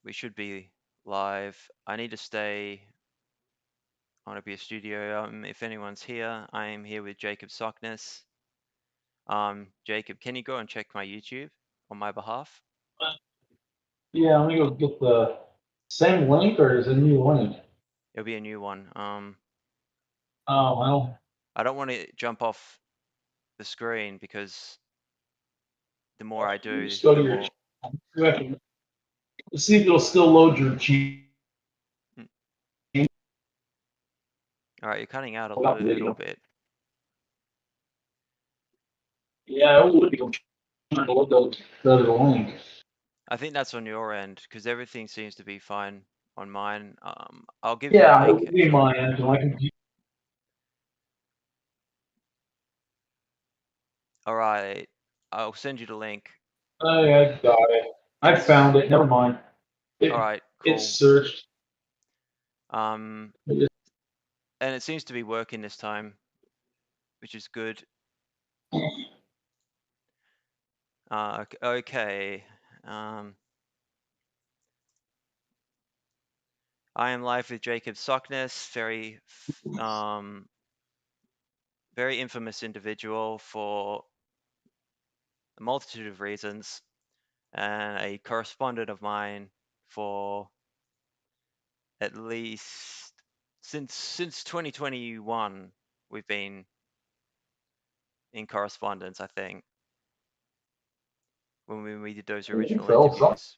We should be live. I need to stay. I want to be a studio. If anyone's here, I am here with Jacob Sockness. Jacob, can you go and check my YouTube on my behalf? Yeah, I'm gonna go get the same link or is it a new link? It'll be a new one. Oh well. I don't want to jump off the screen because the more I You do, just go the to your more. channel. Let's see if it'll still load your cheat Mm. All right, you're cutting out a little video. bit. Yeah, it would be trying to look up the other link. I think that's on your end because everything seems to be fine on mine. I'll give you the Yeah, it link would if be you want. my end. So I can. All right, I'll send you the link. Oh, yeah, I got it. I It's found it. Never mind. all It right, it's cool. searched. Um, and it seems to be working this time, which is good. Okay. Um, I am live with Jacob Sockness, very infamous individual for a multitude of reasons, and a correspondent of mine for at least since 2021. We've been in correspondence, I think, when we did those I think original so. interviews.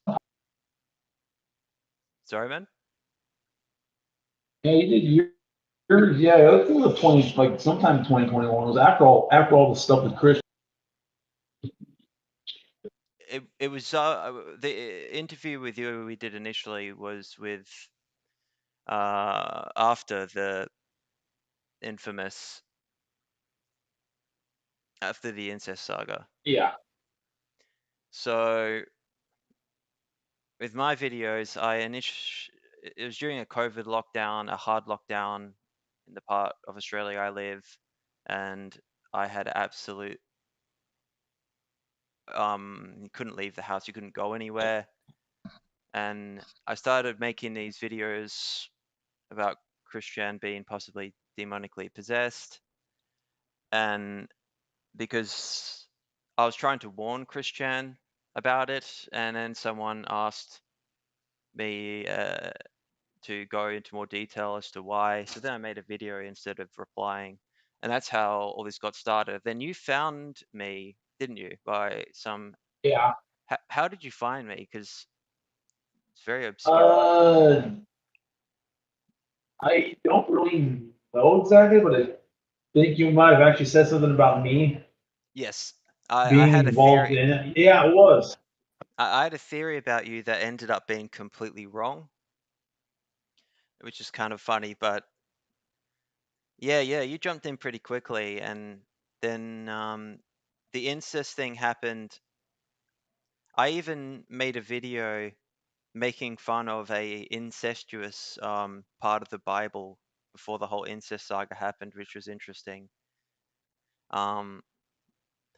Sorry, man. Yeah, you did yours. Yeah, I think it was 20, like sometime 2021. It was after all the stuff with Chris. It was the interview with you we did initially was with after the infamous after the incest saga. Yeah. So with my videos, it was during a COVID lockdown, a hard lockdown in the part of Australia I live, and I had absolute you couldn't leave the house, you couldn't go anywhere, and I started making these videos about Christian being possibly demonically possessed, and because I was trying to warn Christian about it, and then someone asked me to go into more detail as to why. So then I made a video instead of replying, and that's how all this got started. Then you found me, didn't you? By some. Yeah. How did you find me? Because it's very obscure. Uh, I don't really know exactly, but I think you might have actually said something about me Yes, I being had a involved theory. in it. Yeah, it was. I had a theory about you that ended up being completely wrong, which is kind of funny. But yeah, you jumped in pretty quickly, and then the incest thing happened. I even made a video making fun of a incestuous part of the Bible before the whole incest saga happened, which was interesting. Um,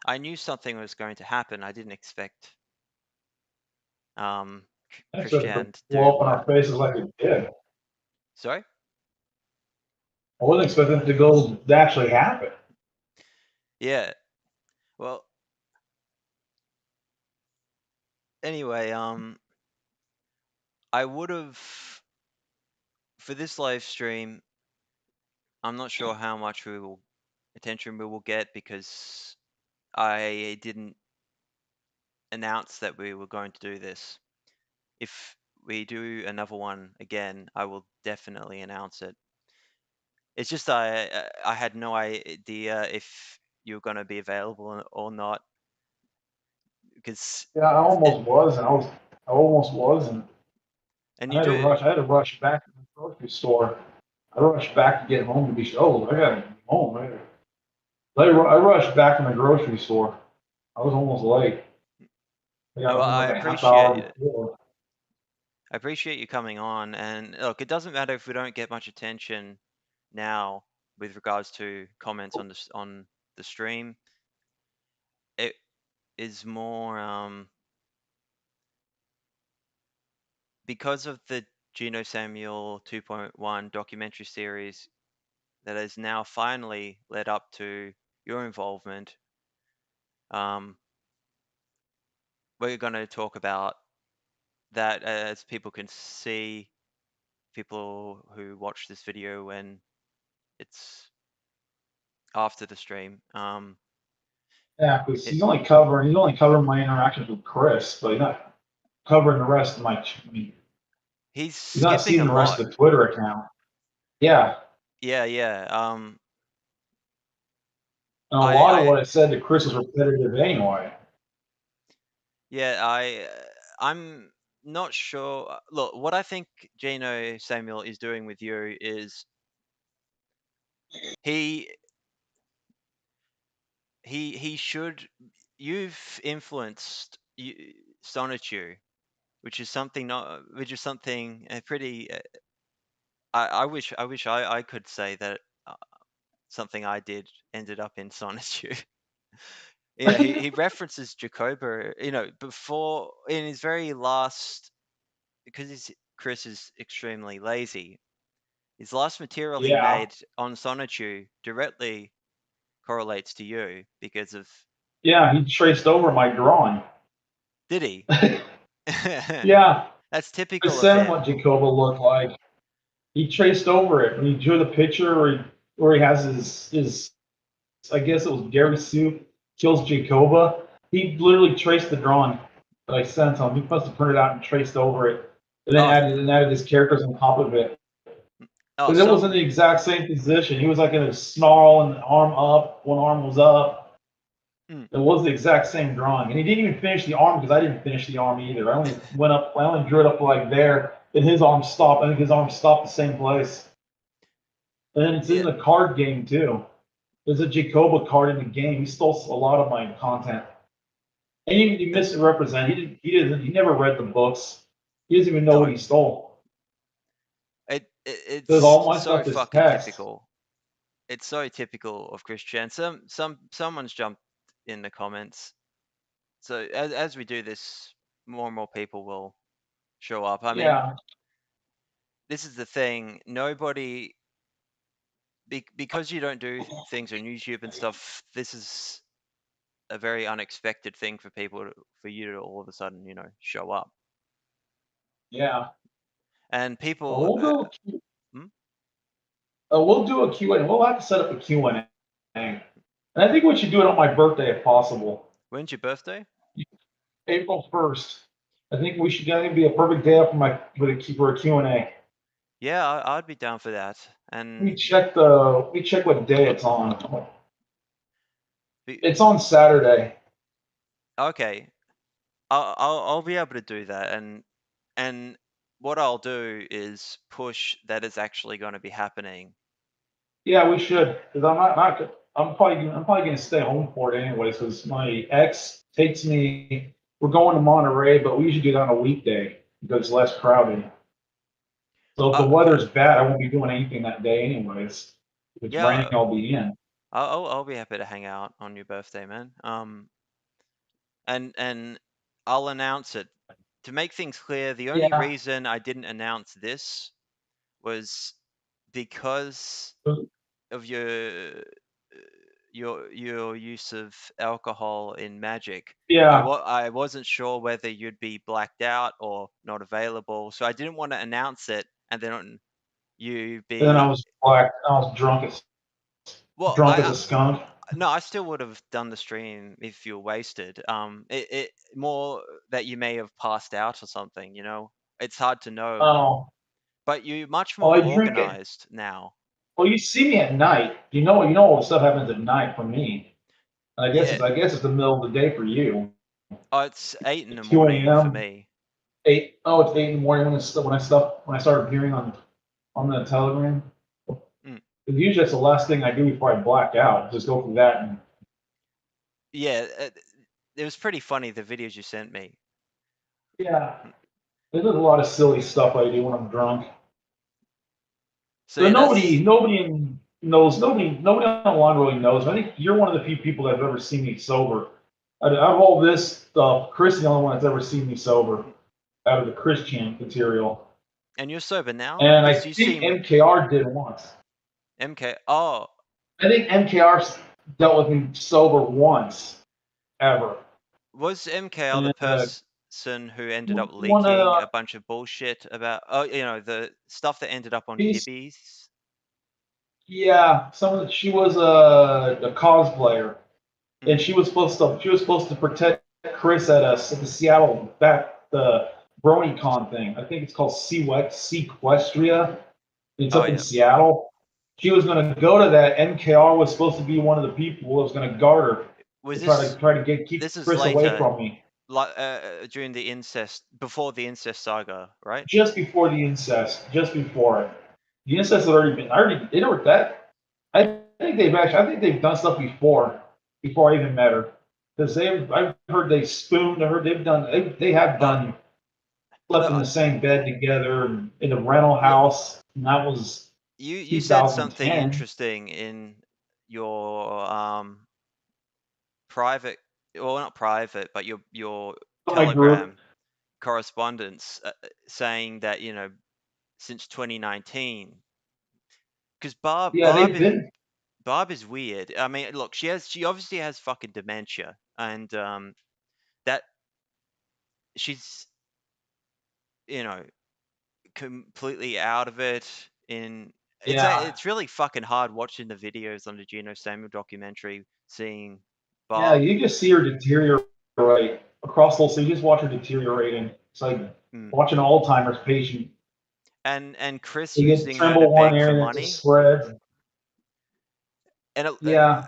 I knew something was going to happen. I didn't expect um, That's just to Christian to blow do up in what. our faces like it did. Sorry. I wasn't expecting it to go to actually happen. Yeah. Well, anyway, I would have for this live stream. I'm not sure how much attention we will get because I didn't announce that we were going to do this. If we do another one again, I will definitely announce it. It's just I had no idea if you were going to be available or not because Yeah, I almost was, and I almost was, and and I you had to do. rush. I had to rush back to the grocery store. I rushed back to get home to be. Oh, I got to be home. I rushed back from the grocery store. I was almost late. I got Well, home I like a half hour appreciate it. before. I appreciate you coming on. And look, it doesn't matter if we don't get much attention now with regards to comments on the stream. It is more because of the Gino Samuel 2.1 documentary series that has now finally led up to your involvement, we're going to talk about that, as people can see, people who watch this video when it's after the stream. Yeah, because he's only covering my interactions with Chris, but he's not covering the rest of my. He's He's not skipping seeing a the rest lot. of the Twitter account. Yeah, Yeah. and a lot of what I said to Chris is repetitive anyway. Yeah, I'm not sure. Look, what I think Gino Samuel is doing with you is he should. You've influenced Sonichu, which is something pretty. I wish I could say that something I did ended up in Sonichu. Yeah, he references Jacoba, before in his very last, because Chris is extremely lazy. His last material he Yeah, made on Sonichu directly correlates to you because of. yeah, he traced over my drawing. Did he? Yeah, That's I typical of sent him him. what Jacoba looked like. He traced over it when he drew the picture where he has his I guess it was Gary Soup kills Jacoba. He literally traced the drawing that I sent him. He must have printed out and traced over it, and then Oh, added his characters on top of it. oh, Because it was in some. the exact same position. He was like in a snarl and arm up. One arm was up. Mm. It was the exact same drawing, and he didn't even finish the arm because I didn't finish the arm either. I only went up. I only drew it up like there, and his arm stopped. I think his arm stopped the same place. And it's in Yeah. the card game too. There's a Jacoba card in the game. He stole a lot of my content, and he misrepresented. He never read the books. He doesn't even know No, what he stole. Because it's all my so stuff is fucking text. typical. It's so typical of Christian. Someone's jumped in the comments. So as we do this, more and more people will show up. I mean, Yeah, this is the thing. Nobody, because you don't do things on YouTube and stuff. This is a very unexpected thing for for you to all of a sudden, show up. yeah. And Well, people, hmm? we'll do a Q&A. We'll have to set up a Q&A. And I think we should do it on my birthday if possible. When's your birthday? April 1st. I think we should. I think it'd be a perfect day for a Q&A. Yeah, I'd be down for that. And Let me check what day it's on. It's on Saturday. okay, I'll be able to do that. And what I'll do is push that it's actually going to be happening. Yeah, we should. Because I'm probably gonna stay home for it anyways. Because my ex takes me. We're going to Monterey, but we usually do that on a weekday because it's less crowded. So if the weather's bad, I won't be doing anything that day anyways. If it's raining, Yeah, I'll be in. I'll be happy to hang out on your birthday, man. And I'll announce it. To make things clear, the only Yeah. reason I didn't announce this was because of your use of alcohol in Magic. Yeah. I wasn't sure whether you'd be blacked out or not available, so I didn't want to announce it and then you And then I be. was black. I was Well, drunk as a skunk. no, I still would have done the stream if you were wasted. It more that you may have passed out or something. It's hard to know. Oh. But you're much Oh, more I drink it. organized now. Well, you see me at night. You know all the stuff happens at night for me. Yeah. I guess it's the middle of the day for you. Oh, it's 8 in the 2 morning for a.m. me. 8. Oh, it's 8 in the morning when I start appearing on the Telegram. Mm. Usually that's the last thing I do before I black out. Just go through that. And Yeah, it was pretty funny, the videos you sent me. yeah, there's a lot of silly stuff I do when I'm drunk. So But yeah, nobody knows. Nobody on the line really knows. I think you're one of the few people that have ever seen me sober. Out of all this stuff, Chris is the only one that's ever seen me sober. out of the Christian material. And you're sober now? And I Because you think seem MKR did once. MK. Oh, I think MKR dealt with me sober once, ever. was MKL the And person who ended up one leaking a bunch of bullshit about, the stuff that ended up on piece, Gibby's? yeah, she was a cosplayer, and Mm. she was supposed to protect Chris at the Seattle the BronyCon thing. I think it's called Sequestria. It's Oh up in yeah. Seattle. She was going to go to that. MKR was supposed to be one of the people that was going to guard her Was to this try to keep this is Chris away later, from me. like during the incest, before the incest saga, right? Just before the incest, just before it. The incest had already been. They know that. I think they've done stuff before I even met her. Because I've heard they spooned. I heard they have done slept in Look, the same bed together in a rental look, house, and that was you said something 2010. interesting in your private, well, not private, but your My group, Telegram correspondence, saying that since 2019, because yeah, they've been. Barb is weird. I mean, look, she obviously has fucking dementia, and that she's completely out of it. Yeah, It's really fucking hard watching the videos on the Geno Samuel documentary, seeing yeah. Barb. You just see her deteriorate across the whole. So you just watch her deteriorating. It's like Mm. watching an Alzheimer's patient. And Chris You get using her to tremble one beg for area and it money, just spreads. and Yeah,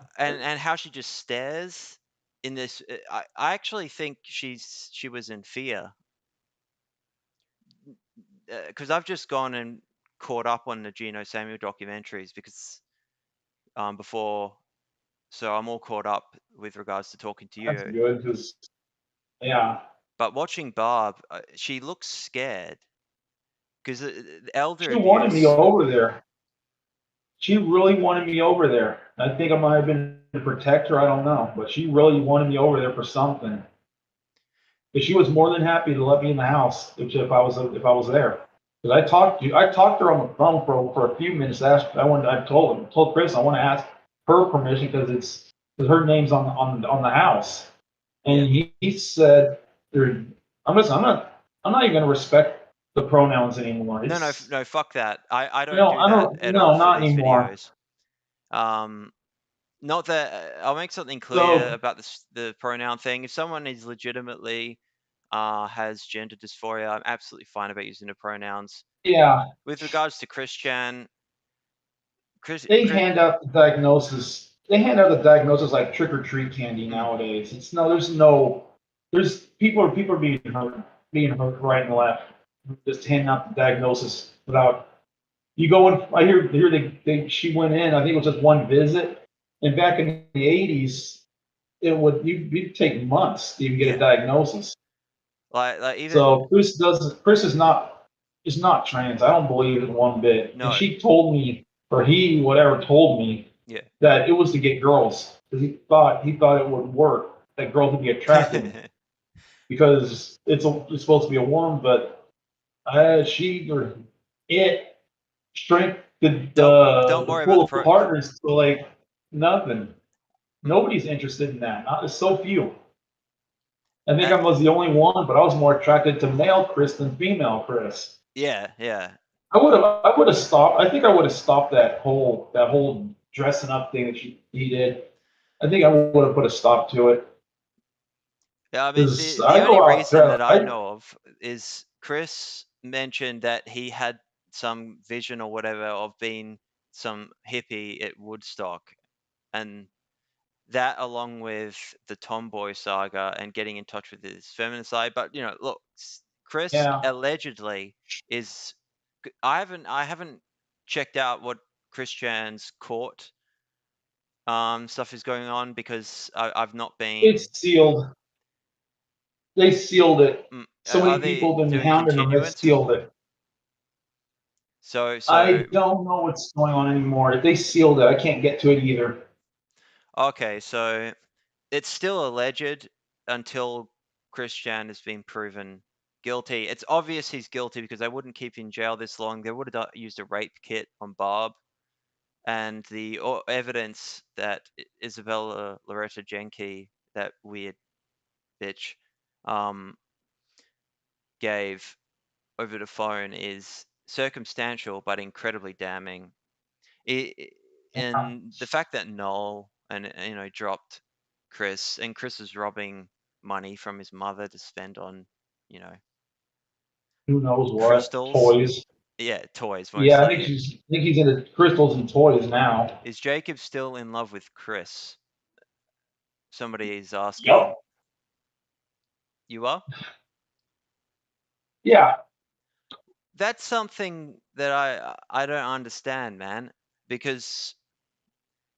how she just stares in this. I actually think she was in fear, because I've just gone and caught up on the Geno Samuel documentaries because before, so I'm all caught up with regards to talking to that's you. good because yeah, But watching Barb, she looks scared because the elder she wanted me abuse. over there. She really wanted me over there. I think I might have been to protect her. I don't know, but she really wanted me over there for something. But she was more than happy to let me in the house if I was there. Because I talked to her on the phone for a few minutes. I told Chris I want to ask her permission because her name's on the house. Yeah. And he said, I'm not even going to respect the pronouns anymore. No, fuck that. I don't do I that don't, at all no, for not these anymore. videos. Not that I'll make something clear So about the pronoun thing. If someone is legitimately has gender dysphoria, I'm absolutely fine about using the pronouns. yeah, With regards to Christian, they hand out the diagnosis. They hand out the diagnosis like trick or treat candy mm, nowadays. There's people are being hurt right and left. Just handing out the diagnosis without you go in. I hear she went in. I think it was just one visit. And back in the '80s, you'd take months to even get a yeah, diagnosis. like even So Chris is not trans. I don't believe it one bit. And no, she told me, or he whatever told me yeah. that it was to get girls because he thought it would work, that girls would be attracted because it's supposed to be a woman, but she or it shrank Don't the worry about pool of partners to like nothing. Nobody's interested in that. Not so few. I think uh, I was the only one, but I was more attracted to male Chris than female Chris. yeah. I would have stopped. I think I would have stopped that whole dressing up thing that he did. I think I would have put a stop to it Yeah, I mean, because the I only go out reason there. that I know of is Chris mentioned that he had some vision or whatever of being some hippie at Woodstock, and that along with the tomboy saga and getting in touch with his feminine side. But look, Chris Yeah, allegedly is. I haven't checked out what Christian's court stuff is going on because I've not been. it's sealed. They sealed it. So Are many they people have been doing hounding them. They continuance? sealed it. So I don't know what's going on anymore. They sealed it. I can't get to it either. okay, it's still alleged until Christian has been proven guilty. It's obvious he's guilty because they wouldn't keep him in jail this long. They would have used a rape kit on Barb. And the evidence that Isabella Loretta Jenke, that weird bitch, gave over the phone is circumstantial but incredibly damning. And the fact that Noel and dropped Chris, and Chris was robbing money from his mother to spend on, who knows what, crystals. toys. Yeah, toys mostly. Yeah, I think he's into crystals and toys now. Is Jacob still in love with Chris? Somebody is asking. Yep. You are? Yeah. That's something that I don't understand, man. Because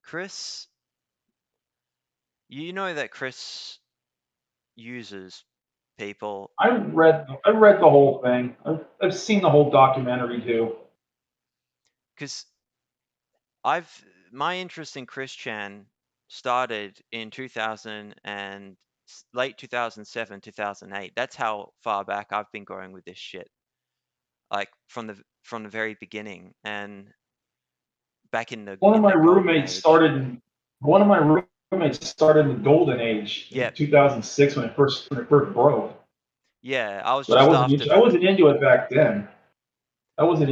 Chris, you know that Chris uses people. I read the whole thing. I've seen the whole documentary too. Because my interest in Chris Chan started in 2000 and late 2007, 2008. That's how far back I've been going with this shit. Like from the very beginning, and back in the one of my golden roommates age. started in the golden age in 2006 when it first broke. Yeah, I was But just I wasn't into it back then. I didn't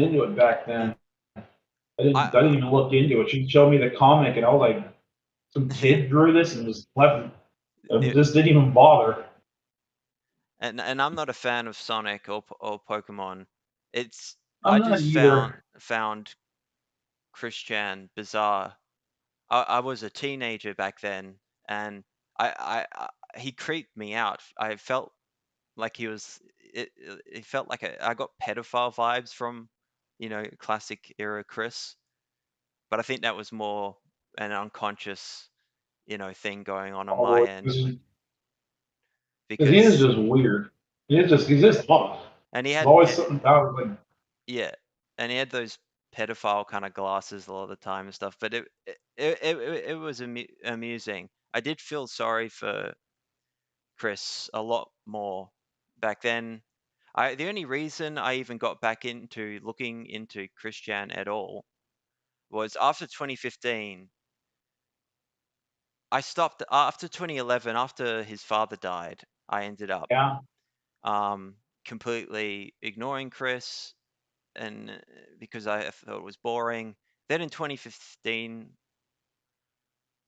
even look into it. She showed me the comic, and I was like, some kid drew this and just left. Just didn't even bother. And I'm not a fan of Sonic or Pokemon. I just found Chris Chan bizarre. I was a teenager back then, and he creeped me out. I felt like he was. It felt like I got pedophile vibes from, classic era Chris. But I think that was more an unconscious, thing going on my end. Because he is just weird. He's just off. And he had always something about like. Yeah, and he had those pedophile kind of glasses a lot of the time and stuff. But it was amusing. I did feel sorry for Chris a lot more back then. The only reason I even got back into looking into Chris Chan at all was after 2015. I stopped after 2011, after his father died. I ended up completely ignoring Chris, and because I thought it was boring. Then in 2015,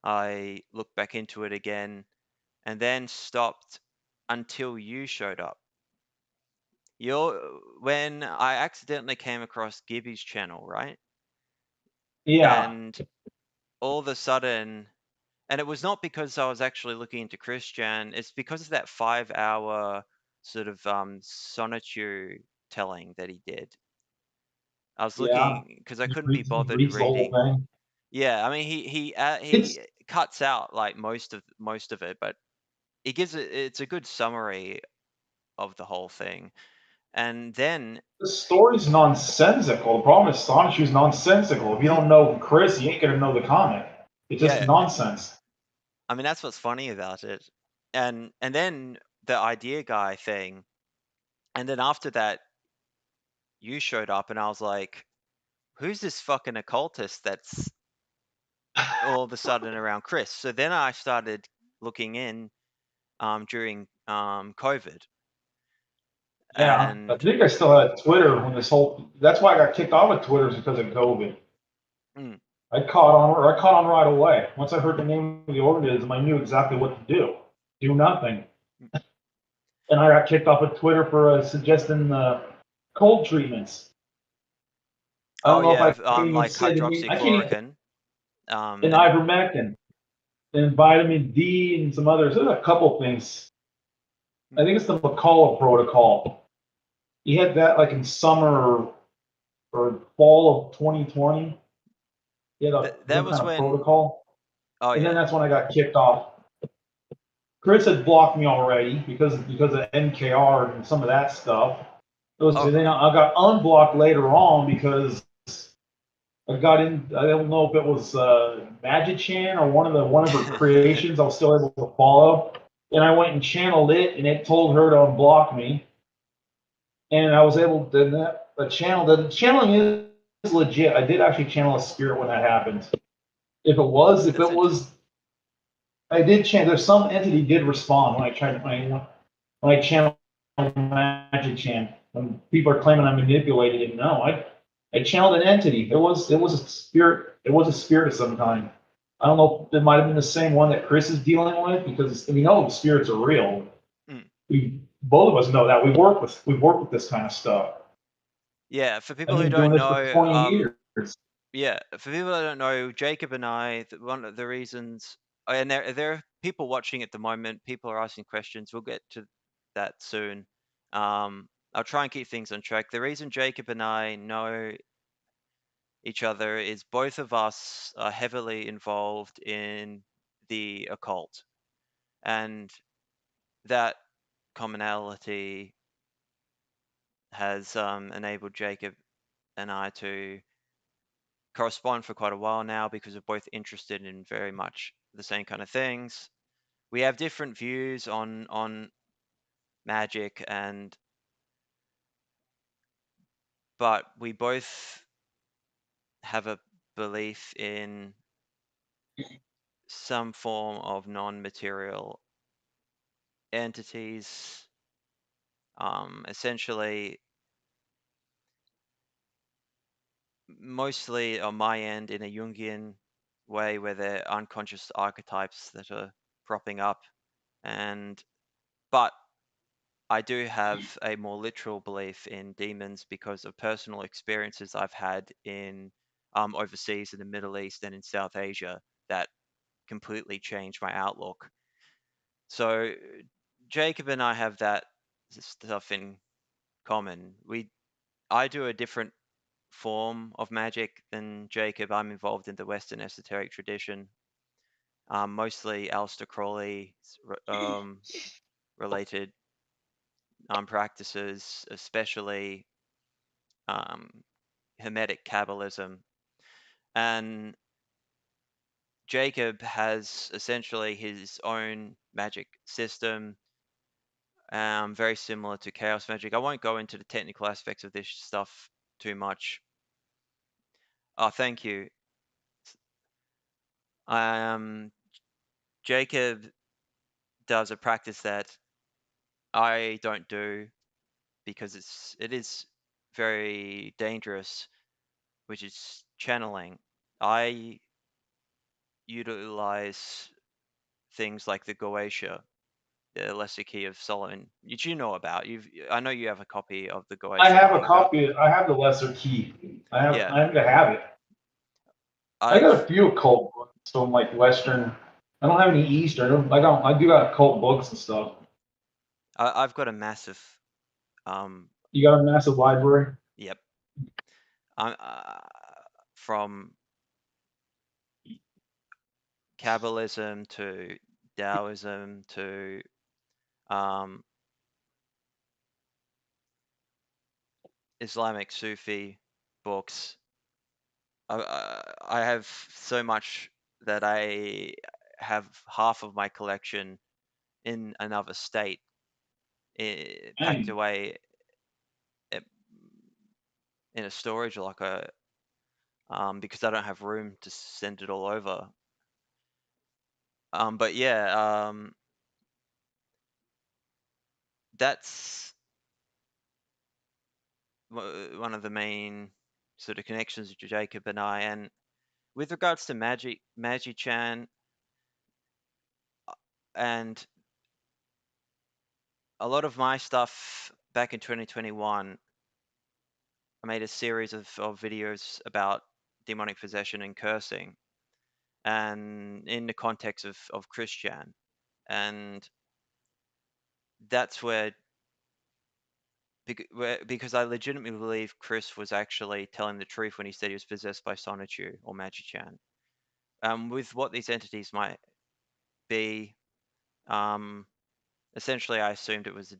I looked back into it again, and then stopped until you showed up. When I accidentally came across Gibby's channel, right? Yeah. And all of a sudden, and it was not because I was actually looking into Chris Chan, it's because of that 5-hour sort of sonneture telling that he did. I was looking because I couldn't be bothered reading. Yeah, I mean he cuts out like most of it, but he gives it's a good summary of the whole thing. And then the story's nonsensical. The problem is Sonichu's nonsensical. If you don't know Chris, you ain't gonna know the comic. It's just nonsense. I mean, that's what's funny about it. And then the idea guy thing. And then after that, you showed up, and I was like, who's this fucking occultist that's all of a sudden around Chris? So then I started looking in during COVID. Yeah, and I think I still had Twitter when that's why I got kicked off of Twitter, is because of COVID. I caught on right away. Once I heard the name of the organism, I knew exactly what to do. Do nothing. And I got kicked off of Twitter for suggesting cold treatments. I don't know if I can like hydroxychloroquine, and ivermectin, and vitamin D, and some others. There's a couple things. I think it's the McCullough protocol. He had that like in summer or fall of 2020. He had that was when protocol. Oh, and then that's when I got kicked off. Chris had blocked me already because of NKR and some of that stuff. And then I got unblocked later on because I got in. I don't know if it was Magichan or one of her creations. I was still able to follow, and I went and channeled it, and it told her to unblock me. and I was able to the channeling is legit. I did actually channel a spirit when that happened. If it was, I did channel. There's some entity did respond when I channeled magic chant. When people are claiming I manipulated it, no, I channeled an entity. It was a spirit. It was a spirit of some kind. I don't know. It might have been the same one that Chris is dealing with because we know the spirits are real. We both of us know that we work with this kind of stuff. Yeah, for people I've who been doing don't this for know, 20 years. yeah, for people that don't know, Jacob and I, one of the reasons, and there are people watching at the moment. People are asking questions. We'll get to that soon. I'll try and keep things on track. The reason Jacob and I know each other is both of us are heavily involved in the occult, and that commonality has enabled Jacob and I to correspond for quite a while now because we're both interested in very much the same kind of things. We have different views on magic, but we both have a belief in some form of non-material entities, essentially mostly on my end in a Jungian way where they're unconscious archetypes that are propping up, but I do have a more literal belief in demons because of personal experiences I've had in overseas in the Middle East and in South Asia that completely changed my outlook. So Jacob and I have that stuff in common. I do a different form of magic than Jacob. I'm involved in the Western esoteric tradition, mostly Aleister Crowley related practices, especially Hermetic Kabbalism. And Jacob has essentially his own magic system, very similar to chaos magic. I won't go into the technical aspects of this stuff too much. Oh, thank you. Jacob does a practice that I don't do because it is very dangerous, which is channeling. I utilize things like the Goetia, the Lesser Key of Solomon, which you know about. I know you have a copy of the Goetia. I have a copy. I have the Lesser Key. I'm gonna have it. I got a few occult books from like Western. I don't have any Eastern. I do got occult books and stuff. I've got a massive. You got a massive library. Yep. From Kabbalism to Taoism to Islamic Sufi books. I have so much that I have half of my collection in another state, packed away in a storage locker, because I don't have room to send it all over. But yeah, that's one of the main sort of connections to Jacob and I. And with regards to Magi-chan, and a lot of my stuff back in 2021, I made a series of videos about demonic possession and cursing, and in the context of Christian. And that's where, because I legitimately believe Chris was actually telling the truth when he said he was possessed by Sonichu or Magi-chan. With what these entities might be, essentially I assumed it was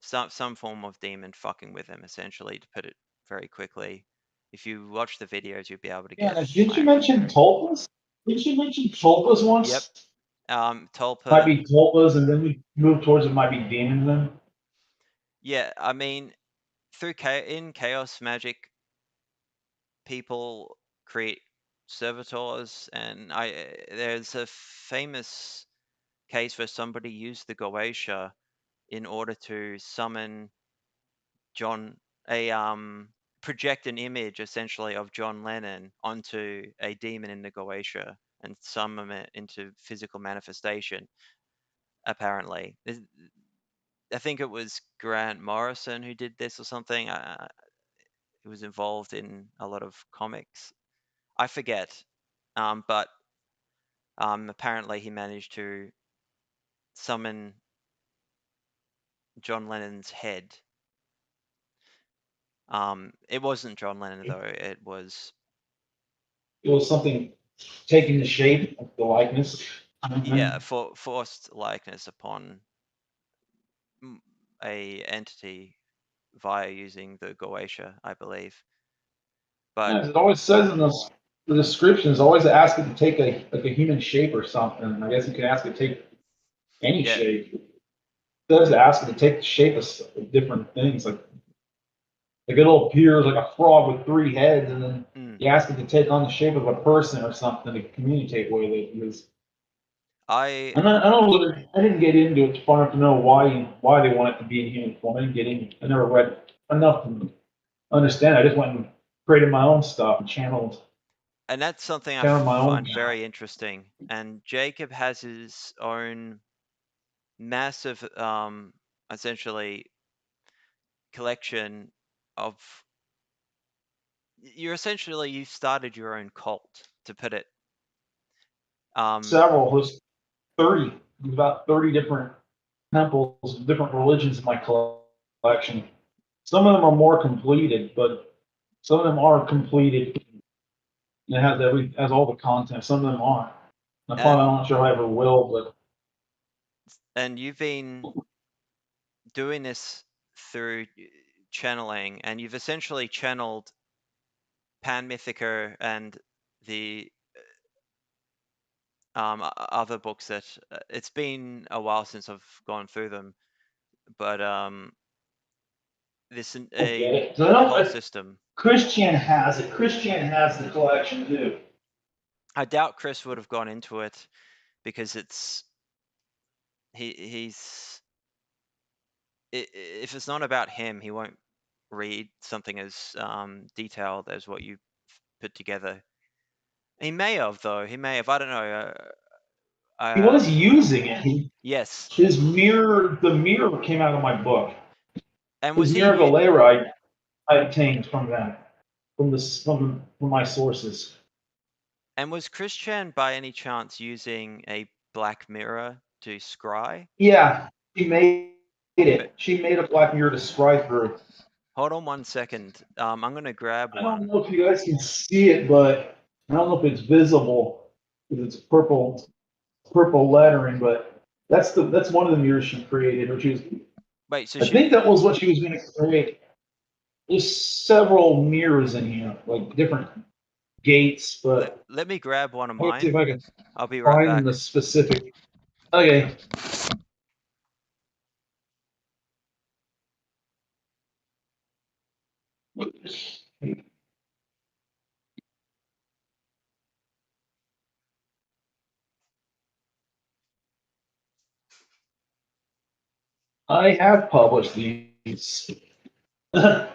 some form of demon fucking with him, essentially, to put it very quickly. If you watch the videos, you'll be able to get. Yeah, didn't you mention Tulpas? Didn't you mention Tulpas once? Yep. Tulpa might be Tulpas, and then we move towards it might be demons then. Yeah, I mean, in chaos magic, people create servitors, and there's a famous case where somebody used the Goetia in order to summon project an image essentially of John Lennon onto a demon in the Goetia and summon it into physical manifestation. Apparently, I think it was Grant Morrison who did this or something. He was involved in a lot of comics. I forget, but apparently he managed to summon John Lennon's head. It wasn't John Lennon though. It was something taking the shape of the likeness. yeah, forced likeness upon a entity via using the Goetia, I believe. But Yeah, it always says in the descriptions, always ask it to take a human shape or something. I guess you can ask it to take any yeah, shape. It does ask it to take the shape of different things. Like it'll appear like a frog with 3 heads, and then you ask it to take on the shape of a person or something to communicate with it. I I didn't get into it far enough to know why they want it to be in human form. I didn't get into. I never read enough to understand. I just went and created my own stuff and and that's something I channeled my own find guy. very interesting. And Jacob has his own massive, essentially collection of. You started your own cult, to put it. Several. There's 30. There's about 30 different temples, different religions in my collection. Some of them are more completed, but some of them are completed. And it has all the content. Some of them aren't. I'm not sure I ever will, but And you've been doing this through channeling, and you've essentially channeled Pan Mythica and the other books that it's been a while since I've gone through them, but this a whole system. Christian has it. Christian has the collection too. I doubt Chris would have gone into it because he's if it's not about him, he won't read something as detailed as what you put together. He may have, though. He may have. I don't know. He was using it. Yes. The mirror came out of my book. And His was mirror he? Valera I obtained from my sources. And was Christian by any chance using a black mirror to scry? Yeah, she made it. She made a black mirror to scry through. Hold on 1 second. I'm gonna grab one. I don't know if you guys can see it, but I don't know if it's visible because it's purple lettering. But that's one of the mirrors she created, which is. Wait, so I think that was what she was going to create. There's several mirrors in here, like different gates, but let me grab one of let's mine. see if I can I'll be right back. find the specific. Okay. I have published these. Can't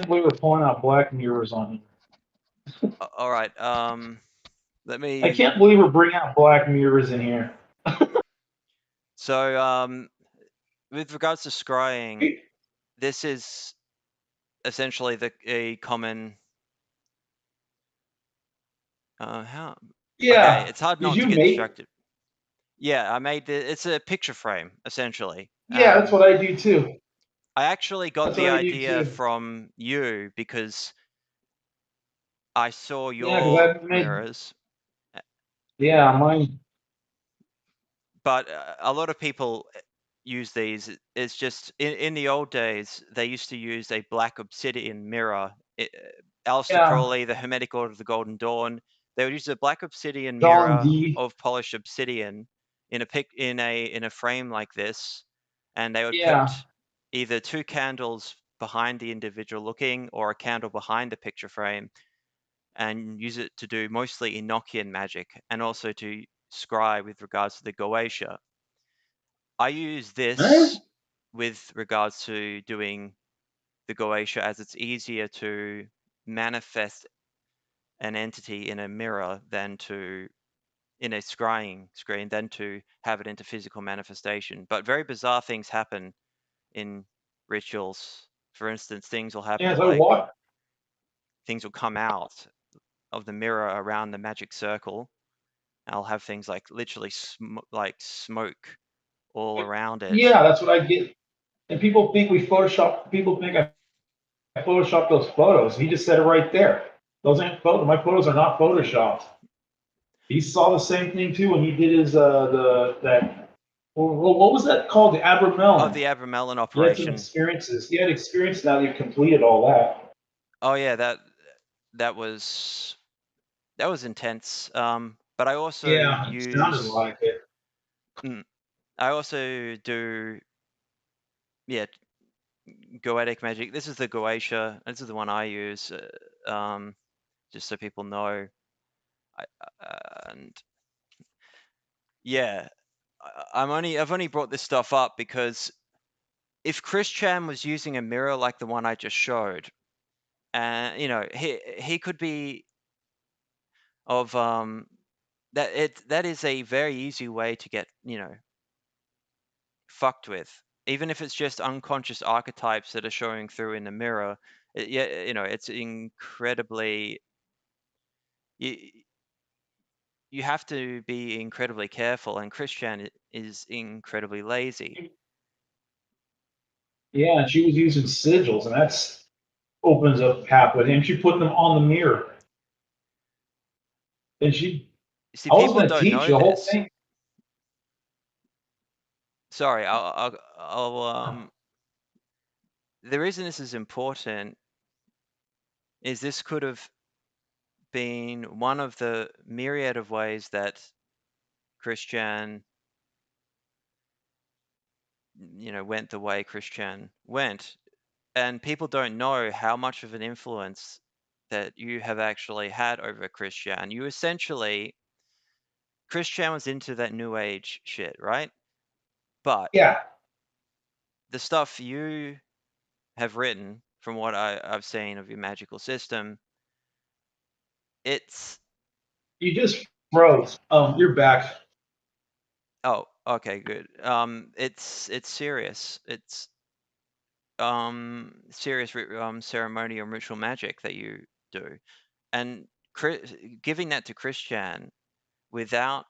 believe we're pulling out black mirrors on here. All right. Let me. I can't believe we're bringing out black mirrors in here. So, with regards to scrying, this is essentially a common. How? Yeah. Okay, it's hard Did not to you get make? distracted. Yeah, I made it's a picture frame essentially. Yeah, that's what I do too. I actually got the idea from you because I saw your mirrors. Yeah, mine. But a lot of people use these. It's just in the old days they used to use a black obsidian mirror. Aleister Crowley, the Hermetic Order of the Golden Dawn, they would use a black obsidian mirror of polished obsidian in a frame like this, and they would Yeah. put either 2 candles behind the individual looking or a candle behind the picture frame and use it to do mostly Enochian magic and also to scry with regards to the Goetia. I use this with regards to doing the Goetia as it's easier to manifest an entity in a mirror than to in a scrying screen than to have it into physical manifestation. But very bizarre things happen in rituals. For instance, things will happen Yeah, so like what? things will come out of the mirror around the magic circle. I'll have things like literally like smoke all around it. Yeah, that's what I get. And people think we Photoshop. People think I Photoshopped those photos. He just said it right there. Those ain't photos. My photos are not Photoshopped. He saw the same thing too when he did his what was that called? The Abramelin. Oh, the Abramelin He had some operation. experiences. He had experience now that he completed all that. Oh yeah, that was intense. But I also Yeah, it sounded use like it. I also do Goetic magic. This is the Goetia. This is the one I use. Just so people know. And yeah, I've only brought this stuff up because if Chris Chan was using a mirror like the one I just showed, and he could be of that is a very easy way to get fucked with, even if it's just unconscious archetypes that are showing through in the mirror. It's incredibly you have to be incredibly careful, and Christian is incredibly lazy. Yeah, and she was using sigils, and that's opens up a path with him. She put them on the mirror, and See, I was people going to don't teach know the whole this. thing. Sorry, the reason this is important is this could have been one of the myriad of ways that Christian, went the way Christian went. And people don't know how much of an influence that you have actually had over Christian. Christian was into that new age shit, right? But Yeah, the stuff you have written, from what I've seen of your magical system, it's you just froze. You're back. oh, okay, good. It's serious. It's serious ceremonial and ritual magic that you do, and giving that to Christian without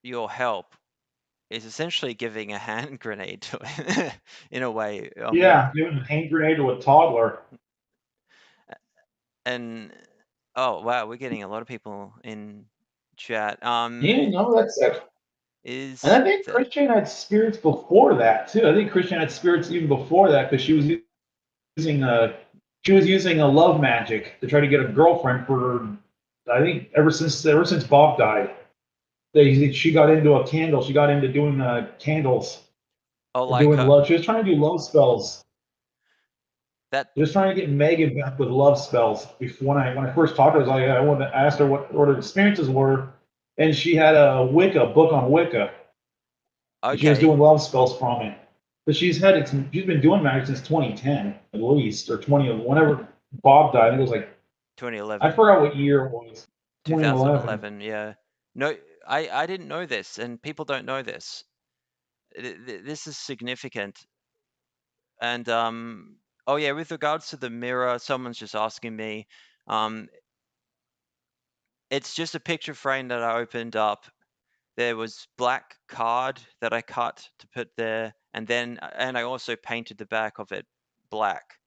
your help is essentially giving a hand grenade to it in a way. Yeah, giving a hand grenade to a toddler. And oh wow, we're getting a lot of people in chat. Yeah, no, that's it. And Is I think that Christian had spirits before that too. I think Christian had spirits even before that because using a she was using a love magic to try to get a girlfriend for. I think ever since Bob died, she got into a candle. She got into doing candles oh or like doing love. She was trying to do love spells. that Just trying to get Megan back with love spells. Before when I first talked to her, I wanted to ask her what her experiences were, and she had a Wicca book on Wicca, and she was okay doing love spells from it. But she's been doing magic since 2010 at least, or 20 whenever Bob died. I think it was like I 2011 forgot what year it was. 2011. 2011, yeah. No, I didn't know this, and people don't know this. This is significant. And oh yeah, with regards to the mirror, someone's just asking me. It's just a picture frame that I opened up. There was black card that I cut to put there, and I also painted the back of it black.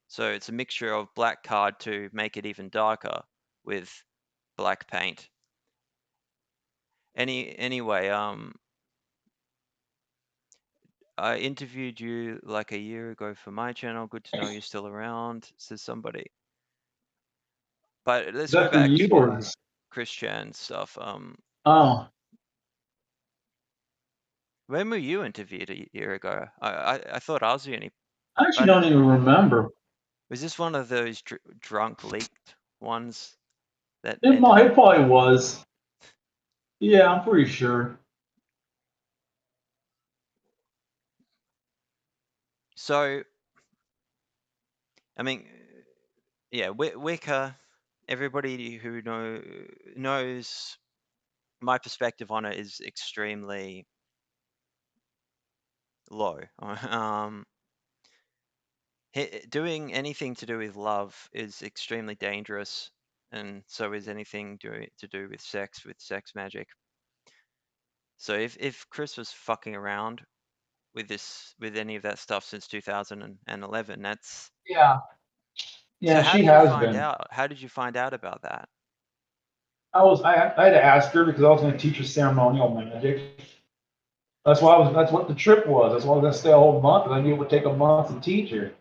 So it's a mixture of black card to make it even darker with black paint. Anyway, I interviewed you like a year ago for my channel. Good to know you're still around, says somebody. But Is let's go that for back you to or? Christian stuff. Oh, When were you interviewed a year ago? I thought I was the only. I actually don't even remember. Was this one of those drunk leaked ones that It ended might, up? it probably was. Yeah, I'm pretty sure. So, I mean, yeah, Wicca. Everybody who knows my perspective on it is extremely low. Doing anything to do with love is extremely dangerous, and so is anything to do with sex magic. So if Chris was fucking around with any of that stuff since 2011, that's. Yeah. So Yeah, how she did you has find been. out? How did you find out about that? I had to ask her because I was going to teach her ceremonial magic. That's what the trip was. That's why I was going to stay a whole month, and I knew it would take a month to teach her.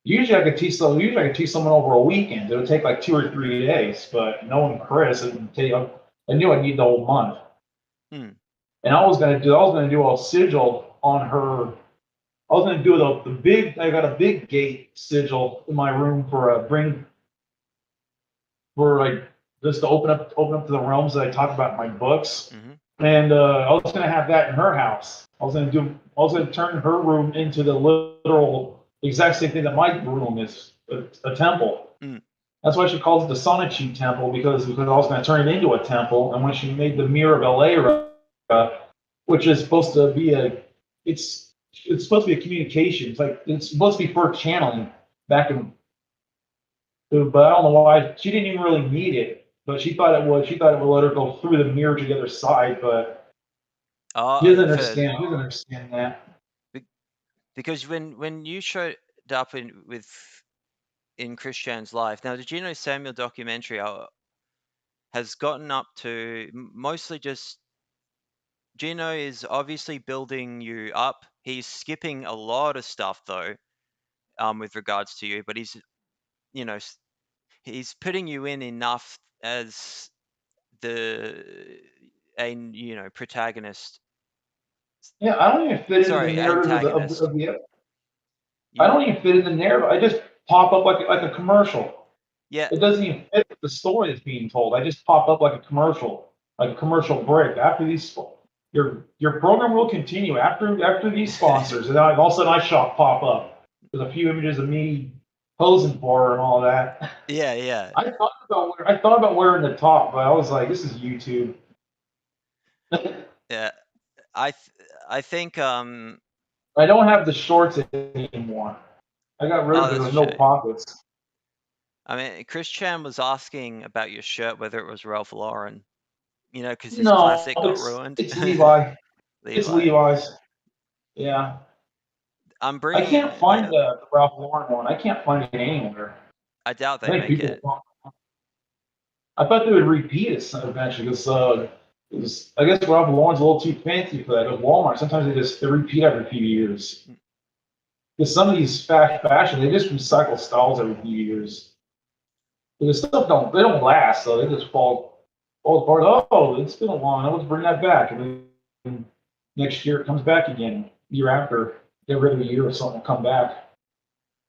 Usually I could teach someone over a weekend. It would take like 2 or 3 days, but knowing Chris, I knew I'd need the whole month. Hmm. And I was gonna do a sigil on her. I was gonna do the big. I got a big gate sigil in my room for a bring for like just to open up to the realms that I talk about in my books. Mm-hmm. And I was gonna have that in her house. I was gonna turn her room into the literal exact same thing that my room is, a temple. Mm. That's why she calls it the Sonichi Temple because I was going to turn it into a temple. And when she made the Mirror of Elera, which is supposed to be it's supposed to be a communication. It's supposed to be for channeling back in, but I don't know why she didn't even really need it. But she thought it would. She thought it would let her go through the mirror to the other side. But she doesn't For understand. She doesn't understand that. because when you showed up in Christian's life. Now, the Gino Samuel documentary has gotten up to mostly just Gino is obviously building you up. He's skipping a lot of stuff though, with regards to you, but you know, he's putting you in enough as protagonist. Yeah, I don't even fit into the Sorry, narrative antagonist. of the. I You, don't even fit in the narrative. I just pop up like a commercial. yeah, It doesn't even fit the story that's being told. I just pop up like a commercial break. Your program will continue after these sponsors, and then all of a sudden pop up with a few images of me posing for her and all that. yeah. I thought about wearing the top, but I was like, this is YouTube. Yeah, I I think I don't have the shorts anymore. I got rid oh, of it. that's a There's no shame. pockets. I mean, Chris Chan was asking about your shirt, whether it was Ralph Lauren, because his No, classic got ruined. it's Levi. It's Levi. Levi's. Yeah. I'm I bringing can't find the Ralph Lauren one. I can't find it anywhere. I doubt I they think make people. it. I thought they would repeat it eventually because I guess Ralph Lauren's a little too fancy for that. At Walmart, sometimes they repeat every few years. Because some of these fast fashion, they just recycle styles every few years. But the stuff they don't last, so they just fall apart. Oh, it's been a long. Let's bring that back, and then next year it comes back again. Year after, get rid of a year or something, come back.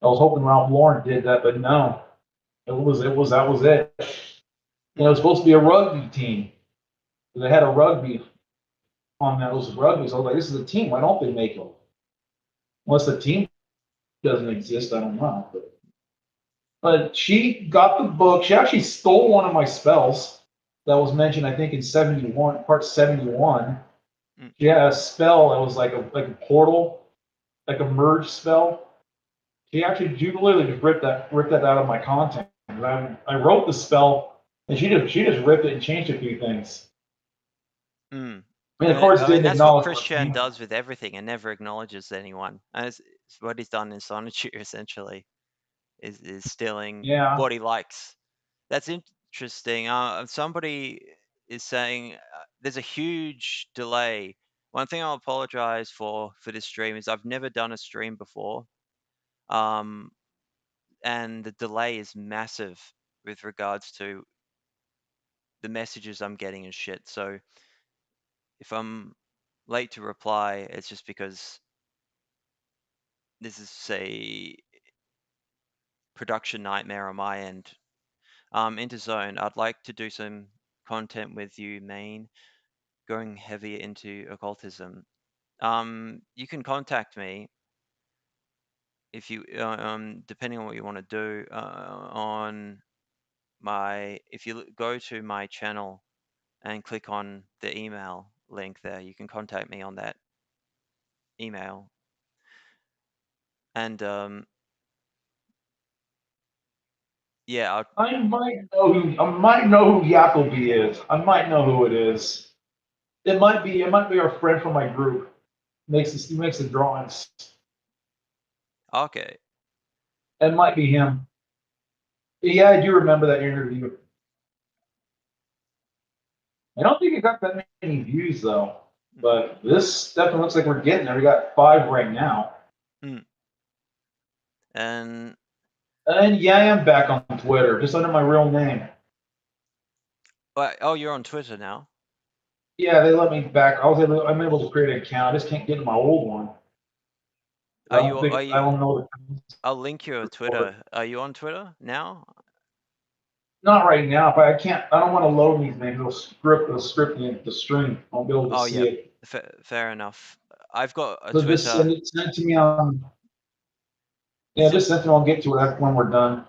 I was hoping Ralph Lauren did that, but no. That was it. And it was supposed to be a rugby team. They had a rugby on that. It was rugby. So I was like, this is a team. Why don't they make them? Unless the team doesn't exist, I don't know. But she got the book. She actually stole one of my spells that was mentioned, I think, in 71, part 71. Mm. She had a spell that was like a portal, like a merge spell. She actually literally just ripped that out of my content. I wrote the spell, and she just ripped it and changed a few things. Mm. And of course, I mean, didn't that's what acknowledge Chris my Chan payment. does with everything and never acknowledges anyone. And it's what he's done in Solitude, essentially, is stealing Yeah, what he likes. That's interesting. Somebody is saying there's a huge delay. One thing I'll apologize for this stream is I've never done a stream before, and the delay is massive with regards to the messages I'm getting and shit. So if I'm late to reply. It's just because this is a production nightmare on my end. Into Zone, I'd like to do some content with you, Main, going heavier into occultism. You can contact me if you, depending on what you want to do, on my, if you go to my channel and click on the email link there, you can contact me on that email. And yeah, I might know who Jacoby is. I might know who it is. It might be our friend from my group. He makes the drawings. okay. It might be him. Yeah, I do remember that interview. I don't think it got that many views though. But this definitely looks like we're getting there. We got 5 right now. And yeah, I am back on Twitter, just under my real name. oh, you're on Twitter now? Yeah, they let me back. I'm able to create an account. I just can't get into my old one. I don't know. I'll link your Twitter. Are you on Twitter now? Not right now. But I can't. I don't want to load anything. It'll script the stream. I won't be able to see it. Fair enough. I've got a So Twitter. just send it to me on. Yeah, just send it. I'll get to it when we're done.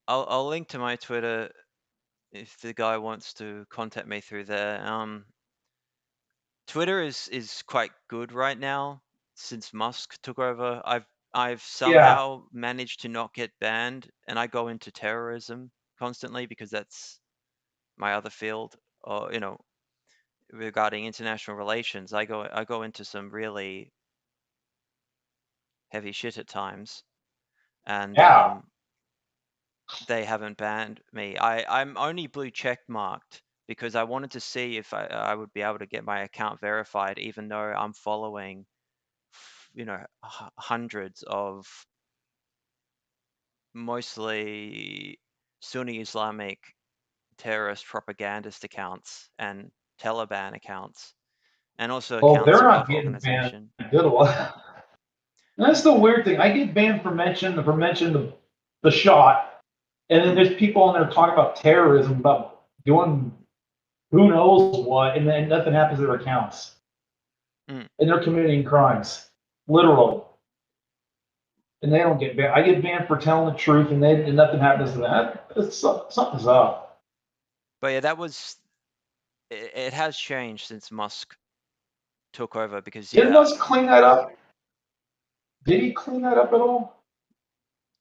I'll link to my Twitter if the guy wants to contact me through there. Twitter is quite good right now since Musk took over. I've somehow managed to not get banned, and I go into terrorism constantly because that's my other field, or regarding international relations. I go into some really heavy shit at times, and they haven't banned me. I'm only blue check marked because I wanted to see if I would be able to get my account verified, even though I'm following, hundreds of mostly Sunni Islamic terrorist propagandist accounts and Taliban accounts, and also accounts they're of not other getting organization. banned. That's the weird thing. I get banned for mentioning the shot, and then there's people on there talking about terrorism, about doing who knows what, and then nothing happens to their accounts, and they're committing crimes, literally, and they don't get banned. I get banned for telling the truth, and nothing happens to that. Something's up. But yeah, it has changed since Musk took over because Did Musk clean that up? Did he clean that up at all?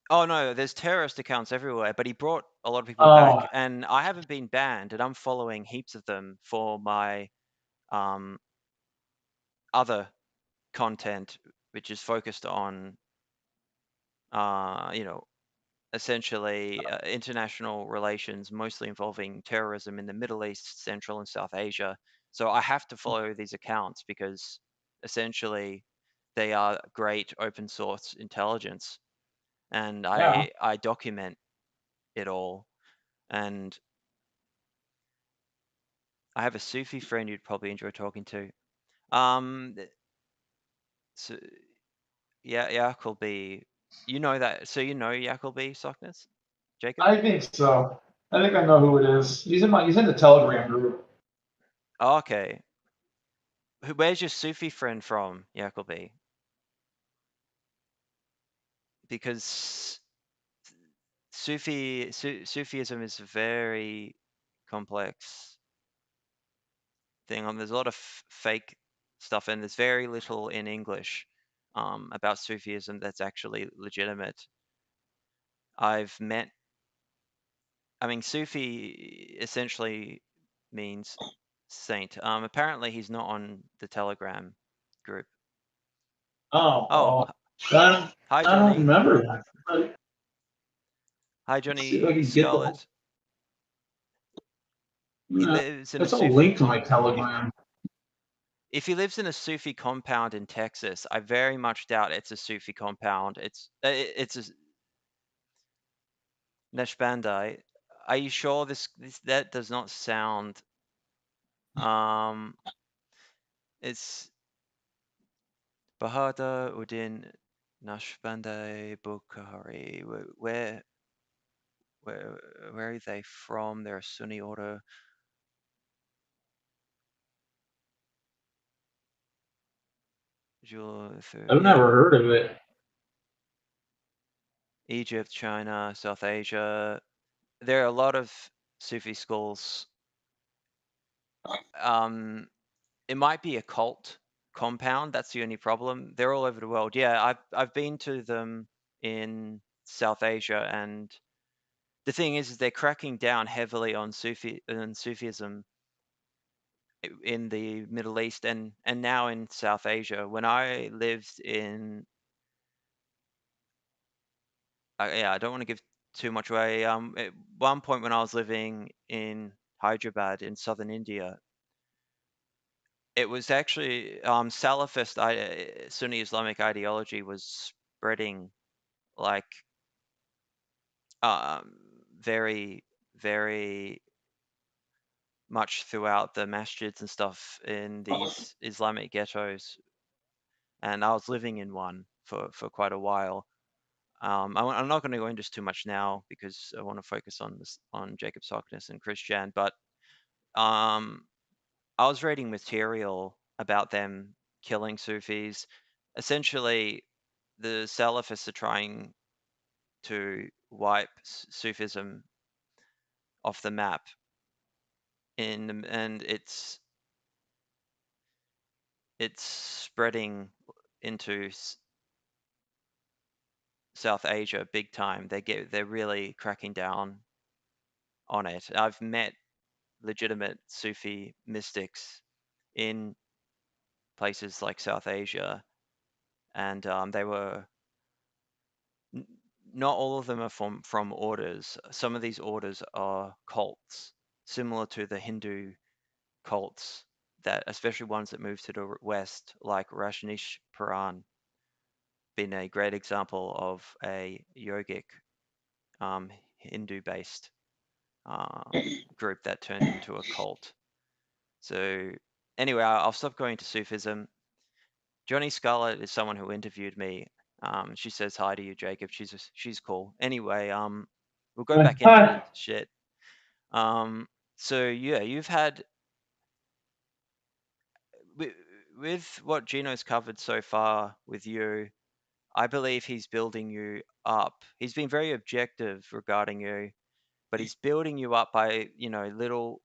Oh no, there's terrorist accounts everywhere, but he brought a lot of people back, and I haven't been banned, and I'm following heaps of them for my other content, which is focused on essentially international relations, mostly involving terrorism in the Middle East, Central and South Asia. So I have to follow these accounts because essentially they are great open source intelligence, and I document it all. And I have a Sufi friend you'd probably enjoy talking to. So yeah, Jacob, you know that. So you know Jacob Sockness, Jacob? I think so. I think I know who it is. He's in the Telegram group. Oh, okay. Where's your Sufi friend from, Jacob? Because Sufism is a very complex thing. There's a lot of fake stuff, and there's very little in English about Sufism that's actually legitimate. Sufi essentially means saint. Apparently he's not on the Telegram group. Oh, hi I Johnny. don't remember that. Hi Johnny Scarlett. He lives in That's a Sufi. link to my Telegram. If he lives in a Sufi compound in Texas, I very much doubt it's a Sufi compound. It's a Neshbandai. Are you sure that does not sound It's Bahada Udin Nashbande Bukhari. Where are they from? They're a Sunni order. I've never heard of it. Egypt, China, South Asia. There are a lot of Sufi schools. It might be a cult compound. That's the only problem. They're all over the world. Yeah, I've been to them in South Asia, and the thing is they're cracking down heavily on Sufism in the Middle East and now in South Asia. When I lived in, I don't want to give too much away. At one point when I was living in Hyderabad in southern India, it was actually Salafist Sunni Islamic ideology was spreading like very, very much throughout the masjids and stuff in these Islamic ghettos, and I was living in one for quite a while. I'm not going to go into this too much now because I want to focus on this on Jacob Sockness and Christian, but um, I was reading material about them killing Sufis. Essentially, the Salafists are trying to wipe Sufism off the map, and it's spreading into South Asia big time. They're really cracking down on it. I've met legitimate Sufi mystics in places like South Asia, and they were not all of them are from orders. Some of these orders are cults, similar to the Hindu cults that, especially ones that move to the west, like Rajneesh Puran, been a great example of a yogic Hindu-based group that turned into a cult. So anyway, I'll stop going to Sufism. Johnny Scarlett is someone who interviewed me. She says hi to you, Jacob. She's cool. Anyway, we'll go back into the shit. So yeah, you've had with what Gino's covered so far with you. I believe he's building you up. He's been very objective regarding you, but he's building you up by little,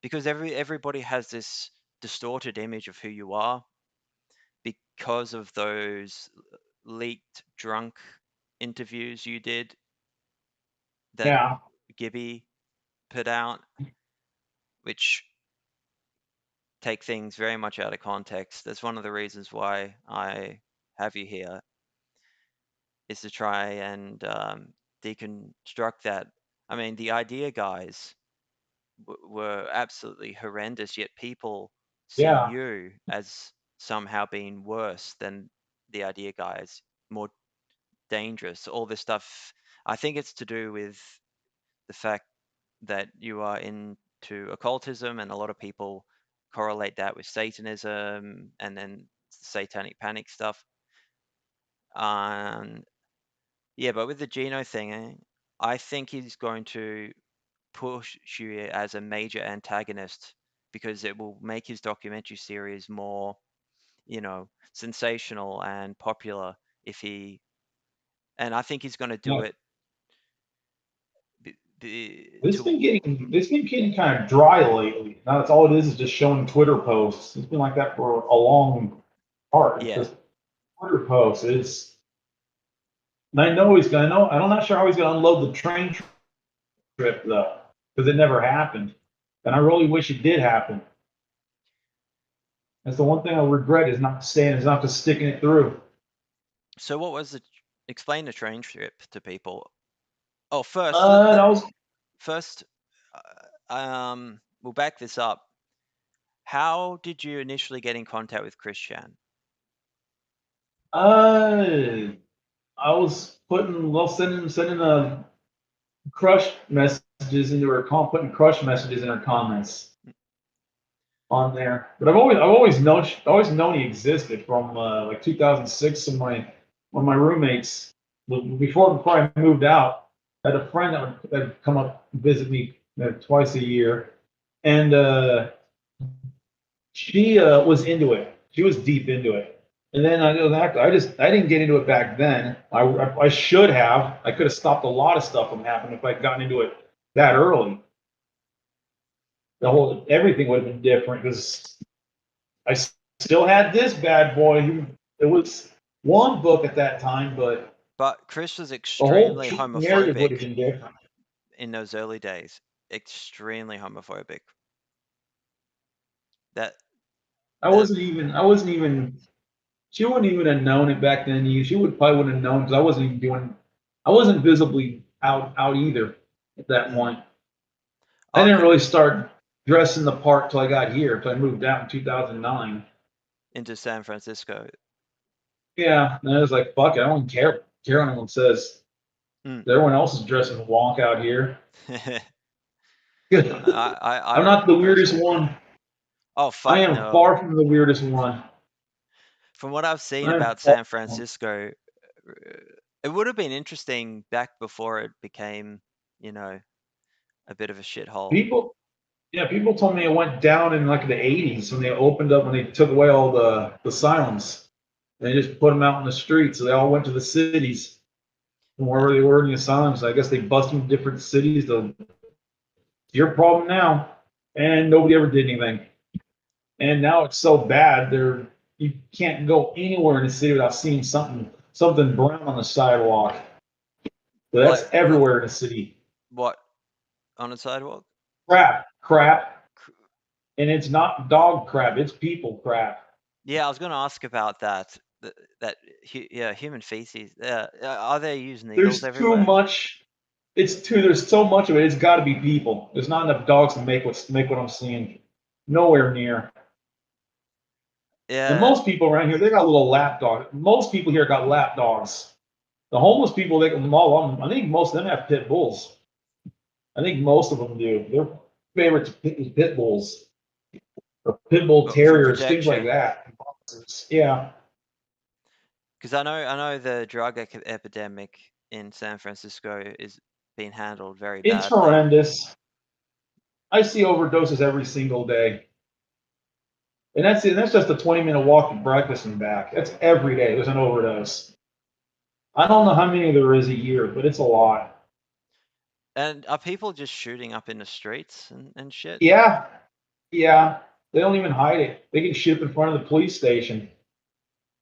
because everybody has this distorted image of who you are because of those leaked drunk interviews you did that Gibby put out, which take things very much out of context. That's one of the reasons why I have you here, is to try and deconstruct that. I mean, the idea guys were absolutely horrendous, yet people see you as somehow being worse than the idea guys, more dangerous. All this stuff, I think it's to do with the fact that you are into occultism, and a lot of people correlate that with Satanism and then satanic panic stuff. Yeah, but with the Geno thing, I think he's going to push you as a major antagonist because it will make his documentary series more, sensational and popular and I think he's going to do it. It's been getting kind of dry lately. Now that's all it is just showing Twitter posts. It's been like that for a long part. It's just Twitter posts. And I know I'm not sure how he's gonna unload the train trip though, because it never happened. And I really wish it did happen. That's the one thing I regret is not just sticking it through. So what was explain the train trip to people? Oh, first, we'll back this up. How did you initially get in contact with Christian? I was sending crush messages into her putting crush messages in her comments. on there. But I've always known he existed from like 2006. When my roommates before I moved out, I had a friend that would come up and visit me twice a year, and she was into it. She was deep into it. And then I didn't get into it back then. I should have. I could have stopped a lot of stuff from happening if I'd gotten into it that early. The whole everything would have been different because I still had this bad boy. It was one book at that time, but But Chris was the whole extremely narrative would have homophobic been different. in those early days. Extremely homophobic. That I wasn't even. I wasn't even. She wouldn't even have known it back then. She would probably wouldn't have known because I wasn't even doing. I wasn't visibly out either at that point. I didn't really start dressing the part till I got here. Till I moved out in 2009. into San Francisco. Yeah, and I was like, fuck it. I don't care what anyone says. Everyone else is dressing wonk out here. I'm not the weirdest one. Oh, fuck, I am no. far from the weirdest one. From what I've seen about San Francisco, it would have been interesting back before it became, a bit of a shithole. People told me it went down in like the 80s when they opened up, when they took away all the asylums. They just put them out in the streets. So they all went to the cities from wherever they were in the asylums. I guess they busted them in different cities. It's your problem now. And nobody ever did anything. And now it's so bad, you can't go anywhere in the city without seeing something brown on the sidewalk. So that's everywhere in the city. What? On the sidewalk? Crap. And it's not dog crap, it's people crap. Yeah, I was going to ask about that. Human feces. Are they using needles everywhere? There's too much. There's so much of it. It's got to be people. There's not enough dogs to make what I'm seeing. Nowhere near. Yeah. And most people around here, they got little lap dogs. Most people here got lap dogs. The homeless people, I think most of them have pit bulls. I think most of them do. Their favorites is pit bulls or pit bull terriers, things like that. Yeah. Because I know the drug epidemic in San Francisco is being handled very badly. It's horrendous. I see overdoses every single day. And that's it. That's just a 20-minute walk to breakfast and back. That's every day. There's an overdose. I don't know how many there is a year, but it's a lot. And are people just shooting up in the streets and shit? Yeah. They don't even hide it. They get shit in front of the police station.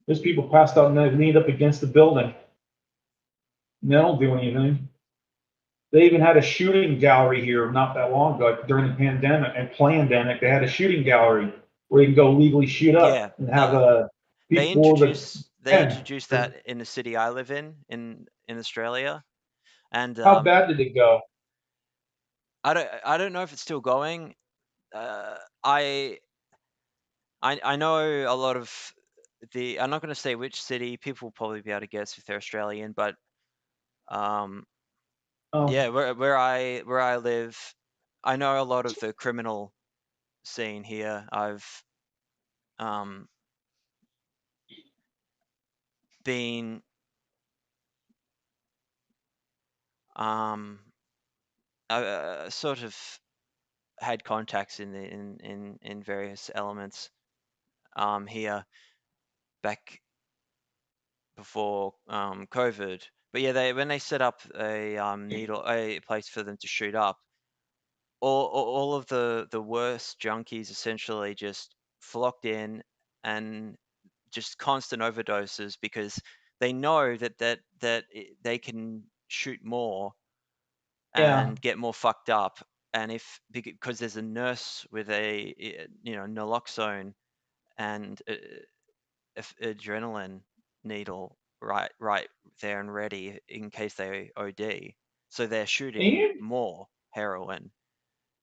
There's people passed out and they leaned up against the building. And they don't do anything. They even had a shooting gallery here not that long ago during the pandemic and pandemic. They had a shooting gallery where you can go legally shoot up and have They introduced that in the city I live in Australia. And how bad did it go? I don't know if it's still going. I know a lot of I'm not going to say which city. People will probably be able to guess if they're Australian, but yeah, where I live, I know a lot of the criminal scene here. I've been I sort of had contacts in various elements here back before COVID. But yeah, when they set up a place for them to shoot up, all of the worst junkies essentially just flocked in and just constant overdoses because they know that they can shoot more and get more fucked up. And because there's a nurse with a naloxone and adrenaline needle right there and ready in case they OD, so they're shooting more heroin.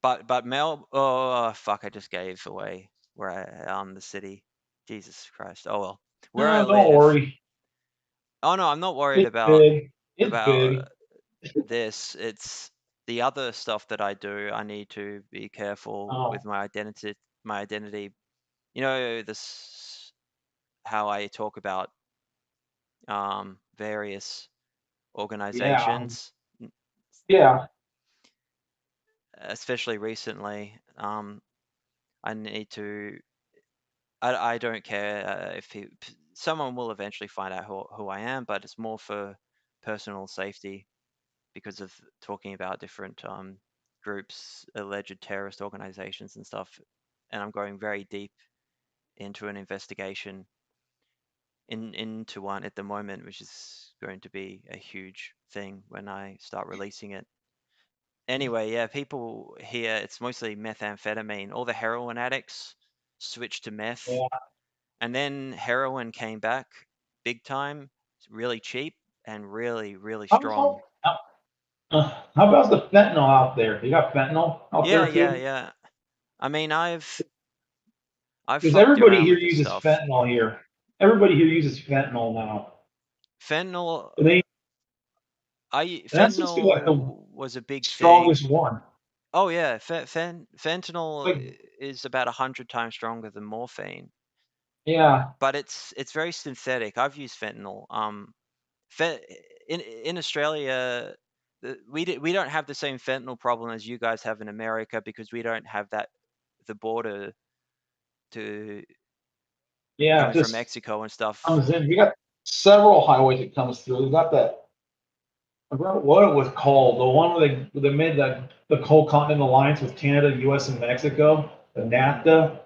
But oh fuck, I just gave away where the city. Jesus Christ. Oh well. Where I live. Don't worry. Oh no, I'm not worried about this. It's the other stuff that I do. I need to be careful with my my identity. You know, this how I talk about various Yeah. organizations, Yeah. especially recently. I need to. I don't care if someone will eventually find out who I am, but it's more for personal safety because of talking about different groups, alleged terrorist organizations and stuff. And I'm going very deep into an investigation into one at the moment, which is going to be a huge thing when I start releasing it. Anyway, yeah, people here, it's mostly methamphetamine. All the heroin addicts switched to meth, Yeah. and then heroin came back big time. It's really cheap and really, really How, strong. how, how about the fentanyl out there? You got fentanyl out Yeah, there yeah, too? yeah. I mean, I've Because fucked everybody around here with this uses stuff. fentanyl here. Everybody here uses fentanyl now. Fentanyl, And they, and that seems to be like the fentanyl was a big thing. strongest one. Oh yeah, fentanyl Like, is about 100 times stronger than morphine, yeah, but it's very synthetic. I've used fentanyl. Fe- in Australia, we don't have the same fentanyl problem as you guys have in America because we don't have the border to yeah, it coming from just Mexico and stuff. comes in. We got several highways that comes through. We got that. I forgot what it was called. The one where they made the whole continental alliance with Canada, U.S., and Mexico, the Mm, NAFTA.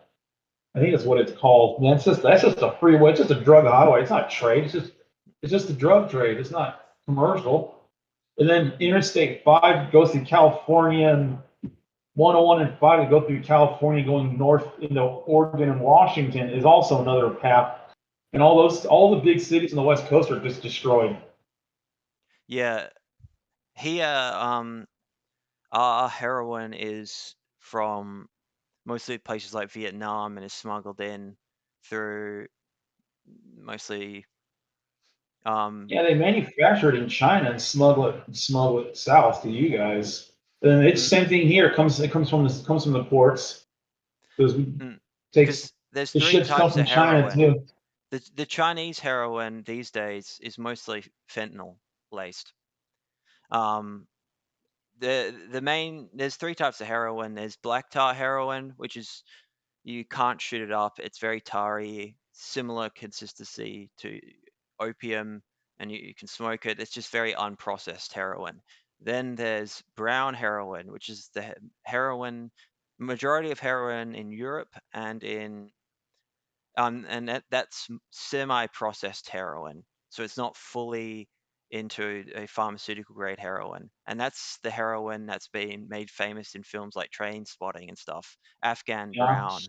I think that's what it's called. And that's just a freeway. It's just a drug highway. It's not trade. It's just a drug trade. It's not commercial. And then mm. Interstate 5 goes to California, and 101 and 5 that go through California going north into Oregon and Washington is also another path. And all the big cities on the West Coast are just destroyed. Yeah, here our heroin is from mostly places like Vietnam and is smuggled in through mostly um Yeah, they manufacture it in China and smuggle it south to you guys. And it's mm, same thing here. It comes from the ports. Because we mm, takes because there's the three ships come types from of China heroin. too. The Chinese heroin these days is mostly fentanyl laced. Um, the main there's three types of heroin. There's black tar heroin, which is you can't shoot it up. It's very tarry, similar consistency to opium, and you can smoke it. It's just very unprocessed heroin. Then there's brown heroin, which is the heroin majority of heroin in Europe and in and that's semi-processed heroin, so it's not fully into a pharmaceutical grade heroin, and that's the heroin that's been made famous in films like Train Spotting and stuff. Afghan Yeah, brown,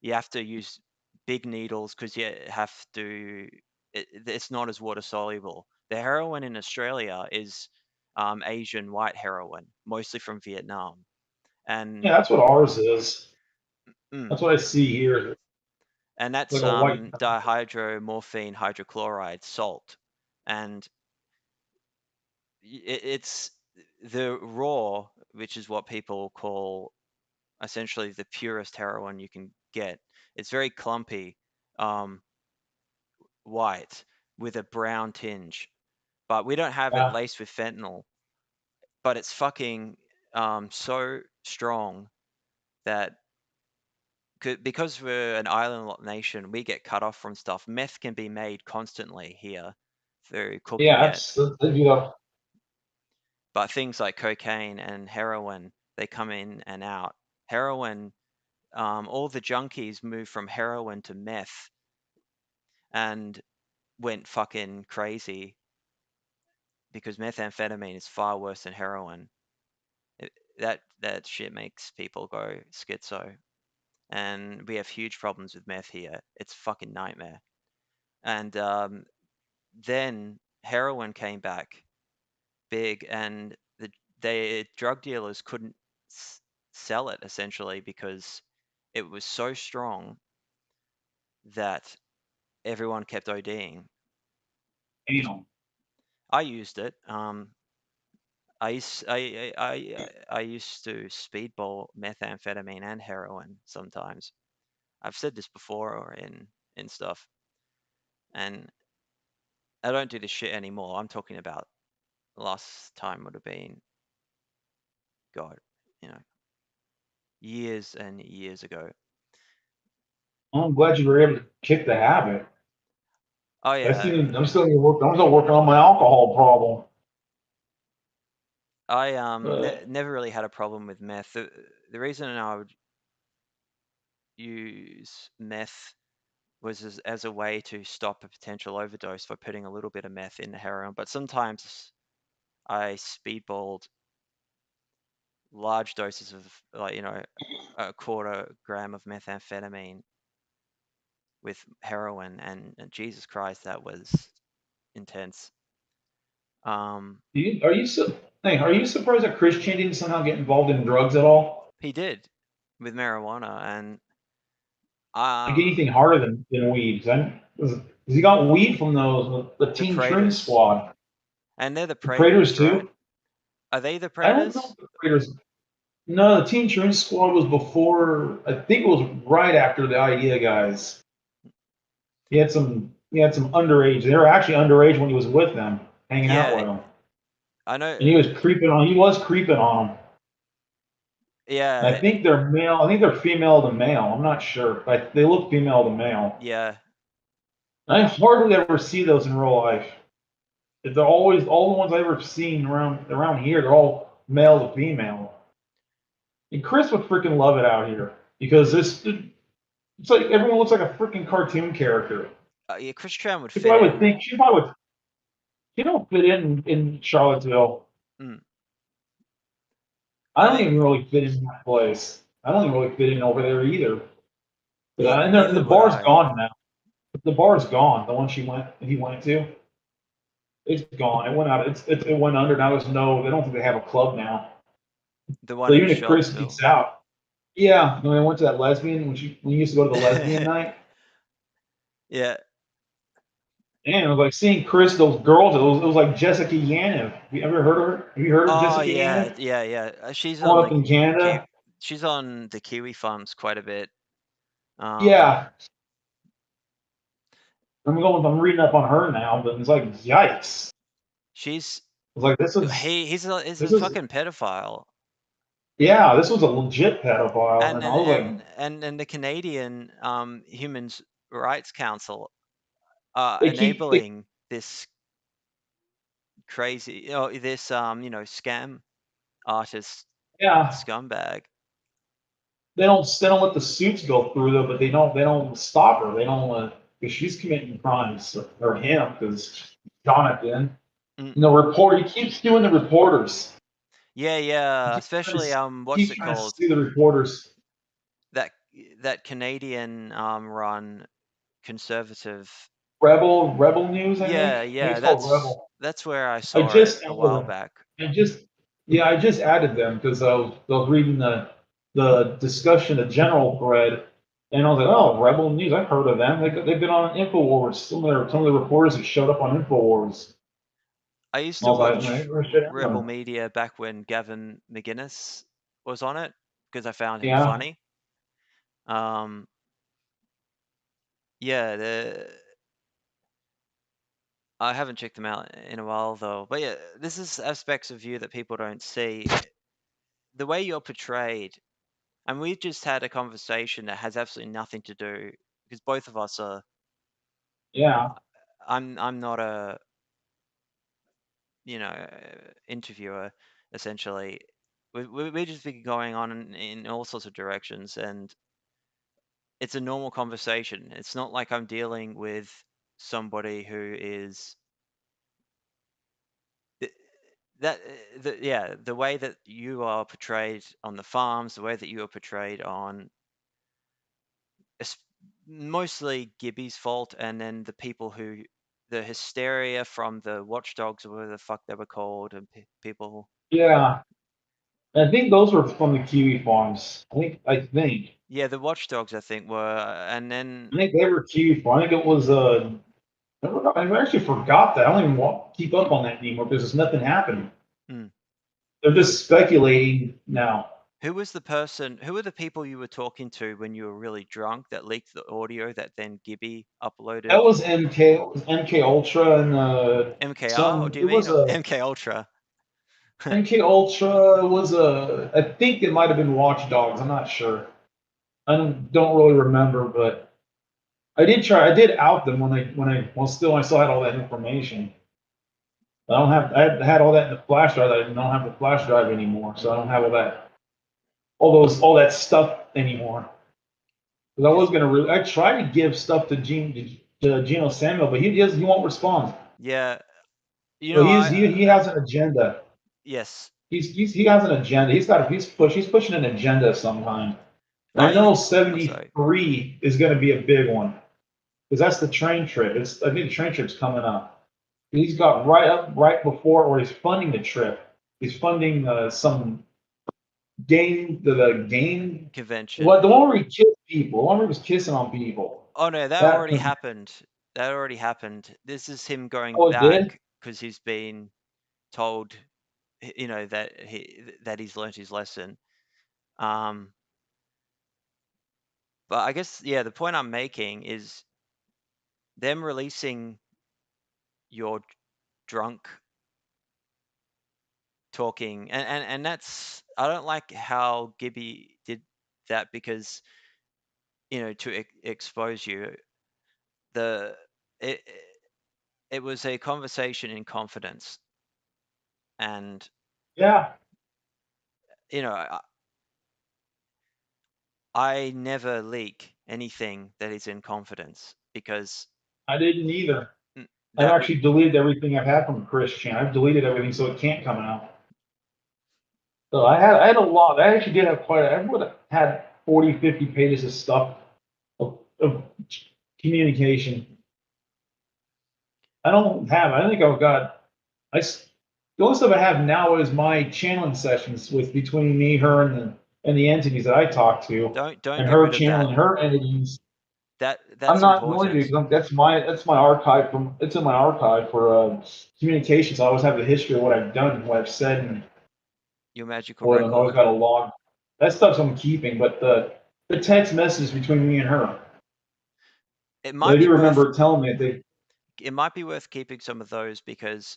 you have to use big needles because you have to. It's not as water soluble. The heroin in Australia is Asian white heroin, mostly from Vietnam, yeah, and that's what ours is. mm, That's what I see here. and Like that's a white. dihydromorphine hydrochloride salt, and it's the raw, which is what people call essentially the purest heroin you can get. It's very clumpy, um, white with a brown tinge, but we don't have it Yeah, laced with fentanyl. But it's fucking so strong that because we're an island nation, we get cut off from stuff. Meth can be made constantly here through cooking yeah, it, but things like cocaine and heroin, they come in and out. Heroin, all the junkies moved from heroin to meth and went fucking crazy because methamphetamine is far worse than heroin. That shit makes people go schizo, and we have huge problems with meth here. It's a fucking nightmare. And then heroin came back big, and the drug dealers couldn't sell it essentially because it was so strong that everyone kept ODing. anal. I used it. I used to speedball methamphetamine and heroin sometimes. I've said this before or in stuff, and I don't do this shit anymore. I'm talking about last time would have been, God, years and years ago. I'm glad you were able to kick the habit. Oh yeah, I'm still working on my alcohol problem. I never really had a problem with meth. The reason I would use meth was as a way to stop a potential overdose for putting a little bit of meth in the heroin. But sometimes I speedballed large doses of, like, a quarter gram of methamphetamine with heroin, and Jesus Christ, that was intense. Are you surprised that Christian didn't somehow get involved in drugs at all? He did with marijuana, and Like anything harder than weed? 'Cause he got weed from the the Teen Trim Praetors, Squad. and they're the The Praetors Praetors, right? too. Are they the I don't know Praetors? if the Praetors. No, the Teen Trim Squad was before. I think it was right after the Idea guys. He had some underage. They were actually underage when he was with them, hanging out with Yeah, them. I know. And he was creeping on. He was creeping on them. I Yeah, think they're male. I think they're female to male. I'm not sure, but they look female to male. yeah. I hardly ever see those in real life. They're always all the ones I've ever seen around here. They're all male to female. And Chris would freaking love it out here because it's like everyone looks like a freaking cartoon character. Yeah, Chris Tran would She fit probably would in. think she probably would. She don't fit in Charlottesville. Mm. I I don't think even really fit in that place. I don't even really fit in over there either. And the neither would bar's I. gone now. The bar's gone. The one he went to, it's gone. It went out. It went under. Now there's no. They don't think they have a club now. The one So in even if Chris Charlottesville. geeks out, yeah. When I went to that lesbian, when you used to go to the lesbian night, Yeah. and it was like seeing Chris. Those girls. It was like Jessica Yaniv. Have you ever heard of her? Have you heard of Oh Jessica yeah, Yaniv? yeah. She's Growing on up in Canada. she's on the Kiwi Farms quite a bit. Yeah. I'm reading up on her now, but it's like yikes. She's It's like this he's a is fucking pedophile. yeah, this was a legit pedophile, And and I was like, the Canadian Human Rights Council they enabling this crazy, this scam artist yeah, scumbag. they don't let the suits go through though, but they don't stop her. They don't because she's committing crimes or him because Jonathan, Mm. he keeps doing the reporters. Yeah, especially He what's keeps it trying to called? sue the reporters. That Canadian run conservative. Rebel News, I think. I think Yeah, it's called Rebel. that's where I I saw it just a added while them. back. I just added them because I was reading the discussion, the general thread, and I was like, oh, Rebel News, I've heard of them. They've been on Infowars. Some of the reporters that showed up on Infowars. I used And I to was like, man, watch where's shit Rebel happening? Media back when Gavin McGuinness was on it because I found him Yeah, funny. Um, yeah, I haven't checked them out in a while though. But yeah, this is aspects of you that people don't see. The way you're portrayed, and we've just had a conversation that has absolutely nothing to do because both of us are. yeah, I'm not a interviewer essentially. We just been going on in all sorts of directions, and it's a normal conversation. It's not like I'm dealing with somebody who is th- the way that you are portrayed on the farms, the way that you are portrayed on es- mostly Gibby's fault, and then the hysteria from the watchdogs or whatever the fuck they were called, and people. yeah. And I think those were from the Kiwi Farms. I think Yeah, the watchdogs, I think, were, and then they were Kiwi Farms. I think it was I actually forgot that. I don't even keep up on that anymore because there's nothing happening. mm, They're just speculating now. Who was the person? Who were the people you were talking to when you were really drunk that leaked the audio that then Gibby uploaded? That was MK. It was MK Ultra and MKR, or do you It mean was a MK Ultra? MK Ultra was a. I think it might have been Watch Dogs. I'm not sure. I don't really remember, but I did try. I did out them when I still had all that information. I don't have. I had all that in the flash drive. I don't have the flash drive anymore, so I don't have all that stuff anymore. Because I was gonna. I tried to give stuff to Geno Samuel, but he won't respond. Yeah, you So know, he has an agenda. yes. He has an agenda. He's pushing an agenda of some kind. And I know Sorry. 73 is going to be a big one because that's the train trip. I think the train trip's coming up. He's got right before, or he's funding the trip. He's funding some the game Convention. What the one where he kissed people? The one where he was kissing on people. Oh no, that already happened. That already happened. This is him going back because he's been told, you know, that he's learned his lesson. But I guess, yeah, the point I'm making is them releasing your drunk talking, and that's, I don't like how Gibby did that because, you know, to expose you. It was a conversation in confidence, and Yeah, you know, I never leak anything that is in confidence because I didn't either. I actually deleted everything I've had from Christian. I've deleted everything so it can't come out. So I had a lot. I actually did have I would have had 40, 50 pages of stuff of communication. I think I've got, the only stuff I have now is my channeling sessions with between me, her, and the entities that I talk to. Don't and get her rid of channeling that. her entities. That's I'm not important. going to. That's my archive it's in my archive for communications. I always have the history of what I've done, what I've said, and your magical record. I've always got a log. That stuff's I'm keeping, but the text messages between me and her. It might I do remember telling me it might be worth keeping some of those because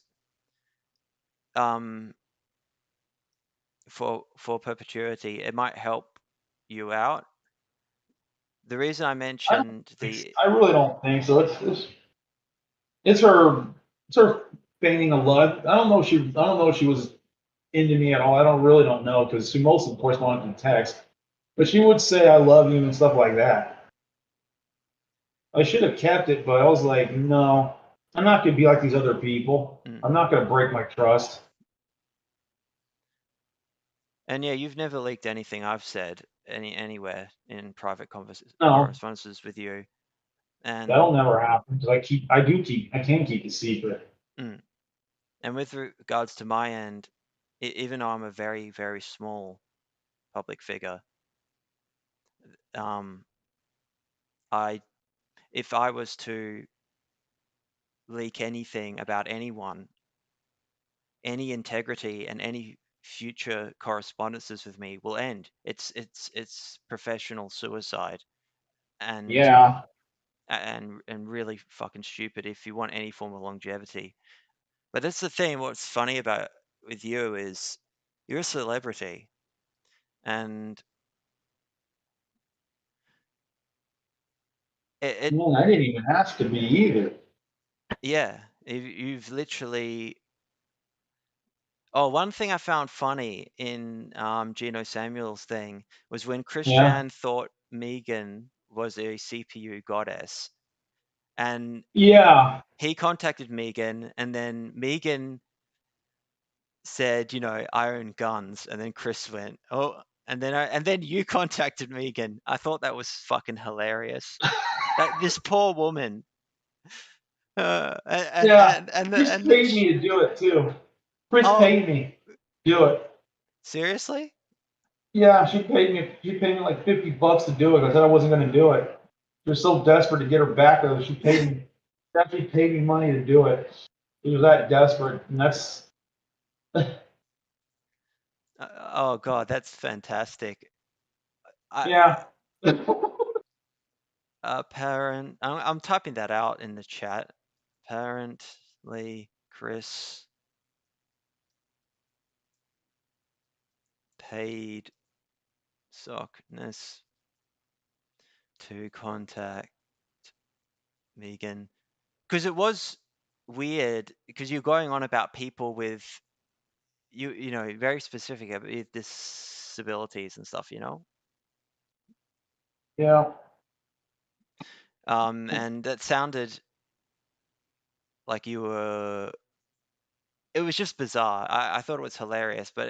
for perpetuity it might help you out. The reason I mentioned I really don't think so. It's her feigning a love. I don't know if she was into me at all. I really don't know because she mostly corresponded in text. But she would say I love you and stuff like that. I should have kept it, but I was like, no, I'm not gonna be like these other people. I'm not gonna break my trust. And yeah, you've never leaked anything I've said anywhere in private No. correspondences with you. And that'll never happen because I can keep it secret. And with regards to my end, even though I'm a very, very small public figure, if I was to leak anything about anyone, any integrity and any future correspondences with me will end. It's professional suicide, and yeah, and really fucking stupid if you want any form of longevity. But that's the thing. What's funny about with you is you're a celebrity, and I didn't even ask to be either. Yeah, you've literally. Oh, one thing I found funny in Geno Samuel's thing was when Christian thought Megan was a CPU goddess, and he contacted Megan, and then Megan said, you know, I own guns, and then Chris went, oh, and then you contacted Megan. I thought that was fucking hilarious. This poor woman. Chris paid me to do it too. Chris paid me to do it. Seriously? Yeah, she paid me. She paid me like $50 to do it. I said I wasn't going to do it. She was so desperate to get her back though. She paid me. She actually paid me money to do it. She was that desperate, and that's. Oh God, that's fantastic. I Yeah. parent. I'm typing that out in the chat. Apparently, Chris paid Sockness to contact Megan, because it was weird because you're going on about people with you know very specific about disabilities and stuff, you know. Yeah. And that sounded like you were. It was just bizarre. I thought it was hilarious, but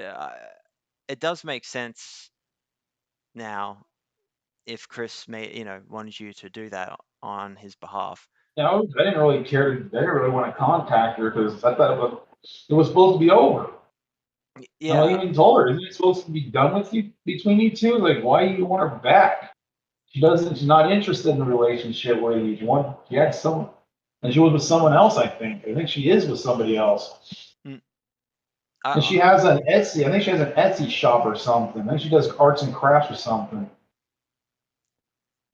it does make sense now if Chris wanted you to do that on his behalf. I didn't really care. I didn't really want to contact her because I thought it was supposed to be over. And I Yeah, even told her, isn't it supposed to be done with you between you two? Like, why do you want her back? She's not interested in the relationship with you. She had some, and she was with someone else, I think. I think she is with somebody else. mm, And I, she has an Etsy, I think she has an Etsy shop or something. I think she does arts and crafts or something.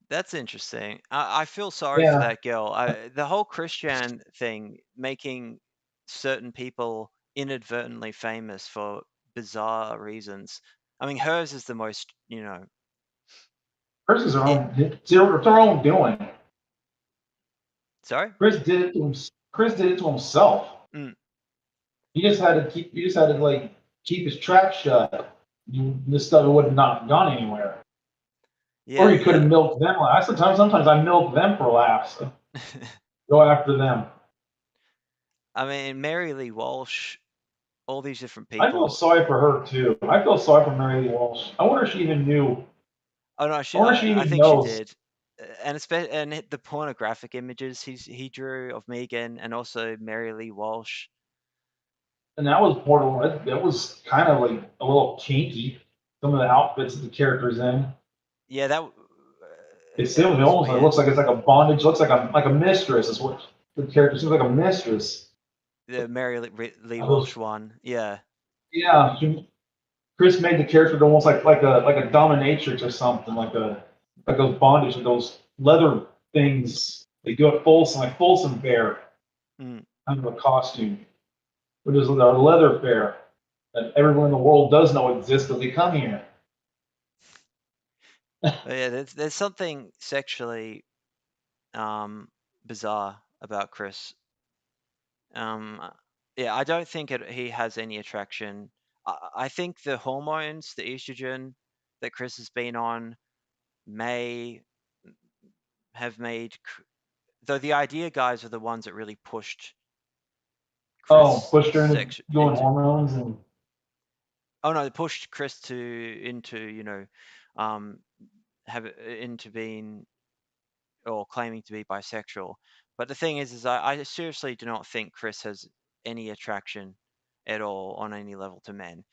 that's interesting. I feel sorry for Yeah. that girl. The whole Christian thing, making certain people inadvertently famous for bizarre reasons. I mean, hers is the most, Hers is her it. own, it's her own doing. Sorry? Chris did it to himself. Mm, He just had to like keep his trap shut. This stuff would have not gone anywhere. Or yeah, he could have yeah. milked them. Sometimes I milk them for laughs. Go after them. I mean, Mary Lee Walsh, all these different I feel people. sorry for her too. I feel sorry for Mary Lee Walsh. I wonder if she even knew. Oh no, I wonder if she I even think she knows. did. And the pornographic images he drew of Megan and also Mary Lee Walsh. And that was portal. That was kind of like a little kinky. Some of the outfits that the characters in. Yeah, It it was almost. It weird. looks like it's like a bondage. It looks like a mistress. Is what the character seems like a mistress. The Mary Lee Those, Walsh one. Yeah. yeah, Chris made the character almost like a dominatrix or something, like those bondage, like those leather things they do at Folsom, like Folsom Fair, Mm. kind of a costume, which is a leather fair that everyone in the world does know exists because they come here. But yeah, there's something sexually bizarre about Chris. Yeah, I don't think he has any attraction. I think the hormones, the estrogen that Chris has been on, may have made, though the idea guys are the ones that really pushed Oh, Chris pushed her into doing into. hormones and Oh no, they pushed Chris into um, have into being or claiming to be bisexual. But the thing is I seriously do not think Chris has any attraction at all on any level to men.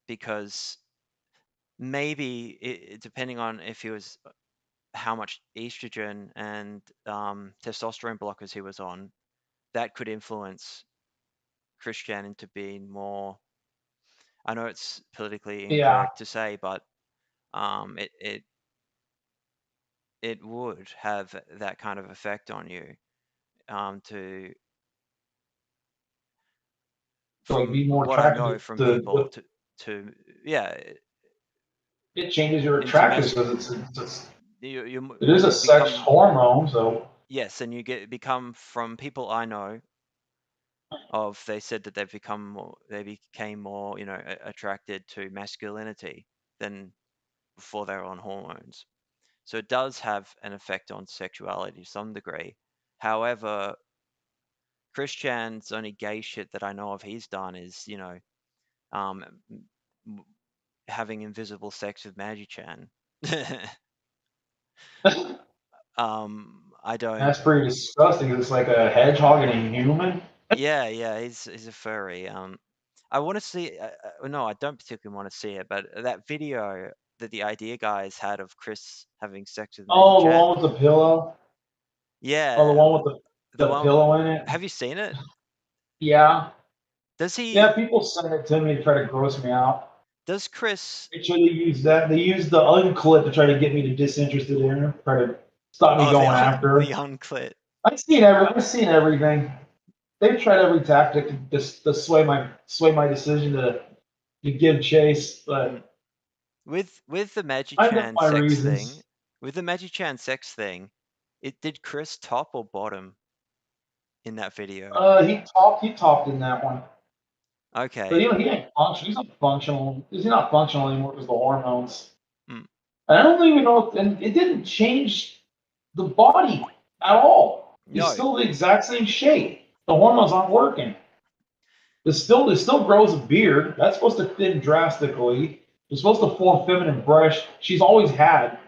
Because maybe depending on if he was how much estrogen and testosterone blockers he was on, that could influence Christian into being more. I know it's politically yeah, incorrect to say, but it would have that kind of effect on you. To to like from be more what I attracted know from to people what to yeah it changes your into attraction mass because it is a you sex become hormone, so yes, and you become from people I know of. They said that they became more attracted to masculinity than before they were on hormones. So it does have an effect on sexuality to some degree. However, Christian's only gay shit that I know of he's done is, um, having invisible sex with Maggie Chan. I don't. that's pretty disgusting. It's like a hedgehog and a human. Yeah, yeah, he's a furry. I want to see. No, I don't particularly want to see it, but that video that the idea guys had of Chris having sex with Maggie Oh, the Chan. one with the pillow. Oh, the Yeah, one with the the one. pillow in it. Have you seen it? Yeah. Does he? Yeah, people send it to me to try to gross me out. Does Chris? Actually, they use that. They use the unclip to try to get me to disinterested in her, try to stop me Oh, going after her. the unclit. I've seen everything. They've tried every tactic to sway my decision to give chase, but With the I know Magi-Chan my sex thing, reasons. did Chris top or bottom in that video? He talked in that one. But Okay. he ain't function. He's not functional. He's not functional anymore because of the hormones. Mm. And I don't even know. And it didn't change the body at all. He's No, still the exact same shape. The hormones aren't working. It still grows a beard. That's supposed to thin drastically. It's supposed to form feminine breasts. She's always had.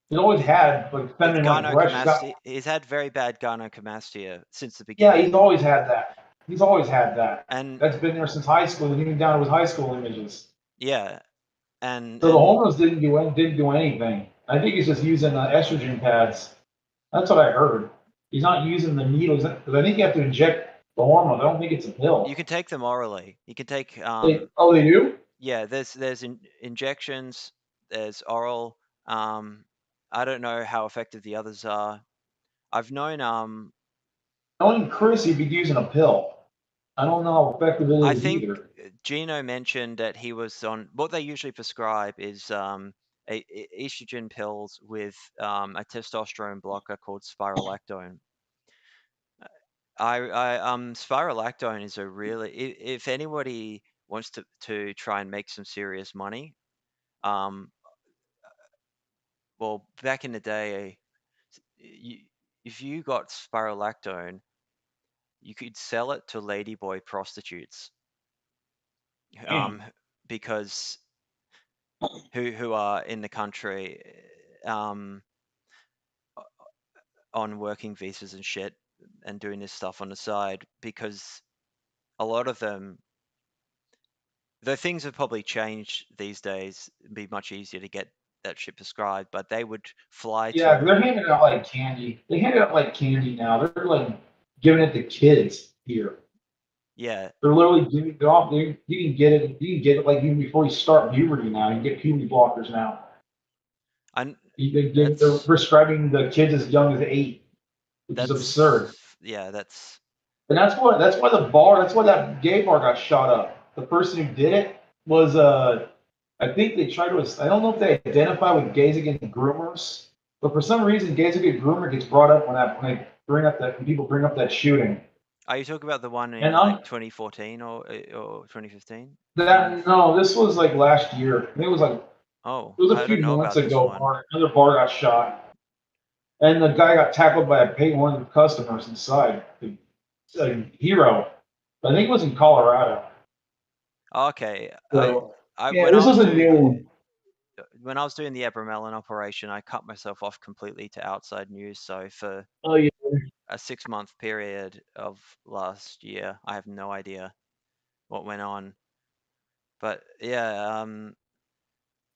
She's always had like feminine like breasts. She's got. He's had very bad gynecomastia since the Yeah, beginning. he's always had that. He's always had that. And That's been there since high school, even down to his high school images. yeah, and So the hormones didn't do anything. I think he's just using estrogen pads. That's what I heard. He's not using the needles because I think you have to inject the hormones. I don't think it's a pill. you can take them orally. You can take They do? yeah, there's injections, there's oral. I don't know how effective the others are. I've known Knowing Chris, he'd be using a pill. I don't know how effective it I is think either. Gino mentioned that he was on what they usually prescribe is estrogen pills with a testosterone blocker called spirolactone. Spirolactone is a really if anybody wants to try and make some serious money, well, back in the day, if you got spirolactone, you could sell it to ladyboy prostitutes, Damn. because who are in the country on working visas and shit and doing this stuff on the side, because a lot of them, though things have probably changed these days, it'd be much easier to get that shit prescribed, but they would fly Yeah, to they're handing it out like candy. They hand it out like candy now. They're like giving it to kids here. yeah. They're literally giving it off. You can get it. You can get it like even before you start puberty now. You can get puberty blockers now. And They're prescribing the kids as young as 8, which is absurd. Yeah, that's. And that's why that gay bar got shot up. The person who did it was I think they tried to. I don't know if they identify with gays against groomers, but for some reason, gays against groomer gets brought up when people bring up that shooting. Are you talking about the one in And like 2014 or 2015? This was like last year. I think it was like Oh, it was a I few don't know months about this ago. one. Another bar got shot, and the guy got tackled by one of the customers inside. A hero. I think it was in Colorado. Okay. So yeah, when this I was was a new one. when I was doing the Abramelin operation, I cut myself off completely to outside news. So for Oh yeah. a 6-month period of last year, I have no idea what went on. But yeah,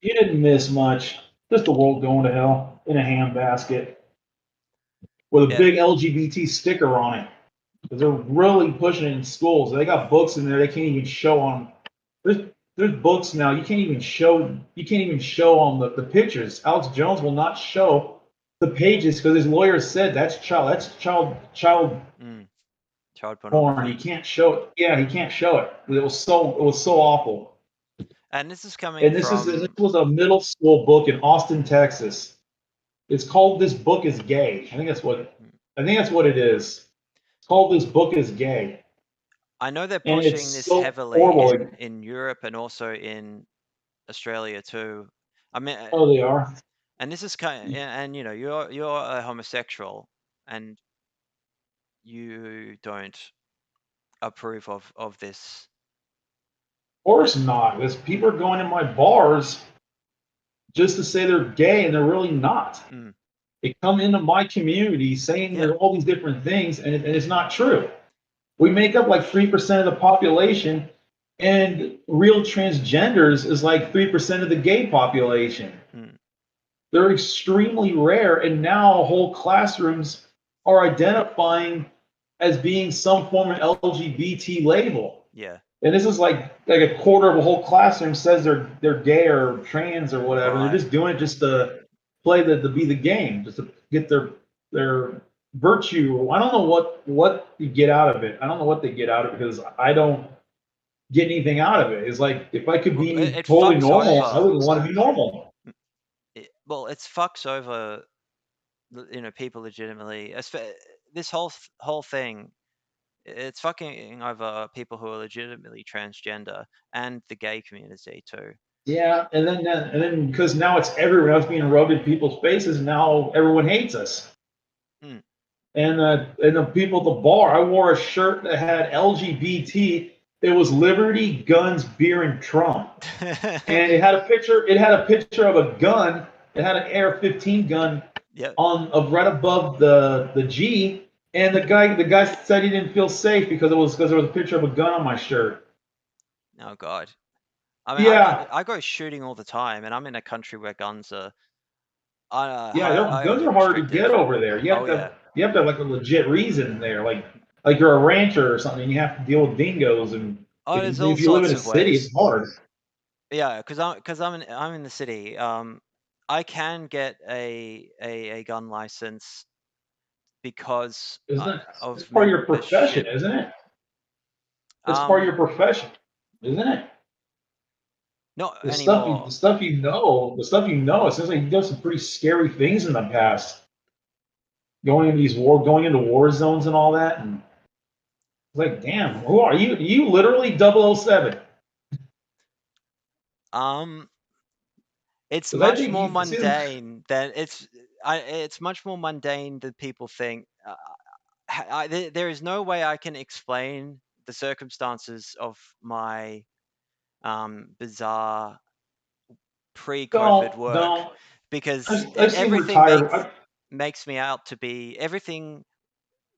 You didn't miss much. Just the world going to hell in a handbasket with a yeah, big LGBT sticker on it. Because they're really pushing it in schools. They got books in there they can't even show on. There's books now you can't even show on the pictures. Alex Jones will not show the pages because his lawyer said that's child child porn. pornography. He can't show it. Yeah, he can't show it. It was so awful. And this is coming And this from was a middle school book in Austin, Texas. It's called This Book is Gay. I think that's what it is. It's called This Book is Gay. I know they're And pushing it's this so heavily horrible. in Europe and also in Australia too. I mean, Oh, they are. and this is kind of, and you know, you're a homosexual and you don't approve of this. Of course not. Because people are going in my bars just to say they're gay and they're really not. Mm. They come into my community saying Yeah. they're all these different things, and it's not true. We make up like 3% of the population, and real transgenders is like 3% of the gay population. Mm. They're extremely rare, and now whole classrooms are identifying as being some form of LGBT label. Yeah. And this is like a quarter of a whole classroom says they're gay or trans or whatever. They're Right. just doing it just to play to be the game, just to get their virtue. I don't know what you get out of it. I don't know what they get out of it because I don't get anything out of it. It's like if I could Well, be it totally fucks normal, I over. wouldn't want to be normal. Well, it fucks over, people legitimately. This whole thing, it's fucking over people who are legitimately transgender and the gay community too. Yeah, and then because now it's everywhere. Now it's being rubbed in people's faces. And now everyone hates us. Mm. And the people at the bar, I wore a shirt that had LGBT. It was Liberty, Guns, Beer, and Trump. And it had a picture. It had a picture of a gun. It had an AR-15 gun Yep. of right above the G. And the guy said he didn't feel safe because there was a picture of a gun on my shirt. Oh God. I mean, Yeah, I go shooting all the time, and I'm in a country where guns are yeah, guns highly are harder to get restrictive. over there. Oh yeah. You have to have like a legit reason there, like you're a rancher or something. You have to deal with dingoes, and Oh, there's all if you live in sorts a of city, it's ways. hard. Yeah, because I'm in the city. I can get a gun license because Isn't it? It's of part of your profession, membership. isn't it? It's part of your Um, profession, isn't it? not The stuff you, the anymore. stuff you know, the stuff you know. It seems like you've done some pretty scary things in the past, going into war zones and all that. And it's like, damn, who are you? You literally 007. Um, it's Because I much think more you see them. mundane than it's much more mundane than people think. There is no way I can explain the circumstances of my bizarre pre-COVID work Don't. because I've seen everything retired. makes me out to be everything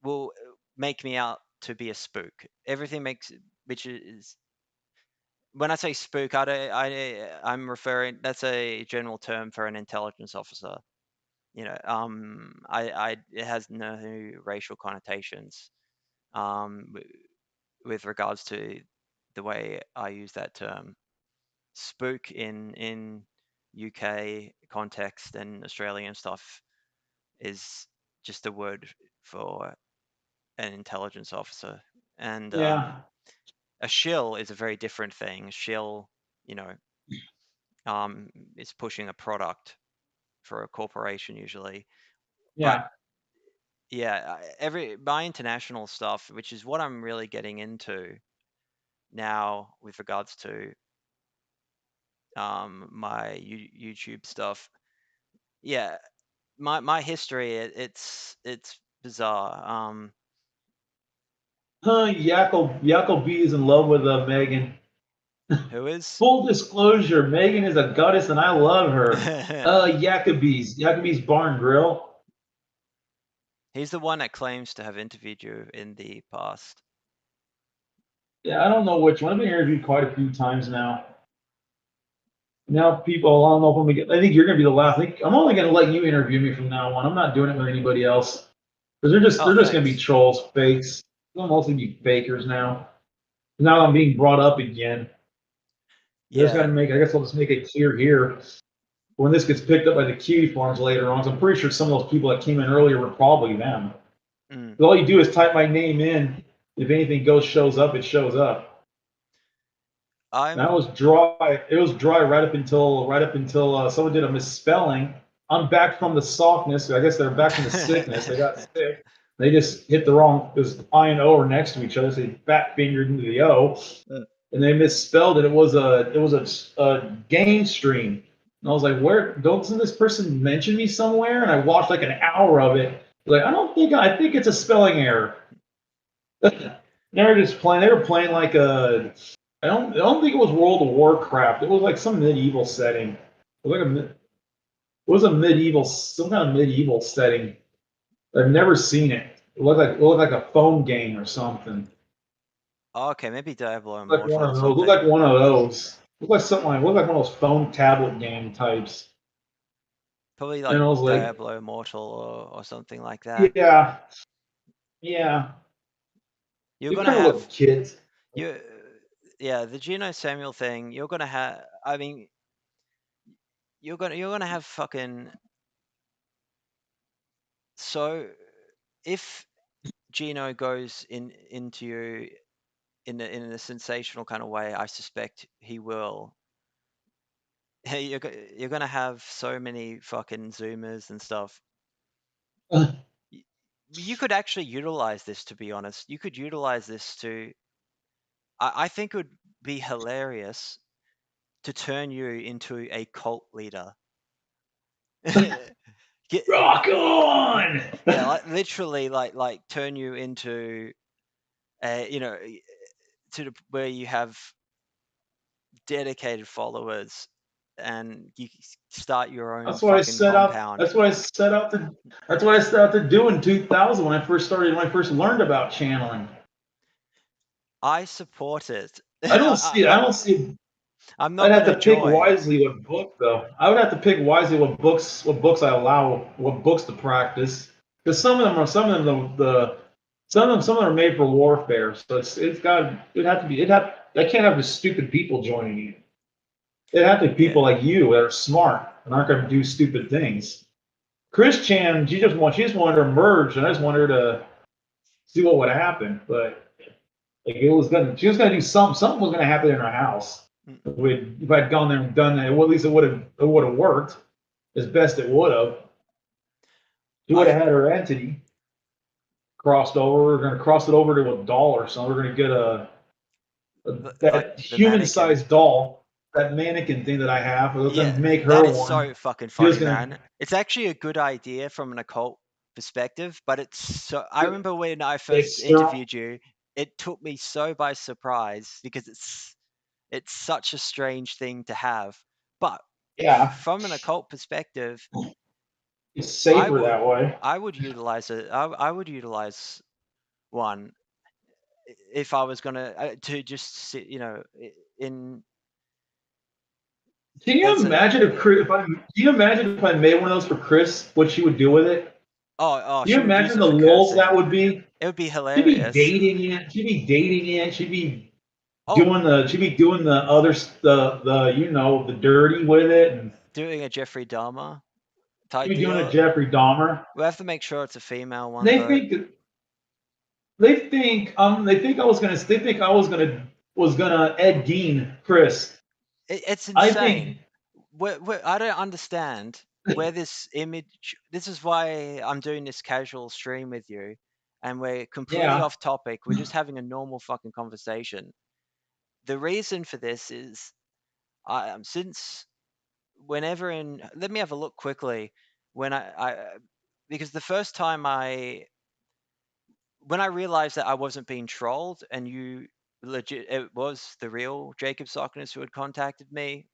will make me out to be a spook. Everything makes which is when I say spook, I'm referring that's a general term for an intelligence officer. It has no racial connotations. With regards to the way I use that term. Spook in UK context and Australian stuff is just a word for an intelligence officer. And Yeah, a shill is a very different thing. A shill, you know, is pushing a product for a corporation usually. But yeah. yeah, every my international stuff, which is what I'm really getting into now with regards to my YouTube stuff. Yeah, my history, it's bizarre. Jacob B is in love with Megan. Who is? Full disclosure: Megan is a goddess, and I love her. Jacoby's Bar and Grill. He's the one that claims to have interviewed you in the past. Yeah, I don't know which one. I've been interviewed quite a few times now. Now people, I don't know if I'm gonna get. I think you're gonna be the last. I'm only gonna let you interview me from now on. I'm not doing it with anybody else because Oh, they're just gonna be thanks. trolls, fakes. They'll mostly be fakers now. Now I'm being brought up again. I just got Yeah. to make. I guess I'll just make it clear here when this gets picked up by the Kiwi Farms later on. So I'm pretty sure some of those people that came in earlier were probably them. Mm. All you do is type my name in. If anything shows up, it shows up. That I'm was dry. It was dry right up until someone did a misspelling. I'm back from the softness. I guess they're back from the sickness. They got sick. They just hit the wrong because I and O are next to each other. So they fat fingered into the O, and they misspelled it. It was a game stream. And I was like, where? Doesn't this person mention me somewhere? And I watched like an hour of it. Like, I think it's a spelling error. They're just playing. They were playing like a. I don't think it was World of Warcraft. It was like some medieval setting. It was a medieval, some kind of medieval setting. I've never seen it. It looked like a phone game or something. okay, maybe Diablo Like one Immortal or of those. Looked something. like one of those. Looked like one of those phone tablet game types. Probably And like I was like, Diablo Immortal or something like that. yeah, yeah. You're They gonna kind of have look kids. you. the Gino Samuel thing, you're gonna have. I mean, you're gonna have fucking. So if Gino goes into you in a sensational kind of way, I suspect he will. Hey, you're gonna have so many fucking Zoomers and stuff. You could actually utilize this, to be honest. You could utilize this to. I think it would be hilarious to turn you into a cult leader. Rock on! Yeah, like literally, like turn you into, you know, to where you have dedicated followers, and you start your own That's what I fucking set out. compound. That's what I set out to. That's what I set out to do in 2000 when I first learned about channeling. I support it. I don't see. I don't see. I'm I'd not have gonna to pick join. wisely what book though. I would have to pick wisely what books I allow, what books to practice. Because some of them are made for warfare. So it'd have to be. I can't have the stupid people joining you. It'd have to be people like you that are smart and aren't going to do stupid things. Chris Chan, she just wanted to merge, and I just wanted her to see what would happen. But like she was gonna do something. Something was gonna happen in her house. If I'd gone there and done that, well, at least it would have worked as best it would have. She would have had her entity crossed over. We're gonna cross it over to a doll or something. We're gonna get that human-sized doll, that mannequin thing that I have. We're gonna make her that is one. so fucking funny, man. It's actually a good idea from an occult perspective, but it's so. I remember when I first interviewed you, it took me so by surprise because it's such a strange thing to have. But from an occult perspective, it's safer that way. I would utilize it. I would utilize one if I was gonna to just sit, in. Can you imagine if I made one of those for Chris? What she would do with it? Oh! Can you imagine the lulz that would be? It would be hilarious. She'd be dating it. She'd be doing the other the dirty with it and doing a Jeffrey Dahmer type deal. Doing a Jeffrey Dahmer. We have to make sure it's a female one. They think I was gonna Ed Gein Chris. It's insane. I don't understand where this image. This is why I'm doing this casual stream with you, and we're completely off topic. We're just having a normal fucking conversation. The reason for this is, since whenever let me have a look quickly. Because the first time when I realized that I wasn't being trolled and it was the real Jacob Sockness who had contacted me,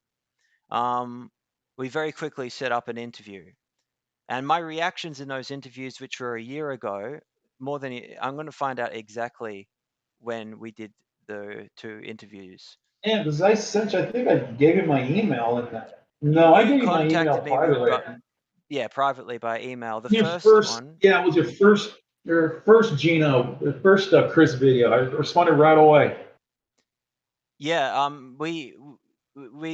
we very quickly set up an interview. And my reactions in those interviews, which were a year ago, I'm going to find out exactly when we did the 2 interviews. Yeah, because I think I gave you my email in that. No, I gave you my email privately. Privately by email. The first one. Yeah, it was your first Gino, the first Chris video. I responded right away. Yeah, we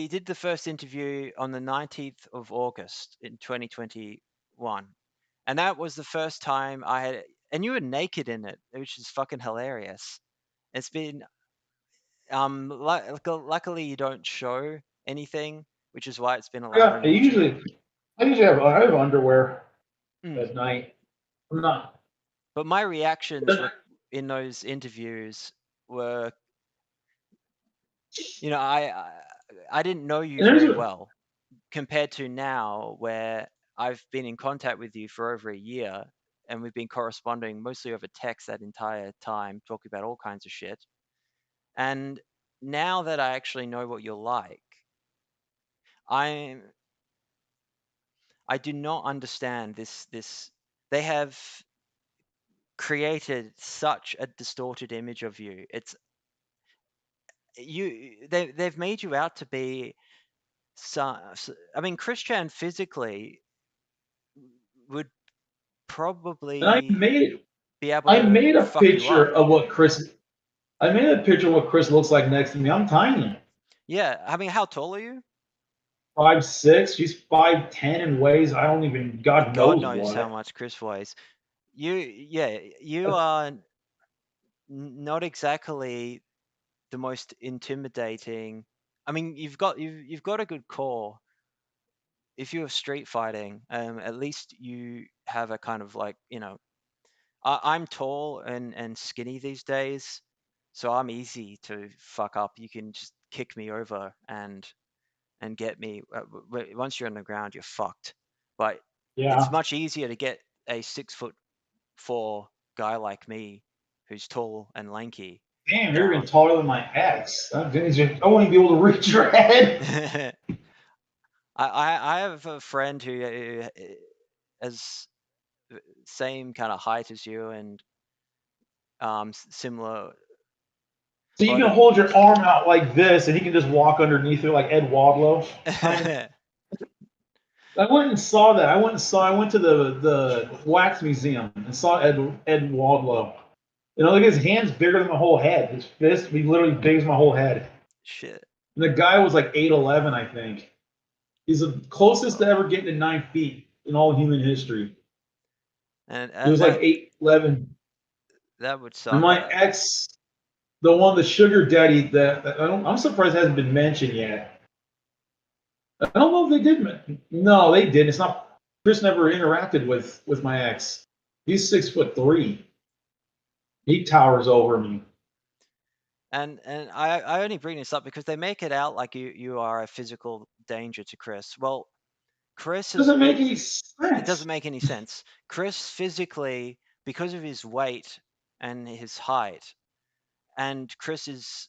did the first interview on the 19th of August in 2021. And that was the first time and you were naked in it, which is fucking hilarious. It's been, luckily you don't show anything, which is why it's been allowed. I usually have underwear at night. I'm not. But my reactions in those interviews were, I didn't know you very well compared to now, where I've been in contact with you for over a year and we've been corresponding mostly over text that entire time, talking about all kinds of shit. And now that I actually know what you're like, I do not understand this. They have created such a distorted image of you. They've made you out to be I mean, Christian physically would probably be able to. I made a picture of what Chris. I made a picture of what Chris looks like next to me. I'm tiny. Yeah, I mean, how tall are you? 5'6". She's 5'10" and weighs I don't even God God knows knows how what. much Chris weighs. You are not exactly the most intimidating. I mean, you've got a good core. If you're street fighting, at least you have a kind of like, I'm tall and skinny these days, so I'm easy to fuck up. You can just kick me over and get me. Once you're on the ground, you're fucked. But it's Yeah. much easier to get a 6'4" guy like me, who's tall and lanky, Damn, you're even down. taller than my ex. I won't even be able to reach your head. I have a friend who has same kind of height as you and similar So you can body. hold your arm out like this, and he can just walk underneath it like Ed Wadlow. I went and saw that. I went to the wax museum and saw Ed Wadlow. You know, like his hand's bigger than my whole head. His fist, he literally big as my whole head. Shit. And the guy was like 8'11", I think. He's the closest to ever getting to 9 feet in all human history. And He was like 8'11". that would And suck. my ex, the one, the sugar daddy, I'm surprised hasn't been mentioned yet. I don't know if they did. No, they didn't. It's not. Chris never interacted with my ex. He's 6'3". He towers over me. And I only bring this up because they make it out like you are a physical danger to Chris. Well, Chris is Doesn't make any it doesn't sense. make any sense. Chris physically, because of his weight and his height, and Chris is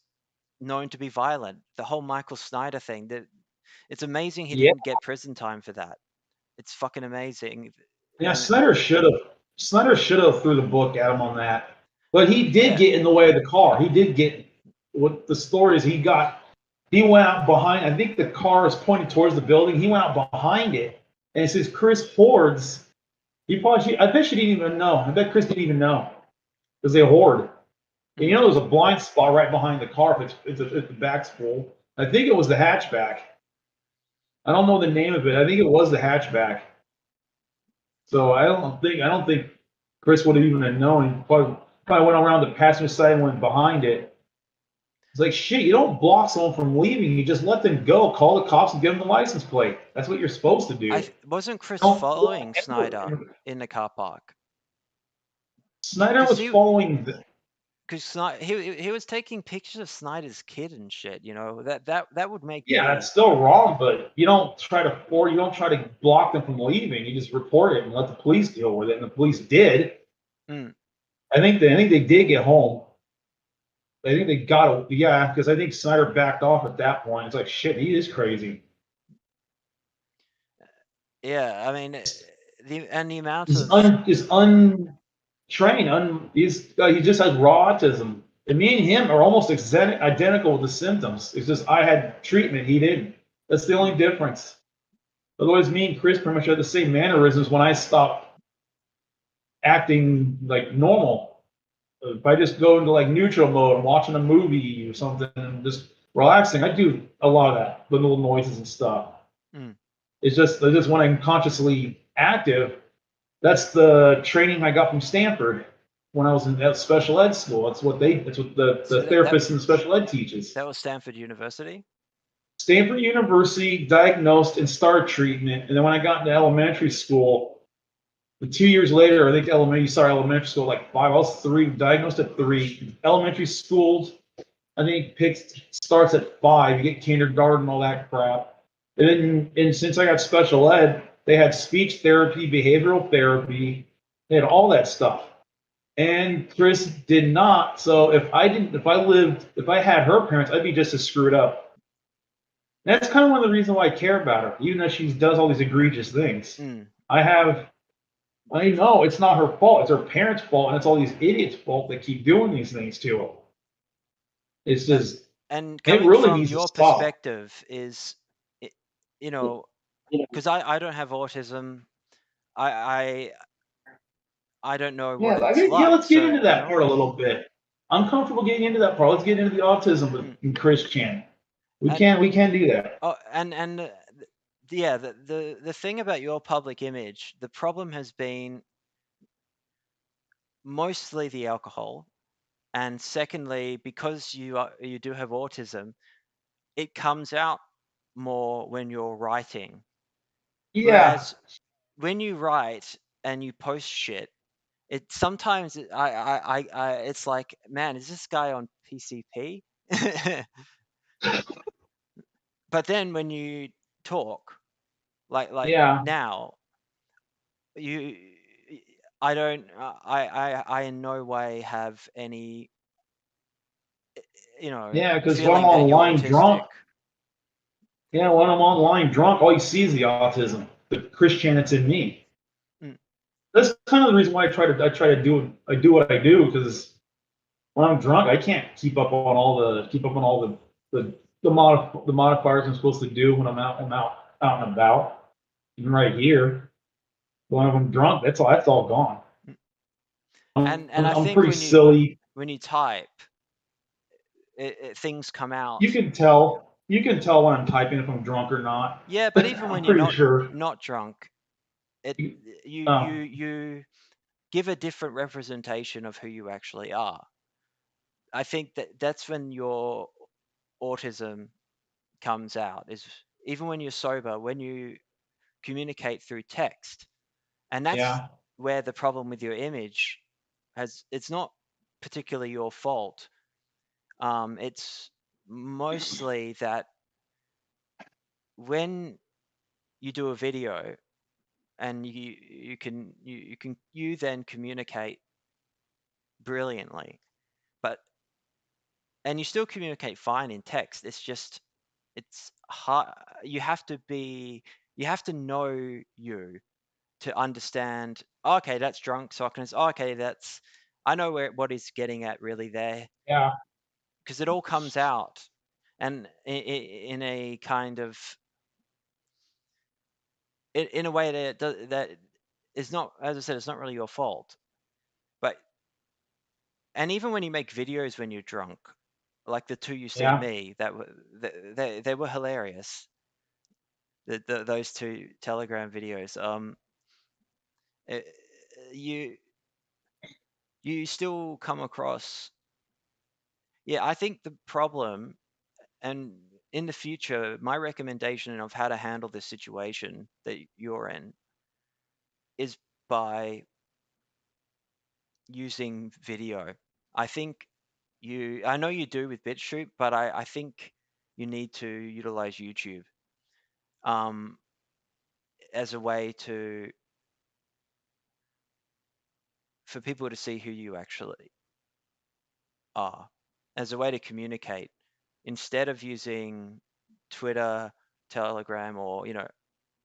known to be violent. The whole Michael Snyder thing, that it's amazing he Yeah, didn't get prison time for that. It's fucking amazing. yeah. And Snyder should have. Snyder should have threw the book at him on that. But he did yeah, get in the way of the car. He did get. What the story is, he got. He went out behind. I think the car is pointed towards the building. He went out behind it, and it says Chris Ford's. He probably. I bet she didn't even know. I bet Chris didn't even know because they hoard. And you know, there's a blind spot right behind the car if the back's full. I think it was the hatchback. I don't know the name of it. I think it was the hatchback. So I don't think Chris would have even known. He probably went around the passenger side and went behind it. It's like shit. You don't block someone from leaving. You just let them go. Call the cops and give them the license plate. That's what you're supposed to do. Wasn't Chris Don't following block Snyder in the car park? Snyder Because was following. he was taking pictures of Snyder's kid and shit. You know, that would make Yeah, me. that's still wrong, but you don't try to block them from leaving. You just report it and let the police deal with it. And the police did. Mm. I think they did get home. I think they got because I think Snyder backed off at that point. It's like shit, he is crazy. Yeah, I mean, the amount He's of untrained. He just has raw autism. And me and him are almost identical with the symptoms. It's just I had treatment, he didn't. That's the only difference. Otherwise, me and Chris pretty much had the same mannerisms when I stopped acting like normal. If I just go into like neutral mode and watching a movie or something and just relaxing, I do a lot of that, the little noises and stuff. Mm. It's just when I'm consciously active. That's the training I got from Stanford when I was in that special ed school. That's what the therapist in the special ed teaches. That was Stanford University. Stanford University diagnosed and started treatment, and then when I got into elementary school, 2 years later, I think elementary school like 5. I was 3, diagnosed at 3. Elementary schools, I think starts at 5. You get kindergarten, all that crap. And since I got special ed, they had speech therapy, behavioral therapy, they had all that stuff. And Chris did not. So if I had her parents, I'd be just as screwed up. That's kind of one of the reasons why I care about her, even though she does all these egregious things. Mm. I know it's not her fault. It's her parents' fault, and it's all these idiots' fault that keep doing these things to her. It's just, and it coming really from needs to your stop. perspective is, because I don't have autism. I don't know what it's like. Let's get So, into that part a little bit. I'm comfortable getting into that part. Let's get into the autism with Chris Chan. We can do that. Oh, and yeah, the thing about your public image, the problem has been mostly the alcohol, and secondly, because you do have autism, it comes out more when you're writing. Yeah. Whereas when you write and you post shit, it sometimes it's like, man, is this guy on PCP? But then when you talk, like Yeah. now, I don't, I in no way have any, Yeah, because when feeling I'm that you're online drunk, autistic. when I'm online drunk, all you see is the autism, the Christian that's in me. Mm. That's kind of the reason why I try to do what I do, because when I'm drunk, I can't keep up on all the modifiers I'm supposed to do when I'm out and about. Even right here, when I'm drunk, that's all gone. And I I'm think pretty silly. when you type, things come out. You can tell when I'm typing if I'm drunk or not. Yeah, but even when I'm you're pretty sure. not drunk, Oh. you give a different representation of who you actually are. I think that's when your autism comes out, is even when you're sober, when you communicate through text. And that's Yeah. where the problem with your image it's not particularly your fault. It's mostly that when you do a video and you then communicate brilliantly, and you still communicate fine in text. It's just, it's hard. You have to know you to understand, okay, that's drunk Sockness. Okay, I know what he's getting at really there. Yeah. Because it all comes out, and in a kind of, in a way that is not, as I said, it's not really your fault. And even when you make videos when you're drunk, like the two you sent me, they were hilarious. Those two Telegram videos. You still come across. Yeah, I think the problem, and in the future, my recommendation of how to handle this situation that you're in is by using video. I think I know you do with BitChute, but I think you need to utilize YouTube as a way for people to see who you actually are, as a way to communicate, instead of using Twitter, Telegram, or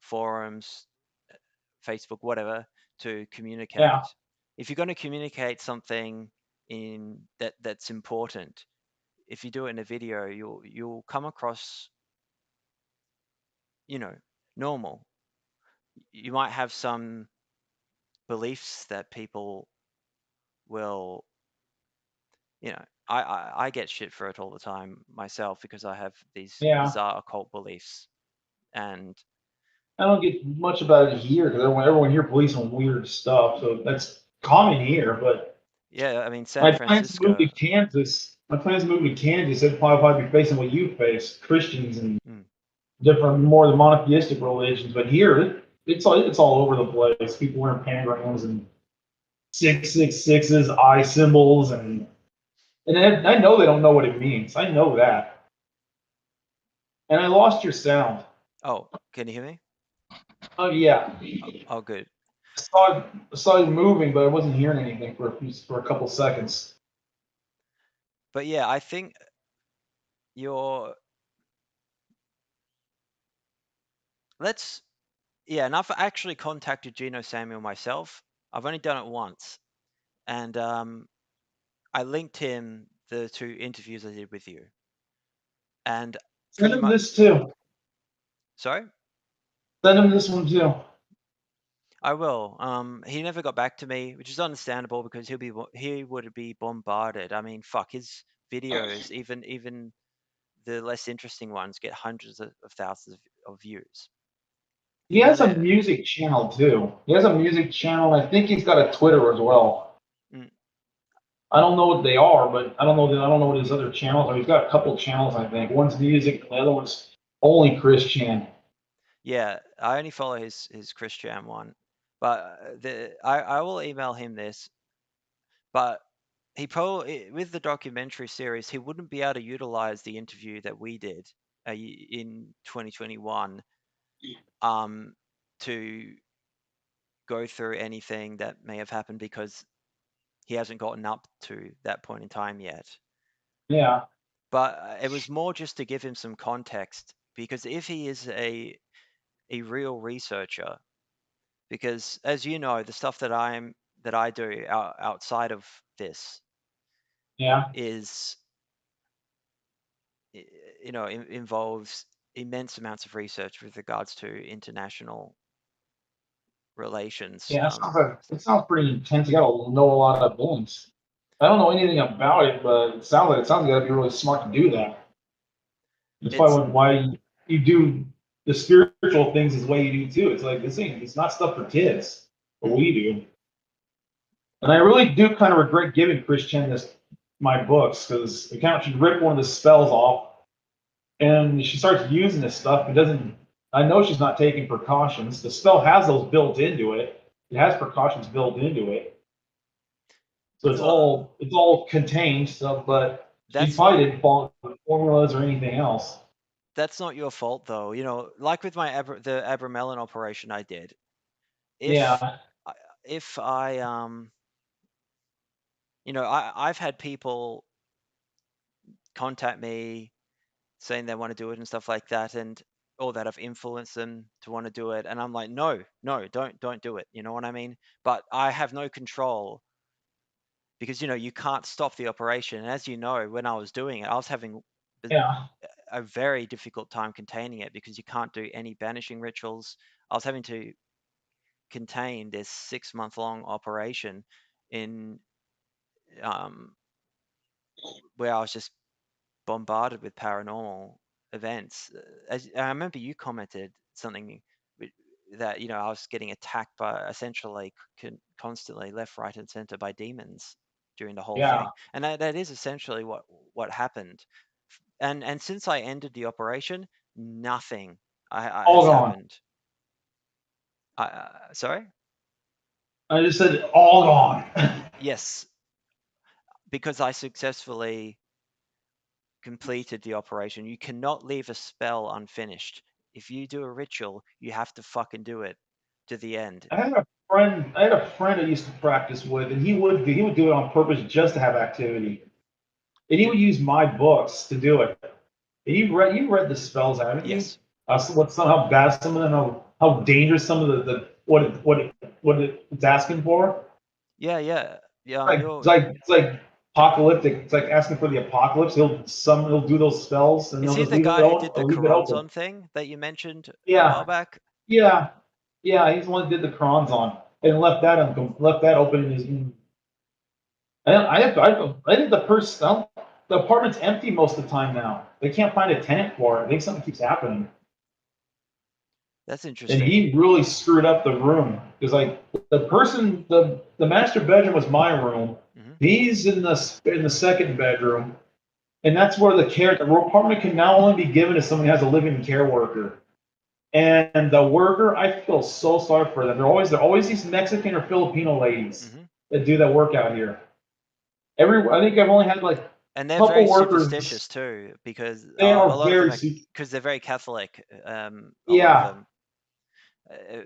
forums, Facebook, whatever, to communicate. Yeah. If you're going to communicate something that's important, if you do it in a video, you'll come across normal. You might have some beliefs that people will, I get shit for it all the time myself, because I have these bizarre occult beliefs. And I don't get much about it here, because everyone here believes in weird stuff, so that's common here. But yeah, I mean, my plans to move to Kansas. I'd probably be facing what you face: Christians and different, more the monotheistic religions. But here, it's all over the place. People wearing pentagrams and 666s, eye symbols, and I know they don't know what it means. I know that. And I lost your sound. Oh, can you hear me? Oh yeah. Oh, good. I saw you moving, but I wasn't hearing anything for a couple seconds. But yeah, I think and I've actually contacted Gino Samuel myself. I've only done it once, and I linked him the 2 interviews I did with you, and Send him this too. Sorry? Send him this one too. I will. He never got back to me, which is understandable because he would be bombarded. I mean, fuck, his videos, even the less interesting ones, get hundreds of thousands of views. He When has a the music channel too. He has a music channel. I think he's got a Twitter as well. mm, I don't know what they are, but I don't know. I don't know what his other channels are. He's got a couple channels, I think. One's music, and the other one's only Christian. yeah, I only follow his Christian one, but I will email him this, but he probably with the documentary series he wouldn't be able to utilize the interview that we did in 2021 to go through anything that may have happened because he hasn't gotten up to that point in time yet. Yeah, But it was more just to give him some context because if he is a real researcher, because as you know, the stuff that I do outside of this yeah, is involves immense amounts of research with regards to international relations yeah. It stuff. sounds pretty intense. You got to know a lot of things. I don't know anything about it, but it sounds like you got to be really smart to do that. That's It's probably why you do the spiritual things is the way you do too. It's like this ain't. It's not stuff for kids, but mm, we do. And I really do kind of regret giving Christian my books because the count she ripped one of the spells off and she starts using this stuff. It doesn't. I know she's not taking precautions. The spell has those built into it. It has precautions built into it, so well, it's all contained stuff. But she that's probably not didn't follow the formulas or anything else. that's not your fault though. Like with my the Abramelin operation I did. If Yeah, I- if I I've had people contact me saying they want to do it and stuff like that, and or that I've influenced them to want to do it, and I'm like, no, no, don't do it. You know what I mean? But I have no control because you can't stop the operation. And as you know, when I was doing it, I was having a yeah, a very difficult time containing it because you can't do any banishing rituals. I was having to contain this 6-month long operation in um, where I was just bombarded with paranormal events. As I remember, you commented something that I was getting attacked by essentially constantly left, right, and center by demons during the whole yeah. thing, and that is essentially what happened. And since I ended the operation, nothing All has gone. happened. Sorry? I just said all gone. Yes, because I successfully completed the operation. You cannot leave a spell unfinished. If you do a ritual, you have to fucking do it to the end. I had a friend I used to practice with, and he would do it on purpose just to have activity. And he Mm, would use my books to do it. And you read the spells, haven't you? yes. How bad some of them, how dangerous some of it's asking for. Yeah, yeah. Yeah, It's like apocalyptic. It's like asking for the apocalypse. He'll do those spells and is he'll he just the guy who did the leave it open. Karanzon thing that you mentioned a while Yeah, back? yeah, yeah. He's the one that did the crons on and left that open in his. I think the apartment's empty most of the time now. They can't find a tenant for it. I think something keeps happening. That's And interesting. he really screwed up the room because like the master bedroom was my room. Hmm. He's in the second bedroom, and that's where the apartment can now only be given to someone who has a living care worker. And the worker, I feel so sorry for them. They're always these Mexican or Filipino ladies Hmm. that do that work out here. I think I've only had like a And they're very couple workers. superstitious too, because They a are lot of them very are, because they're very Catholic. A lot of yeah, them,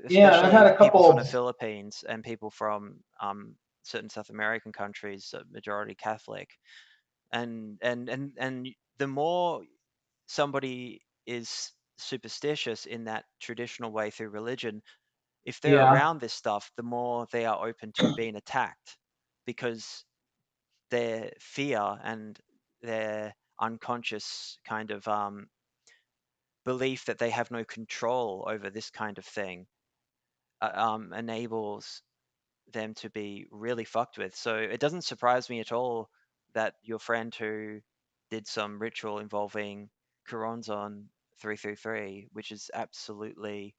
yeah. I've had especially a people from the couple. Philippines and people from certain South American countries, majority Catholic. And the more somebody is superstitious in that traditional way through religion, if they're Yeah, around this stuff, the more they are open to being attacked because their fear and their unconscious kind of belief that they have no control over this kind of thing enables them to be really fucked with. So it doesn't surprise me at all that your friend who did some ritual involving Choronzon 333, which is absolutely,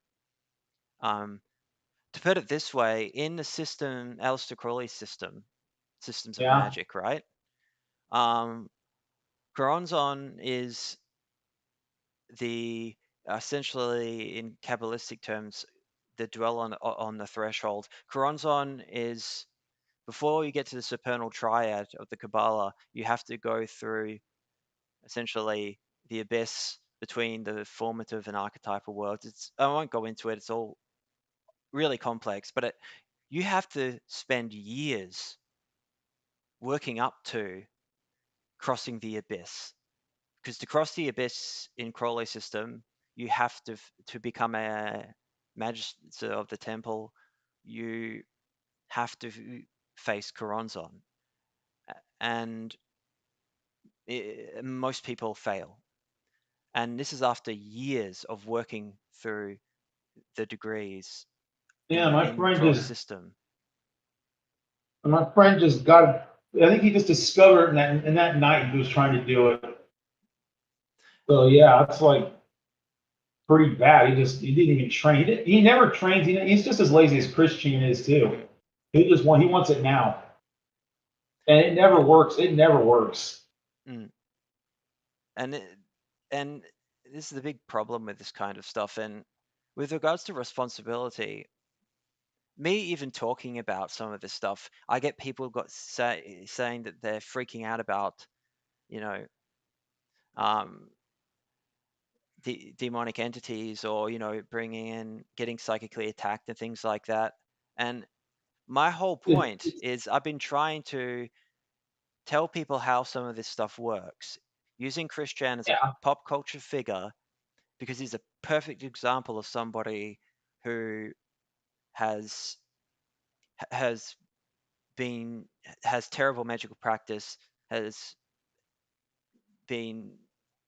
to put it this way, in the system, Aleister Crowley's systems of Yeah. magic, right? Choronzon is the essentially, in Kabbalistic terms, the dwell on the threshold. Choronzon is, before you get to the supernal triad of the Kabbalah, you have to go through essentially the abyss between the formative and archetypal worlds. I won't go into it. It's all really complex, but you have to spend years working up to crossing the abyss. Because to cross the abyss in Crowley's system, you have to become a magister of the temple. You have to face Choronzon, and most people fail. And this is after years of working through the degrees Yeah, my in friend Crowley's just system. got. I think he just discovered in that night he was trying to do it. So yeah, it's like pretty bad. He didn't even train. He never trains. He's just as lazy as Christian is too. He wants it now, and it never works. It never works. Mm. And this is the big problem with this kind of stuff. And with regards to responsibility, me even talking about some of this stuff, I get people saying that they're freaking out about, you know, demonic entities, or getting psychically attacked and things like that. And my whole point is, I've been trying to tell people how some of this stuff works, using Christian as a pop culture figure, because he's a perfect example of somebody who has terrible magical practice, has been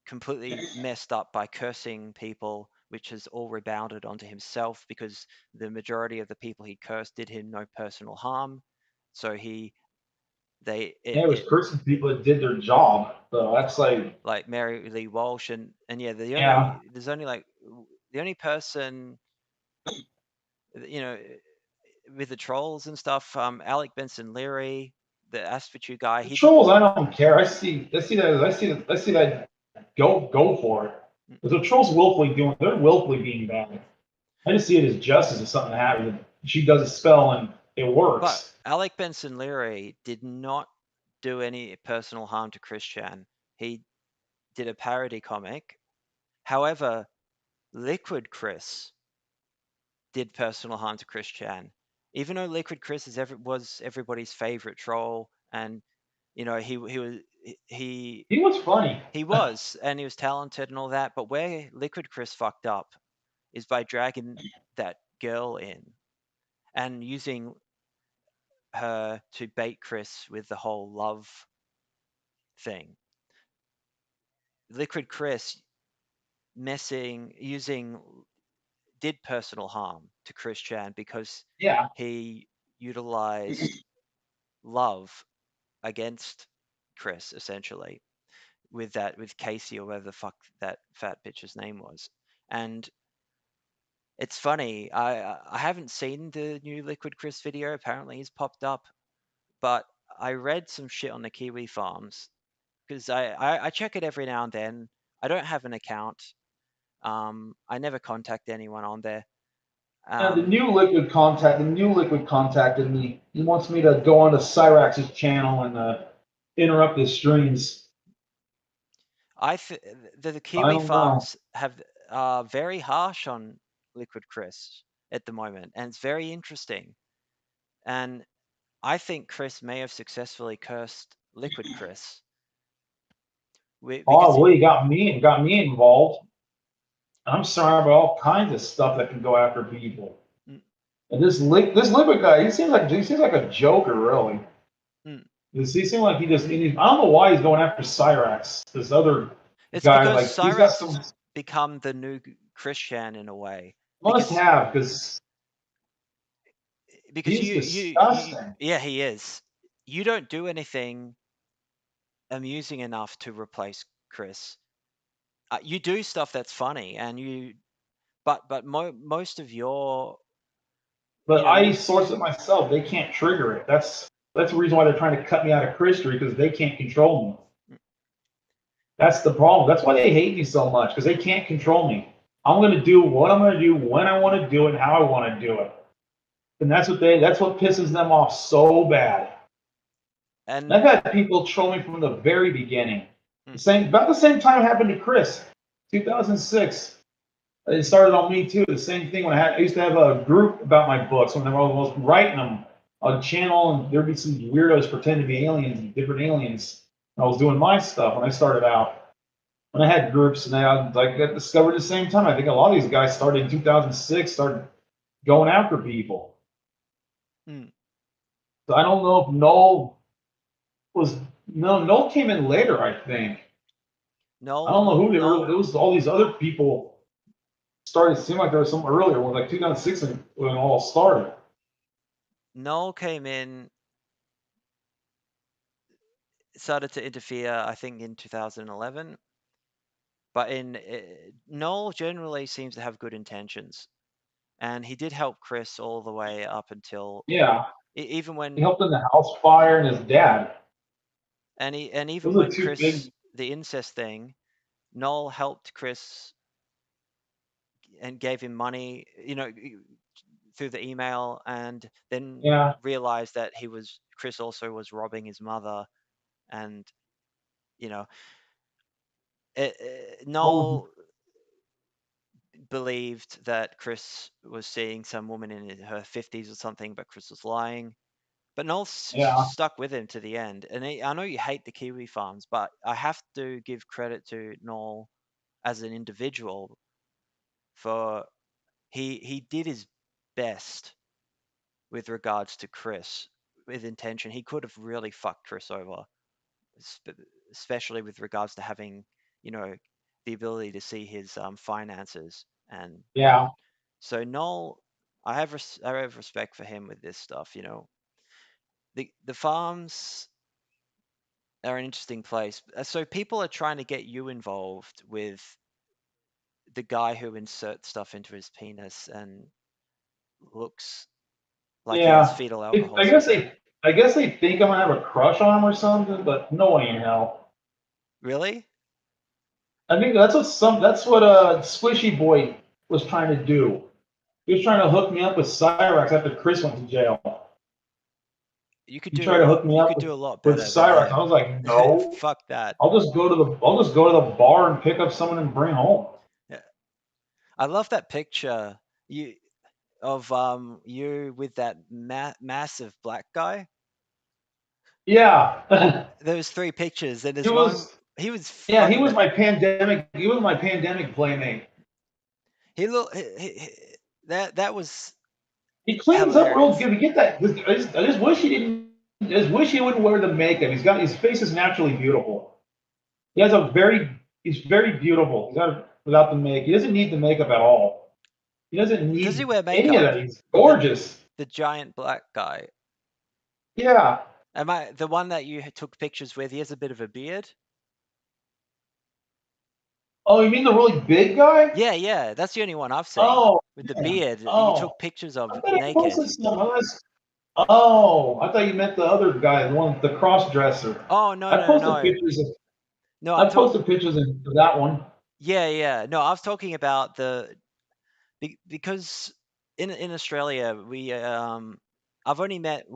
completely messed up by cursing people, which has all rebounded onto himself, because the majority of the people he cursed did him no personal harm. So was cursing people that did their job. So that's like Mary Lee Walsh, and yeah, the only person, with the trolls and stuff, Alec Benson Leary, the Asphachu guy. The trolls, I don't care. I see that. Go for it. But the trolls they're willfully being bad. I just see it as justice if something happens. She does a spell and it works. But Alec Benson Leary did not do any personal harm to Christian. He did a parody comic. However, Liquid Chris did personal harm to Christian. Even though Liquid Chris was everybody's favorite troll, and he was funny. He was, and he was talented and all that. But where Liquid Chris fucked up is by dragging that girl in and using her to bait Chris with the whole love thing. Liquid Chris did personal harm to Christian because he utilized love against Chris, essentially, with Casey, or whatever the fuck that fat bitch's name was. And it's funny, I haven't seen the new Liquid Chris video. Apparently he's popped up, but I read some shit on the Kiwi Farms, because I check it every now and then. I don't have an account. I never contact anyone on there. The new Liquid contacted me. He wants me to go onto Cyrax's channel and interrupt his streams. The Kiwi Farms are very harsh on Liquid Chris at the moment, and it's very interesting. And I think Chris may have successfully cursed Liquid Chris. He got me involved. I'm sorry about all kinds of stuff that can go after people. And this Liquid guy, he seems like a joker, really. He seems like I don't know why he's going after Cyrax. This other guy, because Cyrax has become the new Christian in a way. Must have, because because He's you disgusting. yeah, he is. You don't do anything amusing enough to replace Chris. You do stuff that's funny, and but most of your, But I you source it myself. They can't trigger it. That's the reason why they're trying to cut me out of Christian, because they can't control me. That's the problem. That's why they hate me so much, because they can't control me. I'm going to do what I'm going to do when I want to do it, and how I want to do it. And that's what pisses them off so bad. And and I've had people troll me from the very beginning. About the same time it happened to Chris, 2006. It started on me too. The same thing when I used to have a group about my books when I was writing them on channel, and there'd be some weirdos pretending to be aliens and different aliens. And I was doing my stuff when I started out. And I had groups, and I got discovered at the same time. I think a lot of these guys started in 2006, started going after people. So I don't know if Noel came in later, I think. No, I don't know who they were. It was all these other people started. It seemed like there was some earlier, like 2006 when it all started. Noel came in, started to interfere, I think, in 2011. But Noel generally seems to have good intentions, and he did help Chris all the way up until even when he helped in the house fire and his dad. And even when Chris, the incest thing, Noel helped Chris and gave him money, through the email, and then realized that Chris also was robbing his mother, and Noel believed that Chris was seeing some woman in her 50s or something, but Chris was lying. But Noel stuck with him to the end. And I know you hate the Kiwi Farms, but I have to give credit to Noel as an individual, for he did his best with regards to Chris with intention. He could have really fucked Chris over, especially with regards to having the ability to see his finances. And so Noel, I have respect for him with this stuff. The farms are an interesting place. So people are trying to get you involved with the guy who inserts stuff into his penis and looks like he has fetal alcohol syndrome. I guess they think I'm gonna have a crush on him or something, but no way in hell. Really? I think that's what Squishy Boy was trying to do. He was trying to hook me up with Cyrax after Chris went to jail. You could try to hook me up do a lot better with Cyrax. I was like, no, fuck that. I'll just go to the bar and pick up someone and bring home. Yeah. I love that picture of you with that massive black guy. Yeah. Those 3 pictures, and he was my pandemic. He was my pandemic playmate. That was. He cleans up real good. We get that. I just wish he didn't. I just wish he wouldn't wear the makeup. His face is naturally beautiful. He's very beautiful. Without the makeup. He doesn't need the makeup at all. He doesn't need Does he wear makeup? Any of that. He's gorgeous. The giant black guy. Yeah. Am I the one that you took pictures with? He has a bit of a beard. Oh, you mean the really big guy? Yeah, that's the only one I've seen. With the beard that you took pictures of naked. Oh, I thought you meant the other guy, the one, the cross-dresser. Oh, no. I posted pictures of that one. Yeah. No, I was talking about because in Australia, I've only met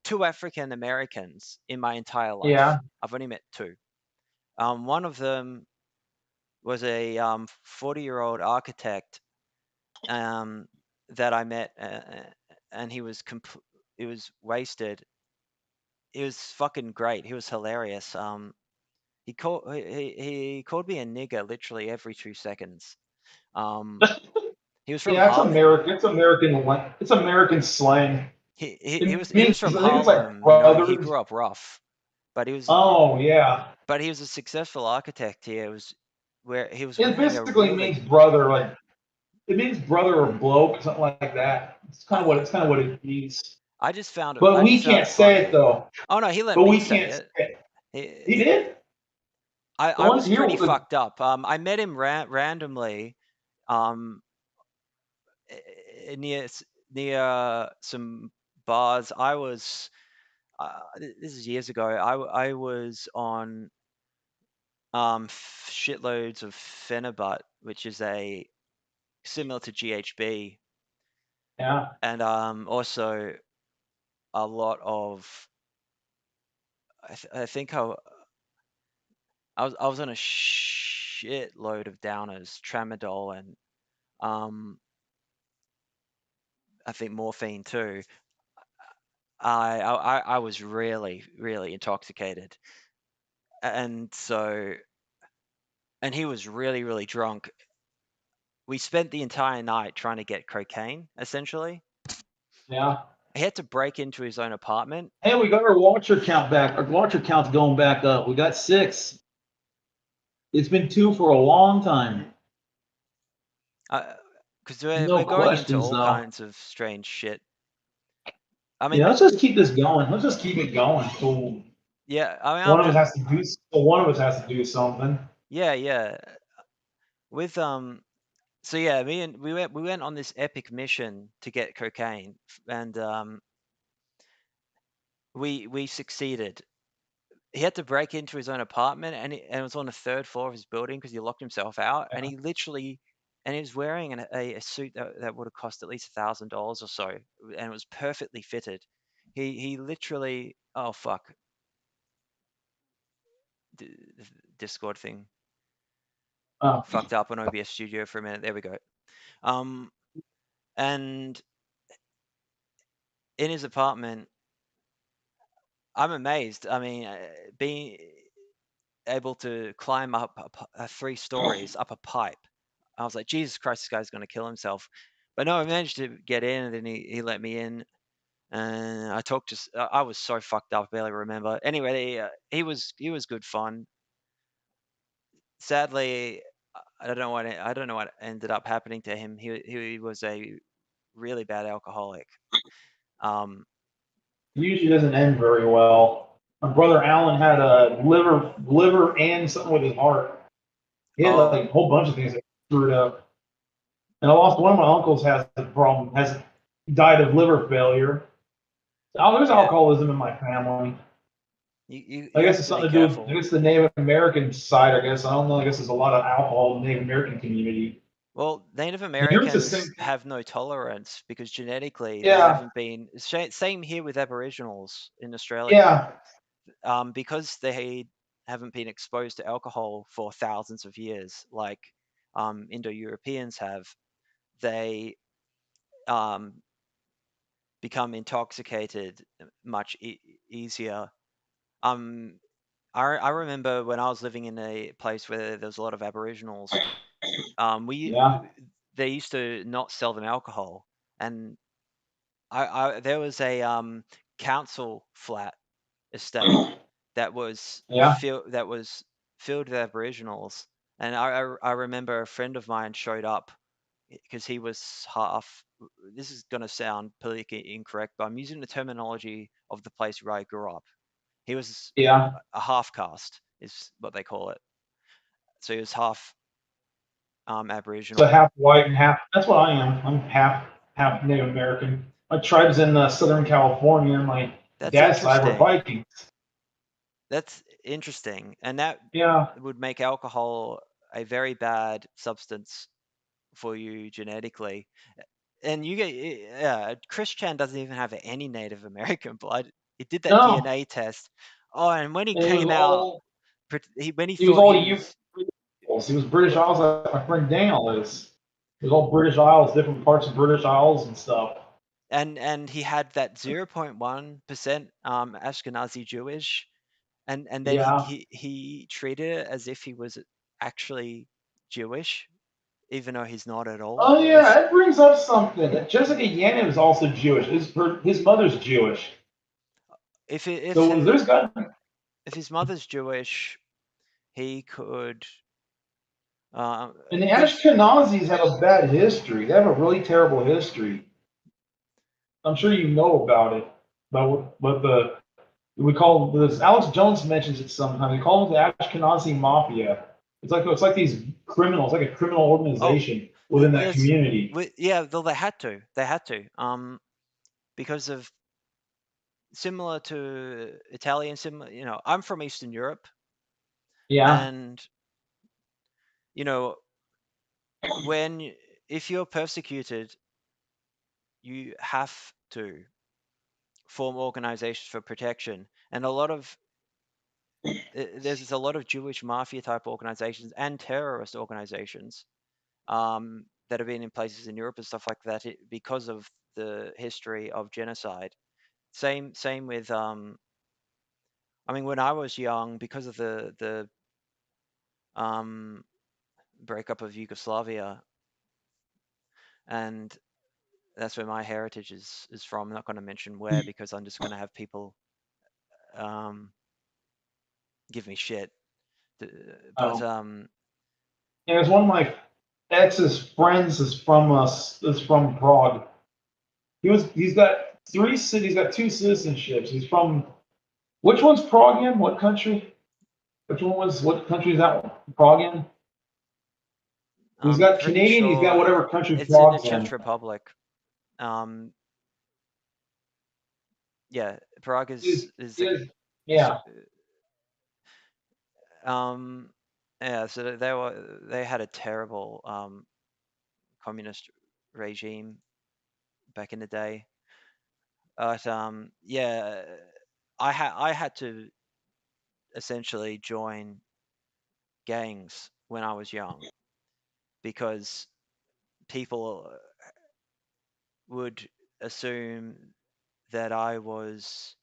2 African Americans in my entire life. Yeah. I've only met 2. One of them was a 40-year-old architect that I met, and he was wasted. He was fucking great. He was hilarious. He called me a nigger literally every 2 seconds. He was from Harlem. It's American slang. He was from Harlem. He grew up rough, but he was. Oh yeah. But he was a successful architect here. It basically means brother. Like It means brother or bloke, something like that. It's kind of what it means. I just found it. But I we just found can't it say it funny. though. Oh no, he let But me we say can't say it. it. He He- did. The I ones was here, pretty fucked up. I met him randomly, near some bars. I was. This is years ago. I was on shitloads of Phenibut, which is a similar to GHB, yeah, and also a lot of. I think I was on a shitload of downers, tramadol, and I think morphine too. I was really really intoxicated, and he was really really drunk. We spent the entire night trying to get cocaine. Essentially, yeah. he had to break into his own apartment. Hey, we got our watcher count back. Our watcher count's going back up. We got 6. It's been 2 for a long time. Because we're No going into questions all though. kinds of strange shit. I Yeah, mean, let's just keep this going. Let's just keep it going. So yeah. I mean, one of us has to do. So one of us has to do something. yeah. With So yeah, we went on this epic mission to get cocaine, and we succeeded. He had to break into his own apartment, and it was on the 3rd floor of his building because he locked himself out. And he was wearing a suit that would have cost at least $1,000 or so, and it was perfectly fitted. He literally, oh fuck, Discord thing Oh, fucked up on OBS Studio for a minute. There we go. And in his apartment, I'm amazed. I mean, being able to climb up 3 stories up a pipe. I was like, Jesus Christ, this guy's going to kill himself. But no, I managed to get in, and then he let me in. And I talked to. I was so fucked up, I barely remember. Anyway, he was good fun. Sadly, I don't know what ended up happening to him. He was a really bad alcoholic. usually doesn't end very well. My brother Alan had a liver and something with his heart. He had Oh, like a whole bunch of things that screwed up. And I lost one of my uncles has a problem, has died of liver failure. Oh, there's yeah. alcoholism in my family. You I guess have it's to be something to do with, I careful. guess, the Native American side. I guess I don't know. I guess there's a lot of alcohol in the Native American community. Well, Native And here's the same. Americans have no tolerance because genetically they Yeah, haven't been. Same here with Aboriginals in Australia. yeah, Because they haven't been exposed to alcohol for thousands of years, like Indo-Europeans have. They um, become intoxicated much easier. I remember when I was living in a place where there was a lot of Aboriginals. yeah, They used to not sell them alcohol, and there was a council flat estate that was yeah, filled with Aboriginals, and I remember a friend of mine showed up because he was half. This is going to sound politically incorrect, but I'm using the terminology of the place where I grew up. He was yeah. a half caste, is what they call it. So he was half So Aboriginal. half white and half. That's what I am. I'm half Native American. My tribe's in Southern California. My That's dad's side were interesting. Vikings. That's interesting, and that Yeah. would make alcohol a very bad substance for you genetically. And you get, Chris Chan doesn't even have any Native American blood. He did that No. DNA test. Oh, and when he And he was came out, all when he he was thought all he you. was, He was British Isles like my friend Daniel is. He was all British Isles, different parts of British Isles and stuff. and he had that 0.1% Ashkenazi Jewish, and then Yeah. he treated it as if he was actually Jewish, even though he's not at all. Oh yeah, that brings up something. Jessica Yannin is also Jewish. His mother's Jewish. If if So there's got if his mother's Jewish, he could And the 'Cause Ashkenazis have a bad history. They have a really terrible history. I'm sure you know about it. But we call this. Alex Jones mentions it sometimes. We call them the Ashkenazi mafia. It's like these criminals, like a criminal organization within that there's community. yeah, though they had to, because of similar to Italian, similar. I'm from Eastern Europe, Yeah, and you know, if you're persecuted, you have to form organizations for protection, and there's a lot of Jewish mafia type organizations and terrorist organizations that have been in places in Europe and stuff like that because of the history of genocide. Same with when I was young, because of the um, breakup of Yugoslavia, and that's where my heritage is from. I'm not going to mention where because I'm just going to have people um, give me shit. But oh, and it's one of my ex's friends is from us. Is from Prague. He's got three cities. He's got two citizenships. He's from which one's Prague in? What country? What country is that one? Prague in? He's I'm got pretty Canadian. He's got sure whatever country it's in the Prague's Czech in. Republic. Yeah, Prague is the Yeah, yeah. So they had a terrible communist regime back in the day. But yeah, I had to essentially join gangs when I was young because people would assume that I was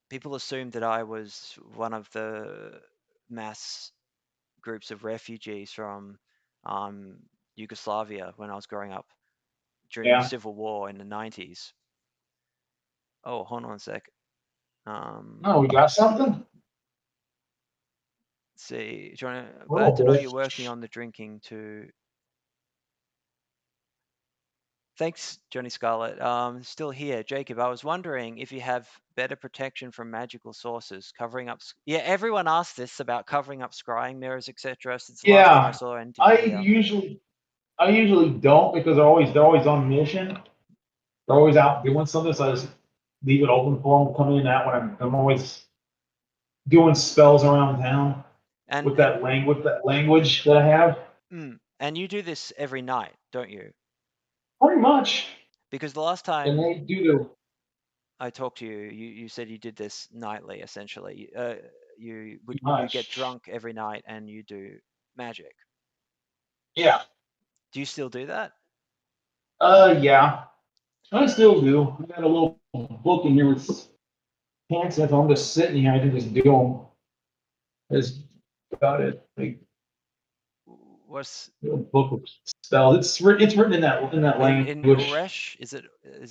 people assumed that I was one of the mass groups of refugees from um, Yugoslavia when I was growing up during the yeah. civil war in the 90s. Oh, hold on a sec. Um, No, we got something. see, glad Oh to know boy. you're working on the drinking too. Thanks, Johnny Scarlett. Still here, Jacob. I was wondering if you have better protection from magical sources, covering up. Yeah, everyone asked this about covering up scrying mirrors, etc. Since the last time I Yeah, saw anything I here. usually I usually don't because they're always on mission. They're always out doing something, so I just leave it open for them to come in and out when I'm always doing spells around town And with that language that I have. and you do this every night, don't you? Pretty much, Because the last and time they do I talked to you, you said you did this nightly, essentially. pretty You get much. drunk every night and you do magic. Yeah. Do you still do that? Yeah. I still do. I got a little book in here with pants. If I'm just sitting here, I can just do them. That's about it. Like What's a book of spells. It's written in that in language. Uresh? Is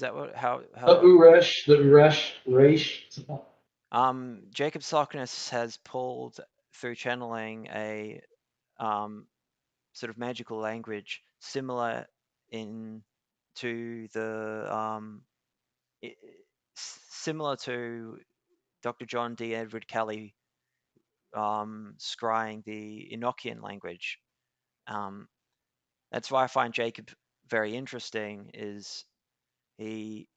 that what The how Uresh, the Uresh, Reish. Jacob Sockness has pulled through channeling a sort of magical language similar in to the i- similar to Dr. John D. Edward Kelly scrying the Enochian language. Um, that's why I find Jacob very interesting. Is he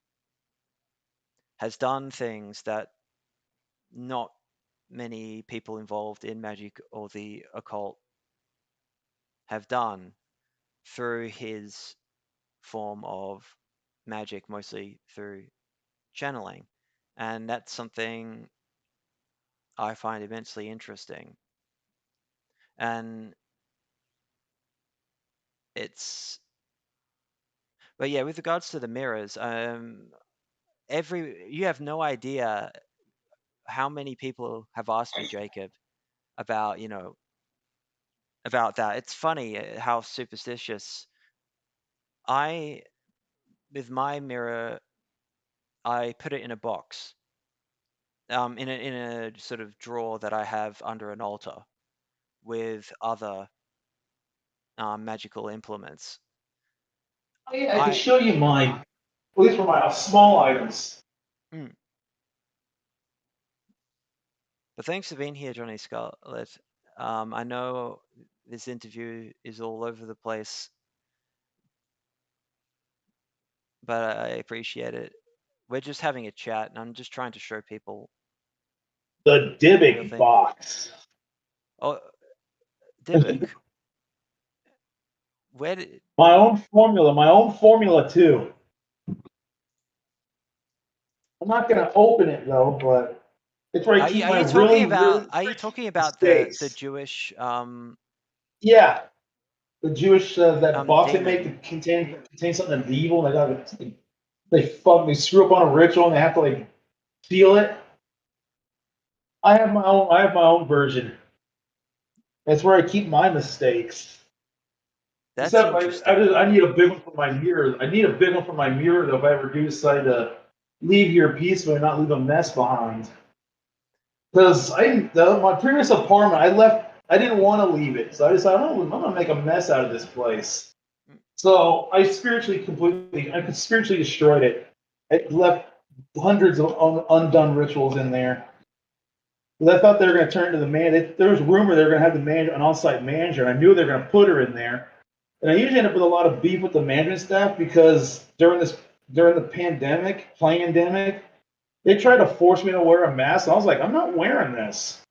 has done things that not many people involved in magic or the occult have done through his form of magic, mostly through channeling. And that's something I find immensely interesting. And it's, but yeah, with regards to the mirrors, you have no idea how many people have asked me, Jacob, about about that. It's funny how superstitious I with my mirror. I put it in a box, in a sort of drawer that I have under an altar, with other magical implements. Oh, yeah, I can show you mine. At least for my small items. But thanks for being here, Johnny Scarlett. I know this interview is all over the place, but I appreciate it. We're just having a chat, and I'm just trying to show people the Dybbuk box. Oh, Dybbuk. Where did my own formula too. I'm not gonna open it though, but it's where I keep my really Are you talking about the Jewish? Yeah, the Jewish that box demon. they make that contains something evil. And they screw up on a ritual and they have to like seal it. I have my own version. That's where I keep my mistakes. That's interesting. I need a big one for my mirror. I need a big one for my mirror though if I ever do decide to leave here peacefully and not leave a mess behind. Because my previous apartment, I didn't want to leave it, so I decided I'm gonna make a mess out of this place. So I spiritually destroyed it. I left hundreds of undone rituals in there. Because I thought they were going to turn into the man. There was rumor they were going to have an on-site manager, and I knew they were going to put her in there. And I usually end up with a lot of beef with the management staff because during the pandemic, they tried to force me to wear a mask. And I was like, I'm not wearing this.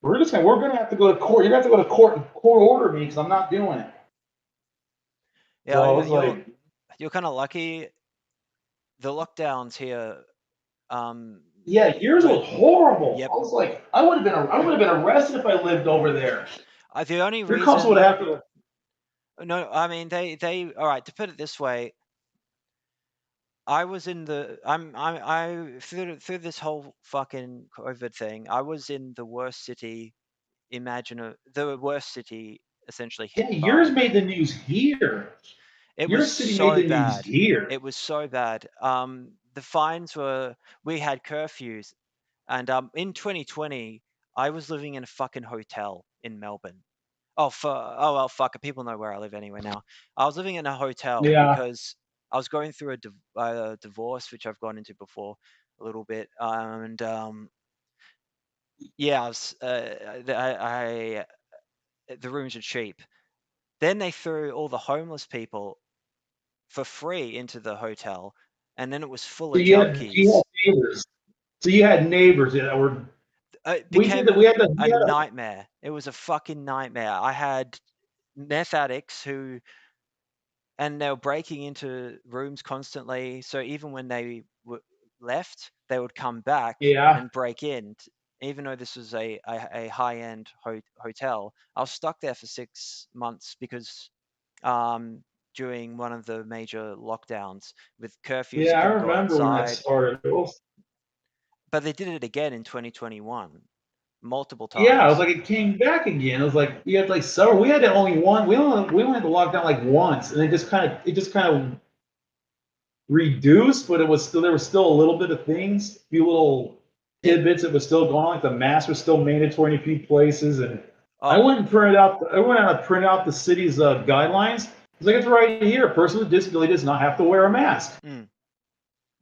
We're going to have to go to court. You're going to have to go to court and court order me because I'm not doing it. Yeah, so you're kind of lucky. The lockdowns here. Yeah, yours was horrible. Yep. I was like, I would have been arrested if I lived over there. The only reason. Cops would have to. No, I mean they. All right, to put it this way, I was in the I through this whole fucking COVID thing. I was in the worst city the worst city essentially hit. Yeah, yours made the news here. Your city made the news here. It was so bad. The fines we had curfews, and in 2020 I was living in a fucking hotel in Melbourne. Oh well, fuck it. People know where I live anyway now. I was living in a hotel because I was going through a divorce, which I've gone into before a little bit, and yeah, the rooms are cheap. Then they threw all the homeless people for free into the hotel, and then it was full of junkies. You had neighbors. So you had neighbors that were. It became a nightmare. It was a fucking nightmare. I had meth addicts and they were breaking into rooms constantly. So even when they left, they would come back and break in. Even though this was a high-end hotel, I was stuck there for 6 months because during one of the major lockdowns with curfews. Yeah, I remember when that started. But they did it again in 2021, multiple times. Yeah, it was like it came back again. It was like you had like several. We had only one. We only had to lock down like once, and it just kind of reduced, but there was still a little bit of things, a few little tidbits that was still going on. Like the mask was still mandatory in a few places, and I went and printed out the city's guidelines. It's like it's right here. A person with a disability does not have to wear a mask.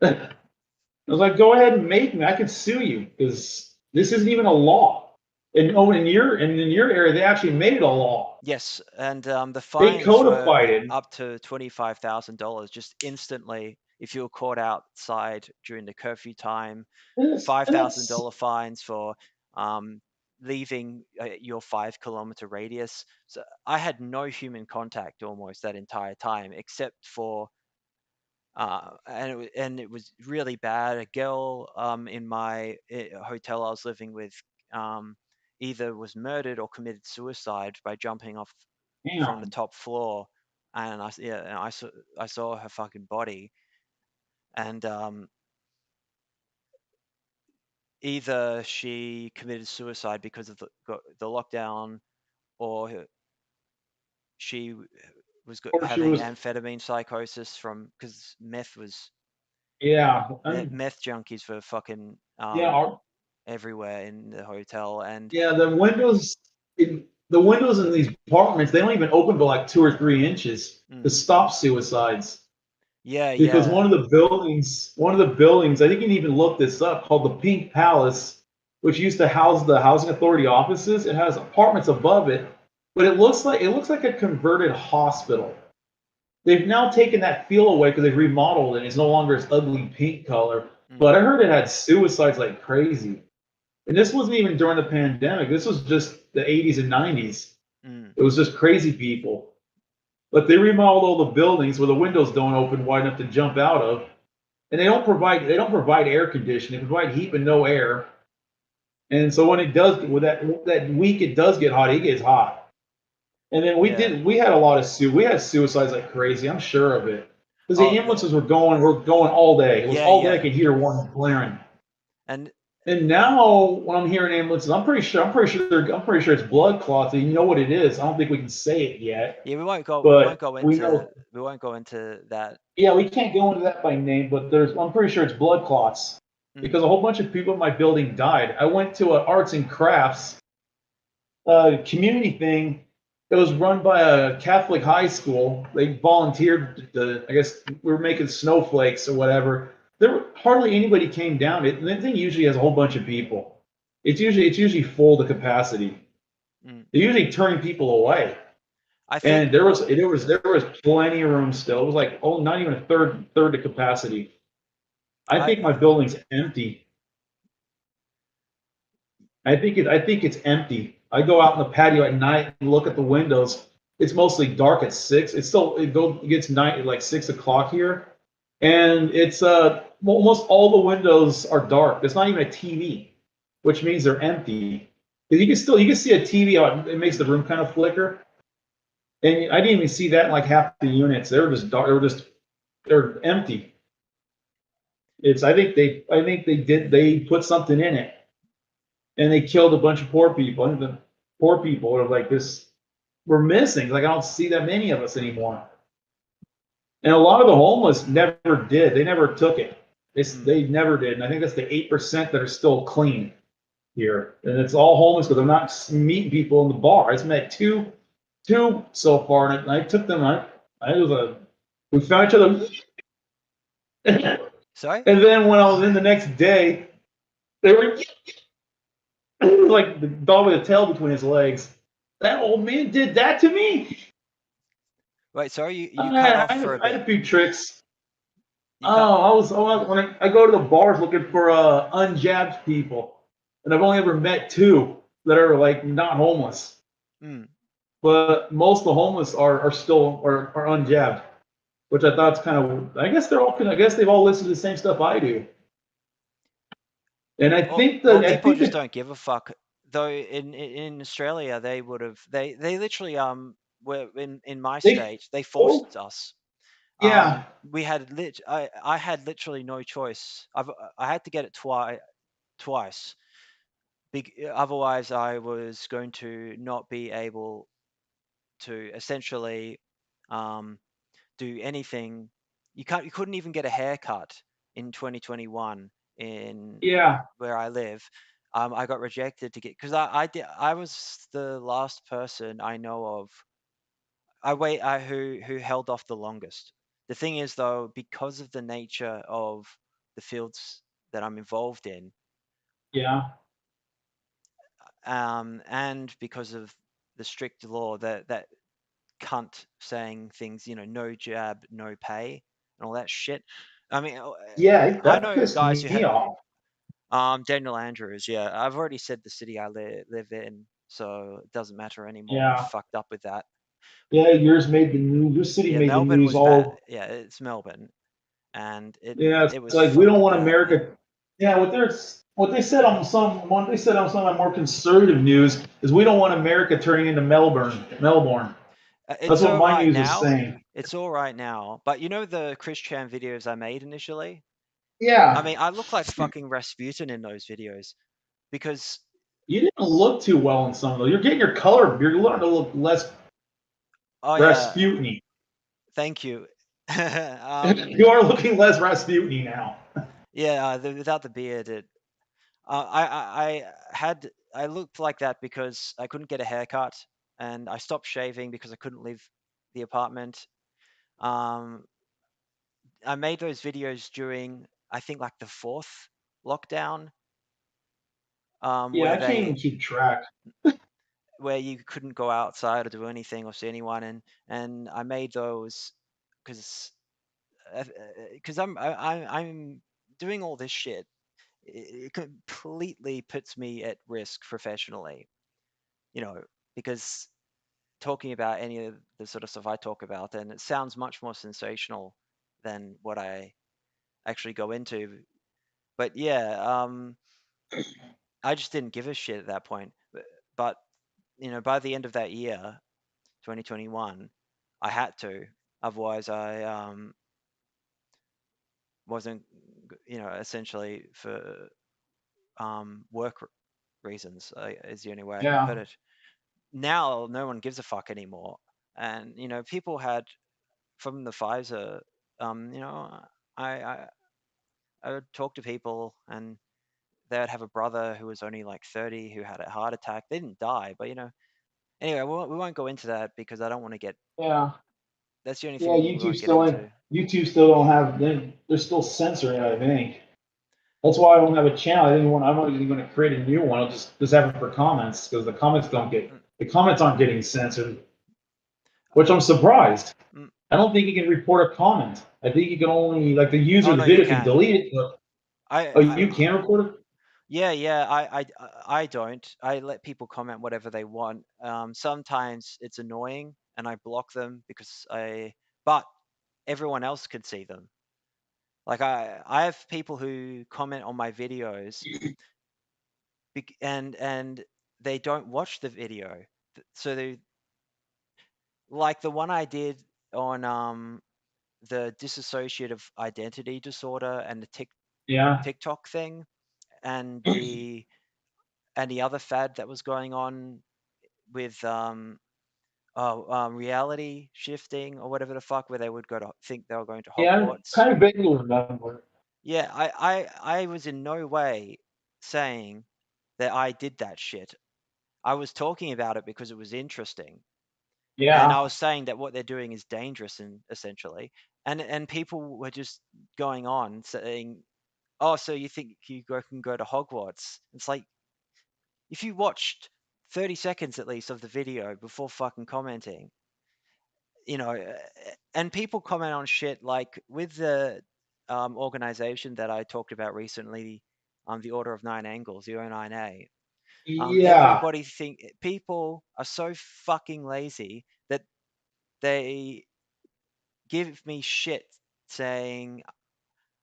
I was like, go ahead and make me. I can sue you because this isn't even a law. And in your area, they actually made it a law. Yes, and the fines were up to $25,000 just instantly if you were caught outside during the curfew time. $5,000 fines for leaving your 5-kilometer radius. So I had no human contact almost that entire time, except for and it was really bad. A girl in my hotel I was living with either was murdered or committed suicide by jumping off from the top floor, and I saw her fucking body, and either she committed suicide because of the lockdown, or she was having amphetamine psychosis because meth was. Meth junkies were fucking everywhere in the hotel, and the windows the windows in these apartments, they don't even open but like 2 or 3 inches to stop suicides. Yeah, Because yeah. one of the buildings, I think you can even look this up, called the Pink Palace, which used to house the housing authority offices. It has apartments above it, but it looks like a converted hospital. They've now taken that feel away because they've remodeled it. It's no longer its ugly pink color. But I heard it had suicides like crazy. And this wasn't even during the pandemic. This was just the 80s and 90s. It was just crazy people. But they remodeled all the buildings where the windows don't open wide enough to jump out of, and they don't provide air conditioning. They provide heat but no air. And so when it does, with that week it does get hot, it gets hot. And then we had a lot of we had suicides like crazy. I'm sure of it because the ambulances were going all day. It was all day. I could hear one blaring. And now when I'm hearing ambulances, I'm pretty sure it's blood clots. And you know what it is. I don't think we can say it yet. yeah, we won't go We know. into that. Yeah, we can't go into that by name, but I'm pretty sure it's blood clots because a whole bunch of people in my building died. I went to an arts and crafts community thing. It was run by a Catholic high school. They volunteered I guess we were making snowflakes or whatever. Hardly anybody came down. The thing usually has a whole bunch of people. It's usually full to capacity. They're usually turning people away. I think, and there was plenty of room still. It was like not even a third to capacity. I think my building's empty. I think it's empty. I go out in the patio at night and look at the windows. It's mostly dark at 6. It gets night at like 6 o'clock here, and it's almost all the windows are dark. There's not even a TV, which means they're empty. You can see a TV out. It makes the room kind of flicker. And I didn't even see that in like half the units. They were just dark. They're empty. I think they put something in it, and they killed a bunch of poor people. And the poor people are like this. We're missing. Like I don't see that many of us anymore. And a lot of the homeless never did. They never took it. They never did. And I think that's the 8% that are still clean here. And it's all homeless because they're not meeting people in the bar. I met two so far, and I took them. We found each other. Sorry. And then when I was in the next day, they were like the dog with a tail between his legs. That old man did that to me. Wait, sorry, you cut off for a bit. I had a few tricks. When I go to the bars looking for unjabbed people, and I've only ever met 2 that are like not homeless. But most of the homeless are still unjabbed, which I thought's kind of. I guess they've all listened to the same stuff I do. And I think people just don't give a fuck. Though in Australia they would have they literally were in my state they forced us. Yeah. We had I had literally no choice. I had to get it twice. Otherwise I was going to not be able to essentially do anything. You couldn't even get a haircut in 2021 in where I live. I got rejected to get because I was the last person I know of. Who held off the longest. The thing is though, because of the nature of the fields that I'm involved in, and because of the strict law that cunt saying things, no jab, no pay, and all that shit. I mean, I know guys who have Daniel Andrews. Yeah, I've already said the city I live in, so it doesn't matter anymore. Yeah. I fucked up with that. Yeah, yours made the news. Your city made Melbourne the news. Yeah, it's Melbourne, and it was like we don't want bad. America. Yeah, what they said on some of my more conservative news is we don't want America turning into Melbourne. That's what my news is saying. It's all right now, but the Chris Chan videos I made initially? Yeah. I mean, I look like fucking Rasputin in those videos because you didn't look too well in some of those. You're getting your color. You're learning to look less Rasputin-y. Thank you. You are looking less Rasputin-y now. Yeah, without the beard, I looked like that because I couldn't get a haircut. and I stopped shaving because I couldn't leave the apartment. I made those videos during, I think, like the 4th lockdown, Yeah, I can't even keep track. where you couldn't go outside or do anything or see anyone, and I made those because I'm doing all this shit. It completely puts me at risk professionally, because talking about any of the sort of stuff I talk about, and it sounds much more sensational than what I actually go into. But yeah, I just didn't give a shit at that point. But by the end of that year, 2021, I had to. Otherwise, I wasn't, essentially for work reasons, is the only way I can put Yeah, it. Now, no one gives a fuck anymore, and people had from the Pfizer. I I would talk to people, and they would have a brother who was only like 30 who had a heart attack. They didn't die, but anyway, we won't go into that because I don't want to get. yeah, That's the only yeah. thing we won't get into. YouTube still don't have. They're still censoring it, I think. That's why I don't have a channel. I'm not even going to create a new one. I'll just have it for comments because the comments aren't getting censored, which I'm surprised. Mm. I don't think you can report a comment. I think you can only like the user Oh of the no, you video can can. delete it. But, oh, I you can report it? Yeah. I don't. I let people comment whatever they want. Sometimes it's annoying, and I block them but everyone else could see them. Like I have people who comment on my videos, and they don't watch the video. So they, like the one I did on the dissociative identity disorder and the Yeah. TikTok thing, and the other fad that was going on with reality shifting or whatever the fuck, where they would think they were going to Yeah, I'm Hogwarts. kind of vaguely remember. Yeah, I was in no way saying that I did that shit. I was talking about it because it was interesting, and I Yeah. was saying that what they're doing is dangerous, and essentially, and people were just going on saying, "Oh, so you think can go to Hogwarts?" It's like, if you watched 30 seconds at least of the video before fucking commenting, and people comment on shit like with the organization that I talked about recently, the Order of Nine Angles, the O9A. Yeah. Everybody people are so fucking lazy that they give me shit saying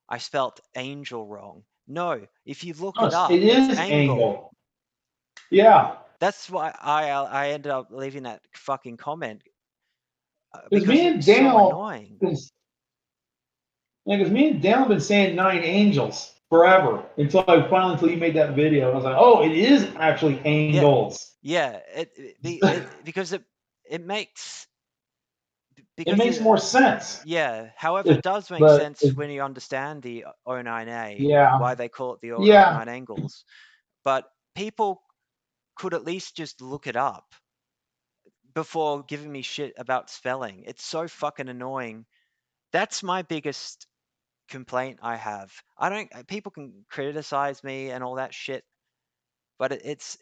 I spelt angel wrong. No, if you look it It up, it's is angle. angle. Yeah. That's why I ended up leaving that fucking comment, Because because me it and was so Daniel, annoying. because me and Daniel have been saying nine angels forever until you made that video. I was like, oh, it is actually Yeah, angles. yeah. Because it makes It because makes more sense. yeah. However, If, it does make but sense when you understand the O9A, yeah, why they call it the Order of yeah. Nine Angles. But people could at least just look it up before giving me shit about spelling. It's so fucking annoying. That's my biggest complaint I have. I don't. People can criticize me and all that shit, but it's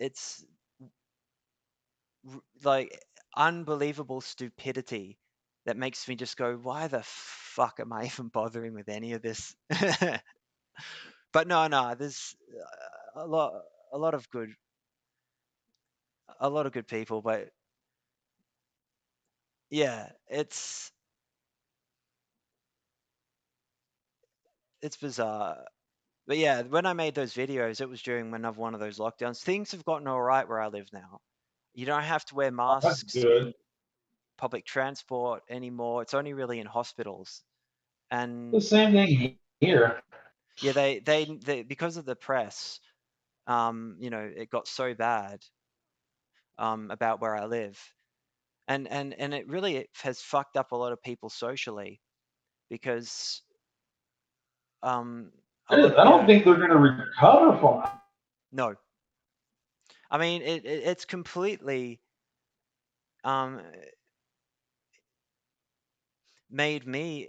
like unbelievable stupidity that makes me just go, why the fuck am I even bothering with any of this? But no, there's a lot, a lot of good, a lot of good people. But yeah, it's bizarre. But yeah, when I made those videos, it was during another one of those lockdowns. Things have gotten all right where I live now. You don't have to wear Oh, that's masks good. in public transport anymore. It's only really in hospitals. The And same thing here. yeah, they because of the press, it got so bad about where I live, and it really has fucked up a lot of people socially, because um a lot of I don't think they're going to recover from it. no, I mean it's completely made me,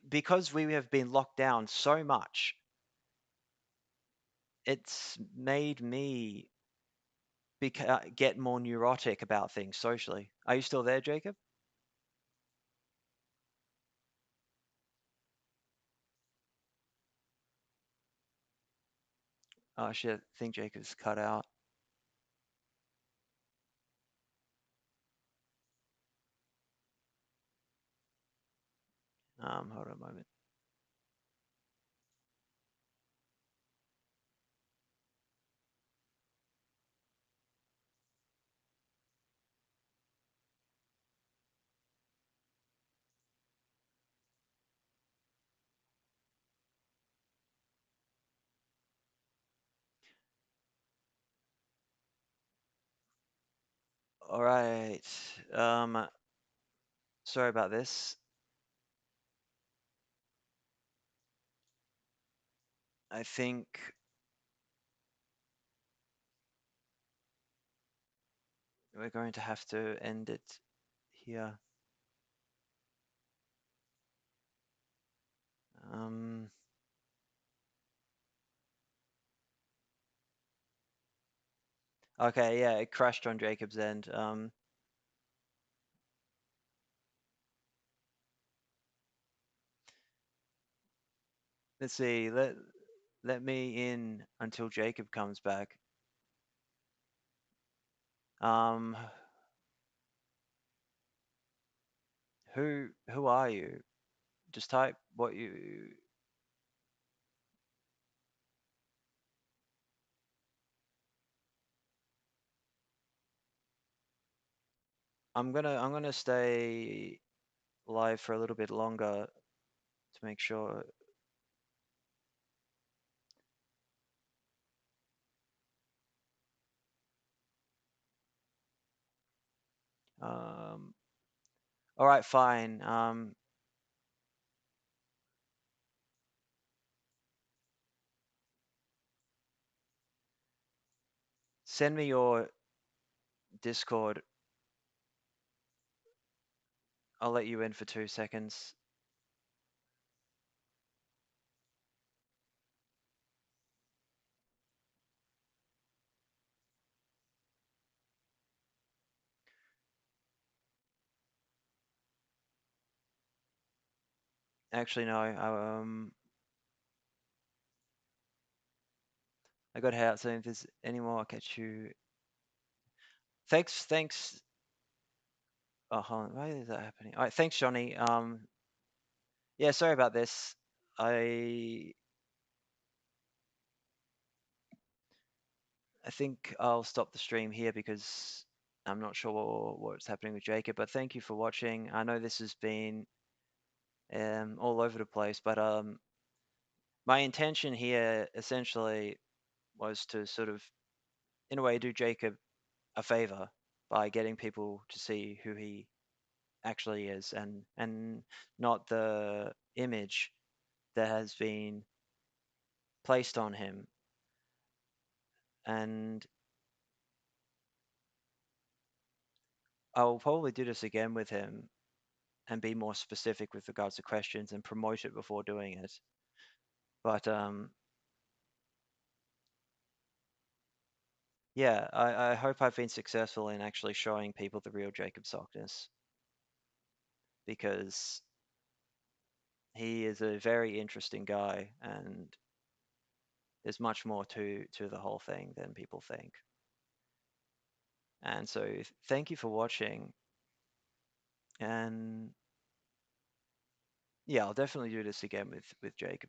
because we have been locked down so much, it's made me get more neurotic about things socially. Are you still there, Jacob? Oh shit, I think Jacob's cut out. Hold on a moment. All right. Sorry about this. I think we're going to have to end it here. Okay, yeah, it crashed on Jacob's end. Let's see. Let me in until Jacob comes back. Who are you? Just type what you. I'm gonna stay live for a little bit longer to make sure. All right, fine. Send me your Discord. I'll let you in for 2 seconds. Actually, no. I got to head out. So if there's any more, I'll catch you. Thanks. Oh, hold on. Why is that happening? All right, thanks, Johnny. Yeah, sorry about this. I think I'll stop the stream here because I'm not sure what's happening with Jacob. But thank you for watching. I know this has been all over the place, but my intention here essentially was to sort of, in a way, do Jacob a favor by getting people to see who he actually is, and not the image that has been placed on him. And I will probably do this again with him and be more specific with regards to questions and promote it before doing it. But yeah, I hope I've been successful in actually showing people the real Jacob Sockness, because he is a very interesting guy, and there's much more to the whole thing than people think. And so thank you for watching, and yeah, I'll definitely do this again with Jacob.